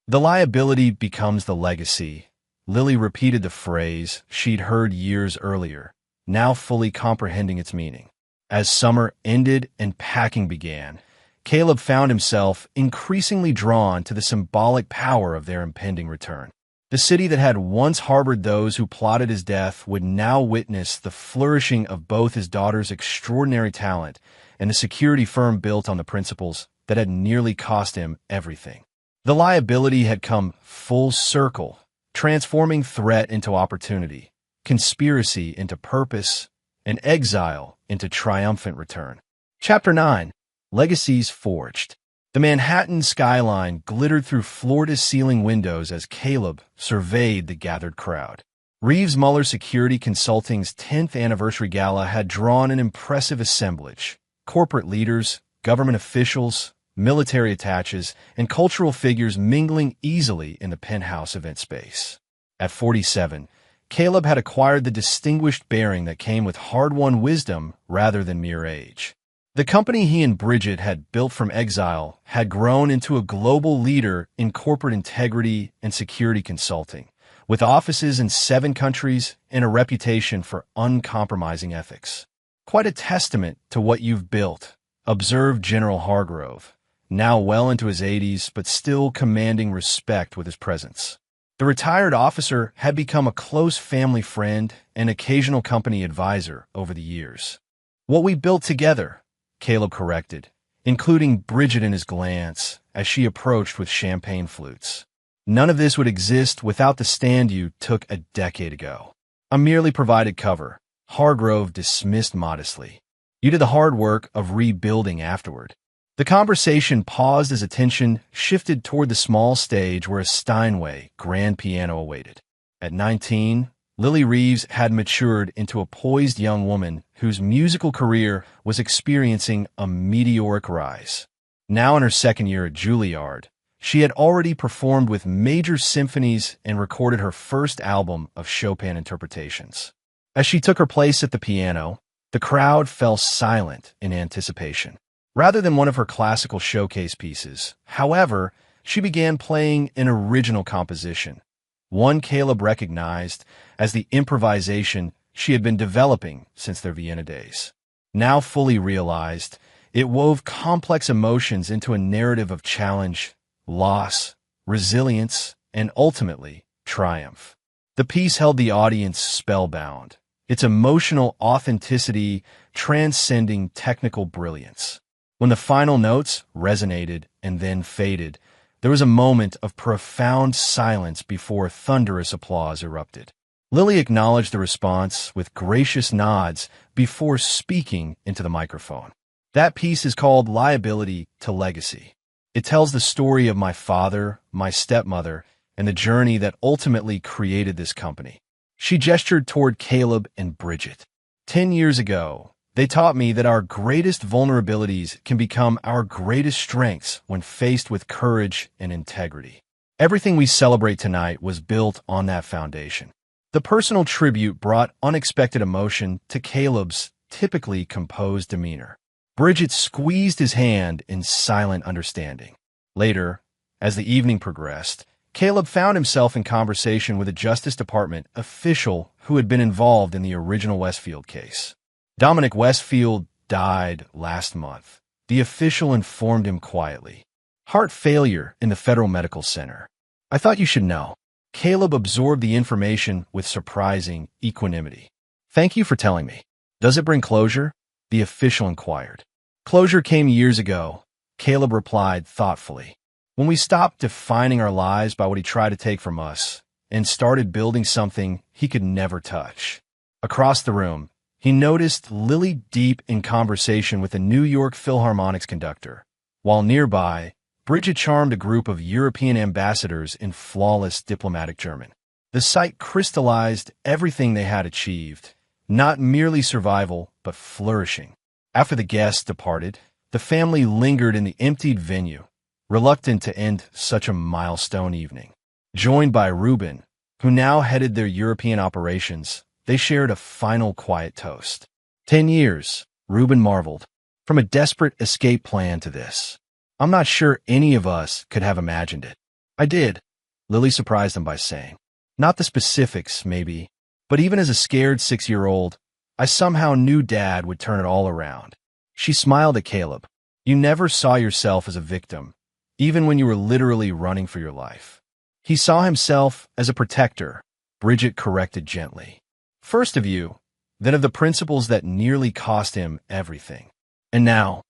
The liability becomes the legacy. Lily repeated the phrase she'd heard years earlier, now fully comprehending its meaning. As summer ended and packing began, Caleb found himself increasingly drawn to the symbolic power of their impending return. The city that had once harbored those who plotted his death would now witness the flourishing of both his daughter's extraordinary talent and the security firm built on the principles that had nearly cost him everything. The liability had come full circle, transforming threat into opportunity, conspiracy into purpose, and exile into triumphant return. Chapter 9. Legacies Forged. The Manhattan skyline glittered through floor-to-ceiling windows as Caleb surveyed the gathered crowd. Reeves Muller Security Consulting's 10th anniversary gala had drawn an impressive assemblage. Corporate leaders, government officials, military attaches, and cultural figures mingling easily in the penthouse event space. At 47, Caleb had acquired the distinguished bearing that came with hard-won wisdom rather than mere age. The company he and Bridget had built from exile had grown into a global leader in corporate integrity and security consulting, with offices in 7 countries and a reputation for uncompromising ethics. Quite a testament to what you've built, observed General Hargrove, now well into his 80s but still commanding respect with his presence. The retired officer had become a close family friend and occasional company advisor over the years. What we built together, Caleb corrected, including Bridget in his glance as she approached with champagne flutes. None of this would exist without the stand you took a decade ago. I merely provided cover, Hargrove dismissed modestly. You did the hard work of rebuilding afterward. The conversation paused as attention shifted toward the small stage where a Steinway grand piano awaited. At 19, Lily Reeves had matured into a poised young woman whose musical career was experiencing a meteoric rise. Now in her second year at Juilliard, she had already performed with major symphonies and recorded her first album of Chopin interpretations. As she took her place at the piano, the crowd fell silent in anticipation. Rather than one of her classical showcase pieces, however, she began playing an original composition, one Caleb recognized as the improvisation she had been developing since their Vienna days. Now fully realized, it wove complex emotions into a narrative of challenge, loss, resilience, and ultimately, triumph. The piece held the audience spellbound, its emotional authenticity transcending technical brilliance. When the final notes resonated and then faded, there was a moment of profound silence before thunderous applause erupted. Lily acknowledged the response with gracious nods before speaking into the microphone. That piece is called Liability to Legacy. It tells the story of my father, my stepmother, and the journey that ultimately created this company. She gestured toward Caleb and Bridget. 10 years ago, they taught me that our greatest vulnerabilities can become our greatest strengths when faced with courage and integrity. Everything we celebrate tonight was built on that foundation. The personal tribute brought unexpected emotion to Caleb's typically composed demeanor. Bridget squeezed his hand in silent understanding. Later, as the evening progressed, Caleb found himself in conversation with a Justice Department official who had been involved in the original Westfield case. Dominic Westfield died last month, the official informed him quietly. Heart failure in the Federal Medical Center. I thought you should know. Caleb absorbed the information with surprising equanimity. Thank you for telling me. Does it bring closure? The official inquired. Closure came years ago, Caleb replied thoughtfully. When we stopped defining our lives by what he tried to take from us and started building something he could never touch. Across the room, he noticed Lily deep in conversation with a New York Philharmonic's conductor, while nearby, Bridget charmed a group of European ambassadors in flawless diplomatic German. The sight crystallized everything they had achieved, not merely survival, but flourishing. After the guests departed, the family lingered in the emptied venue, reluctant to end such a milestone evening. Joined by Ruben, who now headed their European operations, they shared a final quiet toast. 10 years, Ruben marveled. From a desperate escape plan to this. I'm not sure any of us could have imagined it. I did, Lily surprised him by saying. Not the specifics, maybe, but even as a scared 6-year-old, I somehow knew Dad would turn it all around. She smiled at Caleb. You never saw yourself as a victim, even when you were literally running for your life. He saw himself as a protector, Bridget corrected gently. First of you, then of the principles that nearly cost him everything. And now,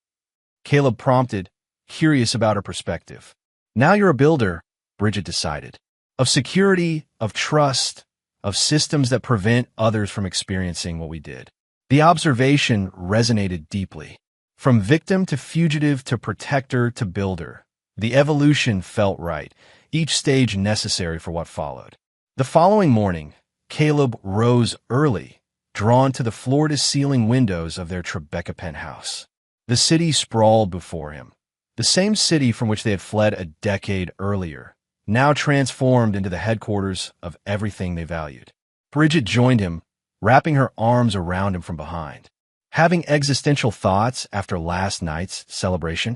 Caleb prompted, curious about her perspective. Now you're a builder, Bridget decided. Of security, of trust, of systems that prevent others from experiencing what we did. The observation resonated deeply. From victim to fugitive to protector to builder, the evolution felt right, each stage necessary for what followed. The following morning, Caleb rose early, drawn to the floor-to-ceiling windows of their Tribeca penthouse. The city sprawled before him, the same city from which they had fled a decade earlier, now transformed into the headquarters of everything they valued. Bridget joined him, wrapping her arms around him from behind. Having existential thoughts after last night's celebration?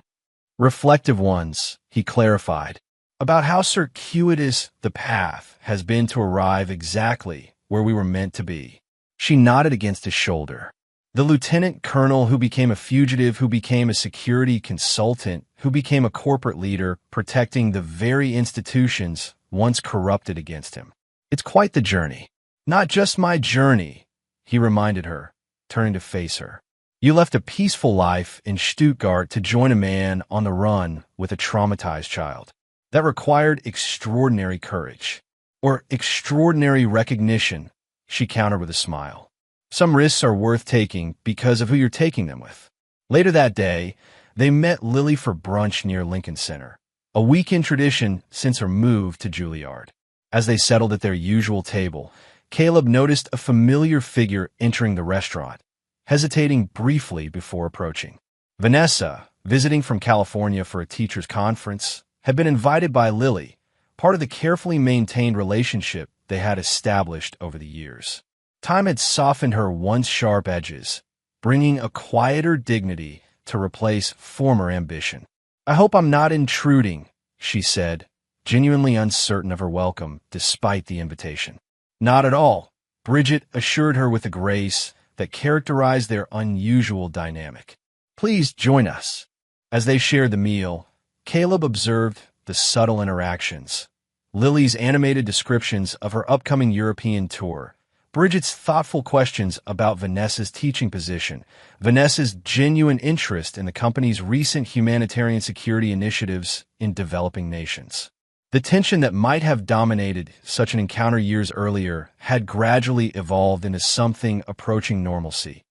Reflective ones, he clarified, about how circuitous the path has been to arrive exactly where we were meant to be. She nodded against his shoulder. The lieutenant colonel who became a fugitive, who became a security consultant, who became a corporate leader, protecting the very institutions once corrupted against him. It's quite the journey. Not just my journey, he reminded her, turning to face her. You left a peaceful life in Stuttgart to join a man on the run with a traumatized child. That required extraordinary courage. Or extraordinary recognition, she countered with a smile. Some risks are worth taking because of who you're taking them with. Later that day, they met Lily for brunch near Lincoln Center, a weekend tradition since her move to Juilliard. As they settled at their usual table, Caleb noticed a familiar figure entering the restaurant, hesitating briefly before approaching. Vanessa, visiting from California for a teacher's conference, had been invited by Lily, part of the carefully maintained relationship they had established over the years. Time had softened her once sharp edges, bringing a quieter dignity to replace former ambition. I hope I'm not intruding, she said, genuinely uncertain of her welcome despite the invitation. Not at all, Bridget assured her with a grace that characterized their unusual dynamic. Please join us. As they shared the meal, Caleb observed the subtle interactions. Lily's animated descriptions of her upcoming European tour, Bridget's thoughtful questions about Vanessa's teaching position, Vanessa's genuine interest in the company's recent humanitarian security initiatives in developing nations. The tension that might have dominated such an encounter years earlier had gradually evolved into something approaching normalcy,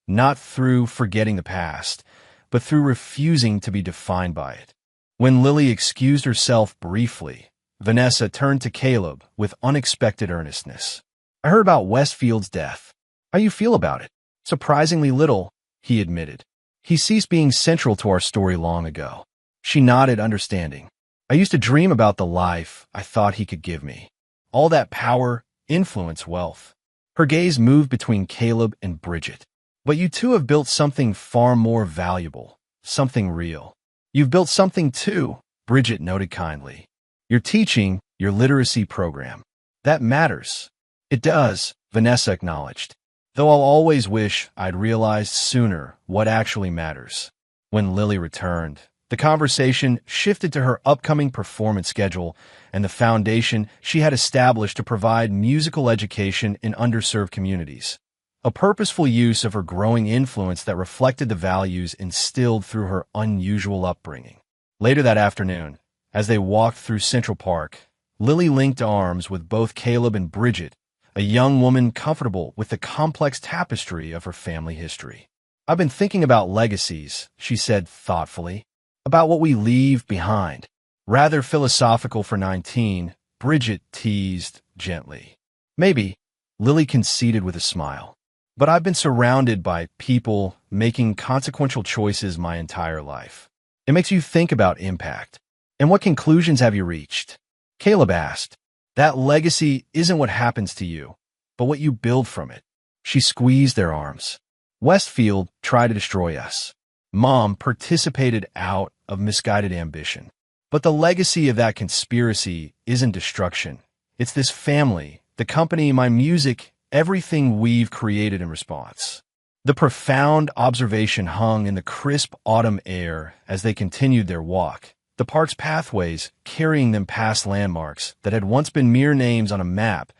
not through forgetting the past, but through refusing to be defined by it. When Lily excused herself briefly, Vanessa turned to Caleb with unexpected earnestness. I heard about Westfield's death. How you feel about it? Surprisingly little, he admitted. He ceased being central to our story long ago. She nodded, understanding. I used to dream about the life I thought he could give me. All that power, influence, wealth. Her gaze moved between Caleb and Bridget. But you two have built something far more valuable, something real. You've built something too, Bridget noted kindly. Your teaching, your literacy program. That matters. It does, Vanessa acknowledged. Though I'll always wish I'd realized sooner what actually matters. When Lily returned, the conversation shifted to her upcoming performance schedule and the foundation she had established to provide musical education in underserved communities, a purposeful use of her growing influence that reflected the values instilled through her unusual upbringing. Later that afternoon, as they walked through Central Park, Lily linked arms with both Caleb and Bridget, a young woman comfortable with the complex tapestry of her family history. I've been thinking about legacies, she said thoughtfully. About what we leave behind. Rather philosophical for 19, Bridget teased gently. Maybe, Lily conceded with a smile. But I've been surrounded by people making consequential choices my entire life. It makes you think about impact. And what conclusions have you reached? Caleb asked. That legacy isn't what happens to you, but what you build from it. She squeezed their arms. Westfield tried to destroy us. Mom participated out of misguided ambition. But the legacy of that conspiracy isn't destruction. It's this family, the company, my music, everything we've created in response. The profound observation hung in the crisp autumn air as they continued their walk, the park's pathways carrying them past landmarks that had once been mere names on a map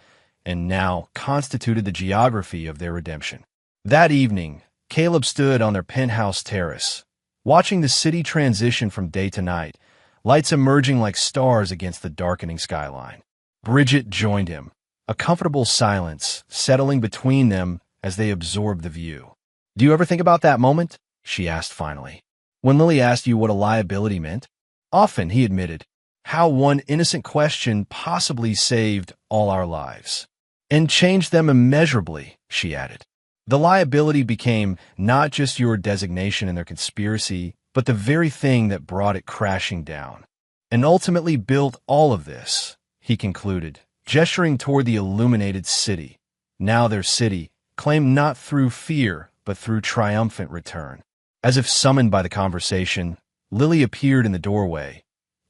and now constituted the geography of their redemption. That evening, Caleb stood on their penthouse terrace, watching the city transition from day to night, lights emerging like stars against the darkening skyline. Bridget joined him, a comfortable silence settling between them as they absorbed the view. Do you ever think about that moment? She asked finally. When Lily asked you what a liability meant? Often, he admitted, how one innocent question possibly saved all our lives. And changed them immeasurably, she added. The liability became not just your designation in their conspiracy, but the very thing that brought it crashing down. And ultimately built all of this, he concluded, gesturing toward the illuminated city. Now their city, claimed not through fear, but through triumphant return. As if summoned by the conversation, Lily appeared in the doorway,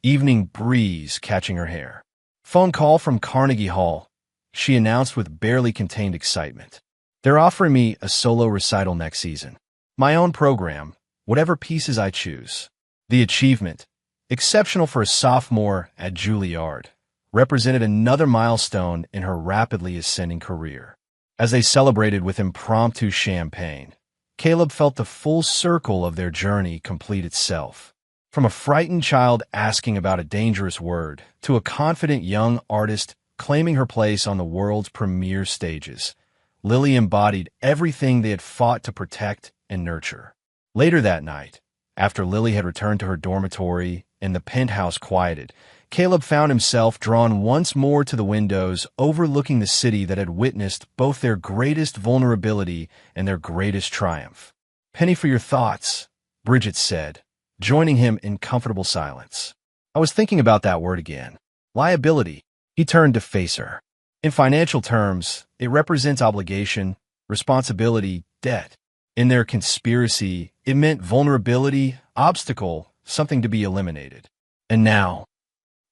evening breeze catching her hair. "Phone call from Carnegie Hall," she announced with barely contained excitement. "They're offering me a solo recital next season. My own program, whatever pieces I choose." The achievement, exceptional for a sophomore at Juilliard, represented another milestone in her rapidly ascending career. As they celebrated with impromptu champagne, Caleb felt the full circle of their journey complete itself. From a frightened child asking about a dangerous word to a confident young artist claiming her place on the world's premier stages, Lily embodied everything they had fought to protect and nurture. Later that night, after Lily had returned to her dormitory and the penthouse quieted, Caleb found himself drawn once more to the windows overlooking the city that had witnessed both their greatest vulnerability and their greatest triumph. "Penny for your thoughts," Bridget said, joining him in comfortable silence. "I was thinking about that word again. Liability." He turned to face her. In financial terms, it represents obligation, responsibility, debt. In their conspiracy, it meant vulnerability, obstacle, something to be eliminated. And now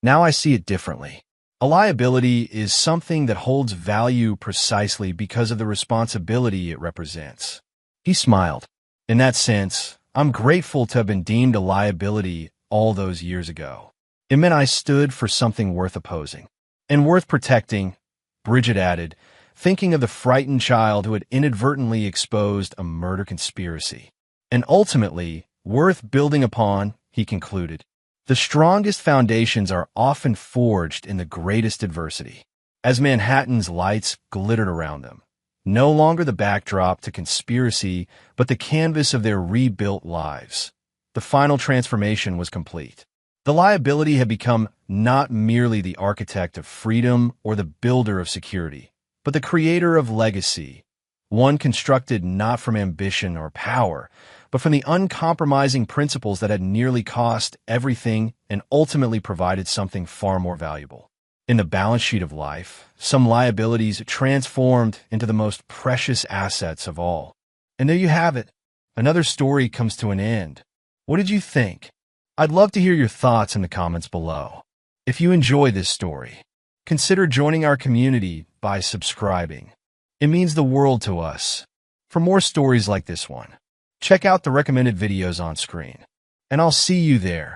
I see it differently. A liability is something that holds value precisely because of the responsibility it represents. He smiled. "In that sense, I'm grateful to have been deemed a liability all those years ago. It meant I stood for something worth opposing. And worth protecting," Bridget added, thinking of the frightened child who had inadvertently exposed a murder conspiracy. "And ultimately, worth building upon," he concluded. "The strongest foundations are often forged in the greatest adversity." As Manhattan's lights glittered around them, no longer the backdrop to conspiracy, but the canvas of their rebuilt lives, the final transformation was complete. The liability had become not merely the architect of freedom or the builder of security, but the creator of legacy, one constructed not from ambition or power, but from the uncompromising principles that had nearly cost everything and ultimately provided something far more valuable. In the balance sheet of life, some liabilities transformed into the most precious assets of all. And there you have it. Another story comes to an end. What did you think? I'd love to hear your thoughts in the comments below. If you enjoy this story, consider joining our community by subscribing. It means the world to us. For more stories like this one, check out the recommended videos on screen. And I'll see you there.